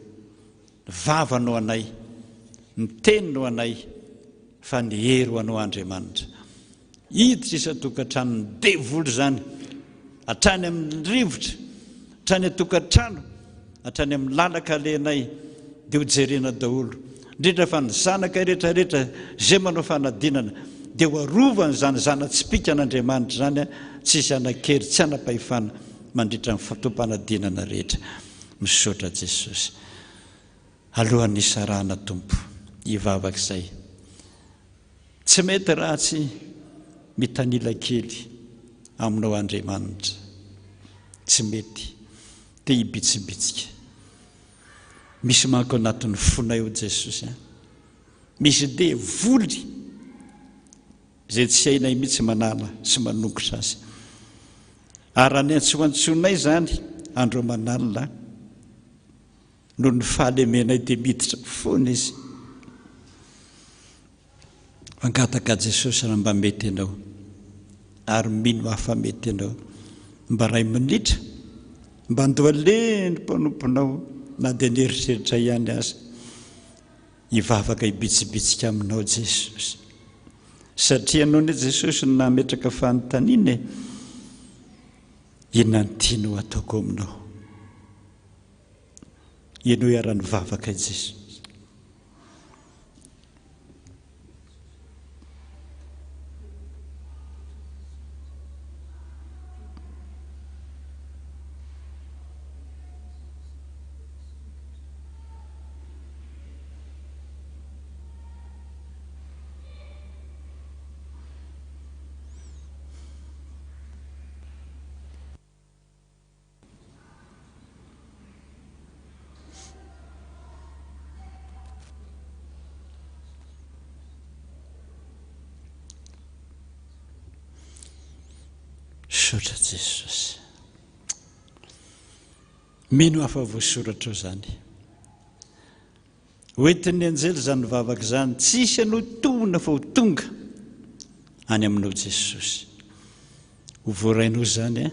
vavanao anay, ny teninao anay, fa ny hery ho anao Andriamanitra. Hiditra isa-tokantrano ny devoly zany, hatrany amin'ny rivotra, hatrany a-tokantrano, hatrany amin'ny lalaka lenay, dia ho jerena daholo. Indrindra fa ny zanaka rehetrarehetra zay manao fanadinana dia ho arovany zany zana-tsypika an'Andriamanitra zany, tsisy anan-kery, tsy anam-pahefana mandritra ny fotoam-panadinana rehetra. Misaotra Jesosy. Alohan'ny isarahana Tompo hivavak'izay, tsy mety ratsy mitanila kely aminao Andriamanitra, tsy mety dia hibitsibitsika. Misy manko anatin'ny fonay o Jesosy, misy devoly zay tsy hainay mihitsy manala sy manongotra azy. Ary ny antsoantsonay zany andro manalina noho ny fahalemenay dia miditra foana izy. Fangataka Jesosy raha mba mety ianao, ary mino hafa mety ianao, mba ray minitra mba andohaleny mpanomponao na dia neritreritra ihany azy, hivavaka hibitsibitsika aminao Jesosy. Satria anao ny Jesosy no nametraka fanontaniana, inona ny tianao ataoko aminao? Ianao iara-ny vavaka Jesosy. Misaotra Jesosy. Mino hafa voasoratra zany, hoentin'ny anjely zany vavaka zany, tsisy anao tonona fa ho tonga any aminao Jesosy. Ho voarainao zany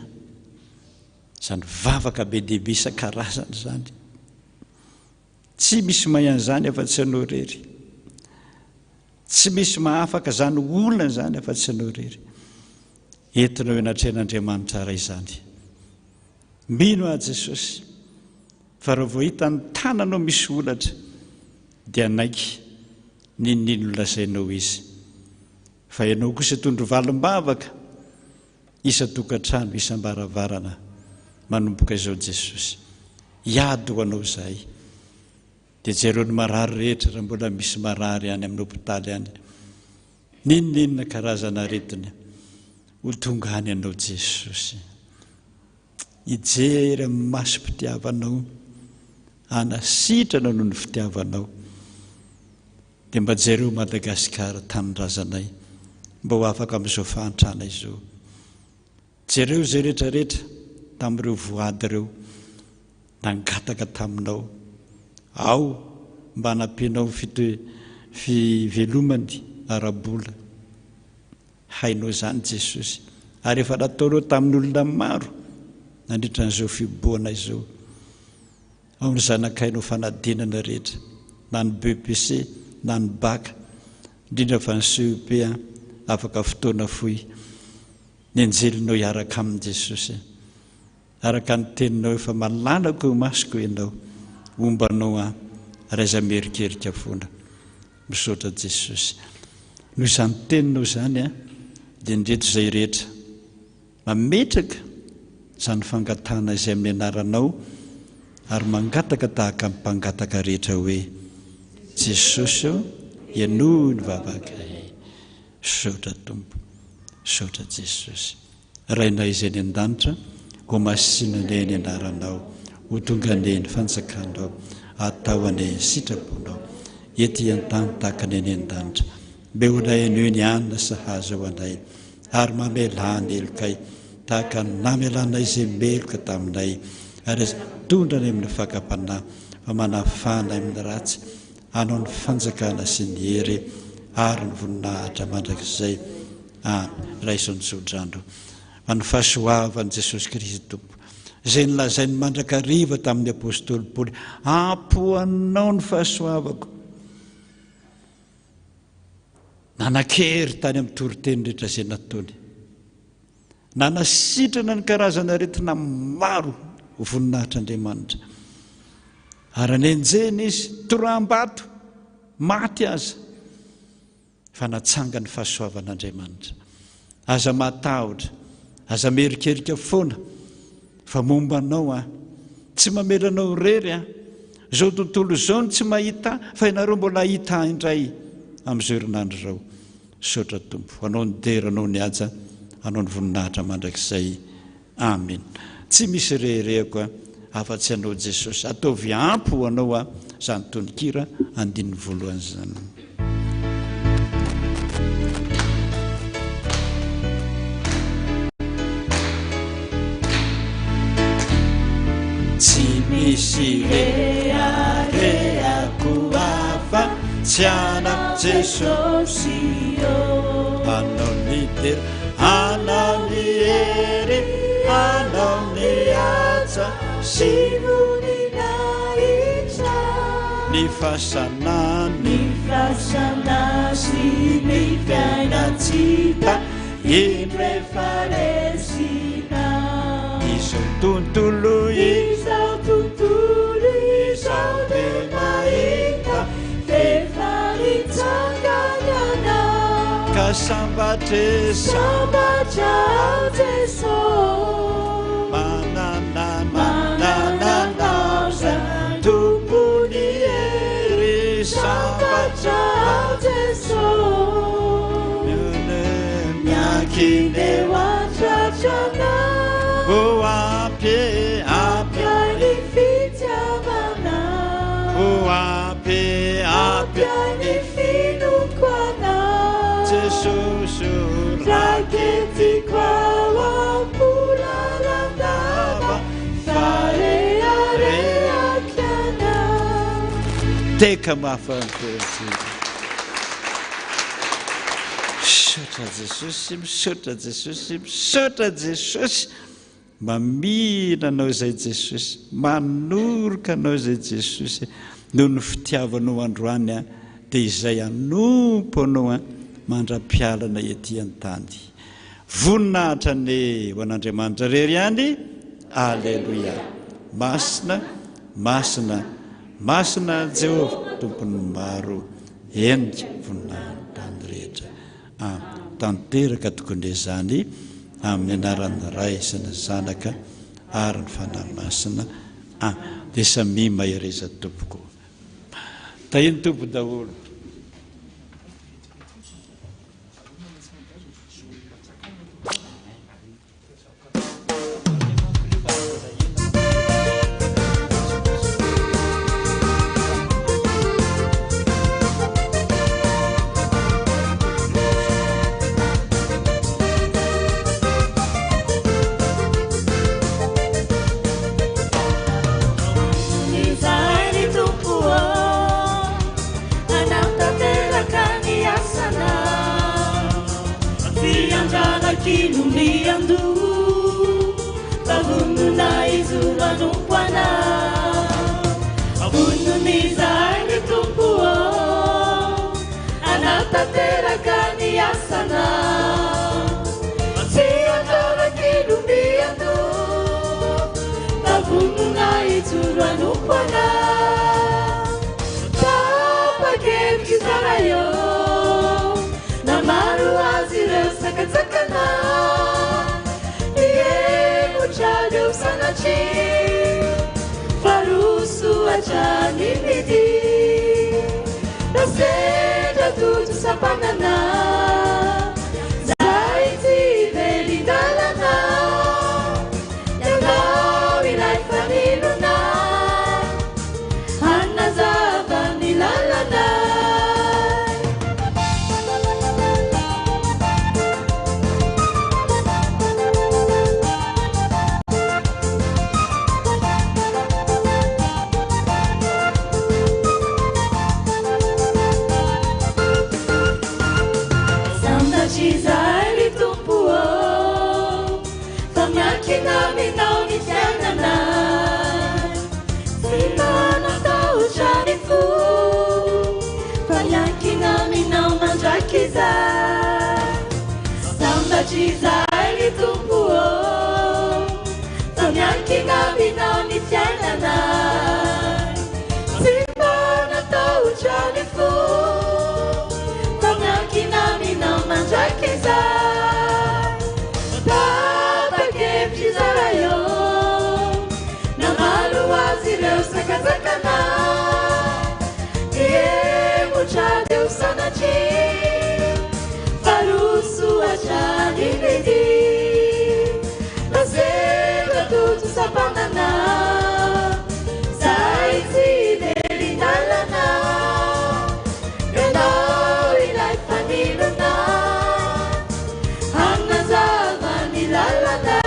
zany vavaka be dehibe isan-karazany zany, tsy misy mahan'izany afa-tsy anao rery, tsy misy mahafaka zany olona zany afa-tsy anao rery. Entinao enatren'Andriamanitra ray zany. Mino a Jesosy, fa raha voahita ny tananao misy olatra dia naiky ninino lazainao izy. Fa ianao kosa tondro valim-bavaka isa-tokantrano, isam-baravarana, manomboka izao Jesosy. Hiady ho anao zahay. Dia jereo ny marary rehetra raha mbola misy marary any amin'ny hopitaly any, ninona karazana aretina, ho tonga any anao Jesosy. Hijery amin'ny masom-pitiavanao, hanasitrana noho ny fitiavanao. Dia mba jereo Madagasikara tanindrazanay, mba ho afaka amin'izao fahantrana izao. Jereo izay rehetrarehetra tamin'ireo voady ireo nangataka taminao, ao mba nampianao fivelomany arabola hainao zany Jesosy ary efa nataonao tamin'ny olona maro nandritra n'izao fiboana izao ao ny zanakainao fanadinana rehetra na ny BPC na ny BAC indrindra fa ny CEP afaka fotoana fohy ny anjelinao hiaraka amin'i Jesosy araka ny teninao efa malalako eo masoko ianao ombanao raiza merikerika foana misaotra Jesosy noho izany teninao zany dia ndreto izay rehetra mametraka izany fangatana izay amin'ny anaranao ary mangataka tahaka amin'ny mpangataka rehetra hoe Jesosy ianoy ny vavakay saotra Tompo saotra Jesosy rainay izay ny an-danitra ho masinanay ny anaranao ho tonga ny fanjakanao atao any sitraponao ety an-tany tahaka ny any an-danitra beonay anio ny anina sahaza ho anay ary mamelana elokay tahaka namelana izay meloka taminay ary tondrany amin'ny fakapanahy fa manafanay amin'ny ratsy anao ny fanjakana sy ny hery ary ny voninahitra mandrakizay raison'ny sodrandro amin'ny fahasoavan'i Jesosy Kristy Tompo izay nolazainy mandrakariva tamin'ny apôstôly Paoly ampoanao ny fahasoavako nanakery tany amin'ny toriteny rehetra izay nataony nanasitrana ny karazana aretina maro ho voninahitr'Andriamanitra ary nenjeny izy toram-bato maty aza fa natsanga ny fahasoavan'Andriamanitra aza matahotra aza merikerika foana fa mombanao tsy mamelanao rery zao tontolo zao ny tsy mahita fa ianareo mbola hita indray amin'izao herinandro zao saotra Tompo anao ny deranao ny aja anao ny voninahitra mandrakizay amen tsy misy rehirehako afa-tsy anao Jesosy ataovy ampo anao zany tonikira andininy voalohany zany tsy misy reharehako afa tsy anampy Jesosy anao ny tera anao ny hery anao ny aja sy voninahitra ny fahasanany sy ny fiainatsika indrefa resina izao tontolo izao de mahita efaritsanganyana ka sambatra Jesosy manananao zany tompony hery sambatra Jesosy miakindeo antratrana o apy ny fitiavana o apy ny finokana Jesosy raketiko ao amporalandava fareharehakiana teka mahafantoetsy misaotra Jesosy misaotra Jesosy misaotra Jesosy mamina anao izay Jesosy manoroka anao izay Jesosy noho ny fitiavanao androany dia izay anompo anao mandra-pialana ety an-tany voninahitra ny ho an'Andriamanitra rery ihany alleluia masina masina masina Jehovah tompony maro endrika voninahitra ny rehetra tanteraka tokony izany amin'ny anaran'ny Ray sy ny Zanaka ary ny Fanahy Masina dia samy mahereza tompoko tahiny tompo daholo turanupona tapakevitry zara eo na maro azy ireo sakatsakana niemotra leo sanatry faroso atrany midi nasendra toto sampanana zay tsy velindalana ianao ilay faninona hanazava ny lalana Izay tompo fa miankina aminao ny fiainana tsy manatahotra ny fo fa miankina aminao mandraky izay sambatra izay ny tompo fa miankina aminao ny fiainana tsy manatahotra ny fo mandrakiza tapakevitry zara eo namalo azy ireo sakazakana niemotra teo sanatry faroso atrany midi nasendra toto sampanana zay tsy velindalana ianao ilay faninona hanazava ny lalana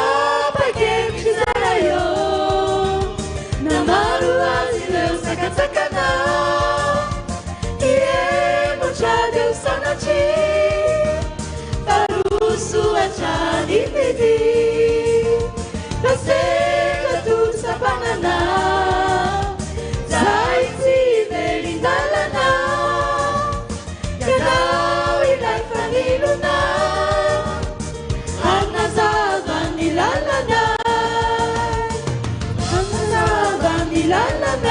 tapakevitry zara eo namaro azy ireo sakatsakana niemotra leo sanatry faroso atrany midi nasendra toto sampanana zay tsy velindalana ianao ilay faninona hanazava ny lalana hanazava ny lalana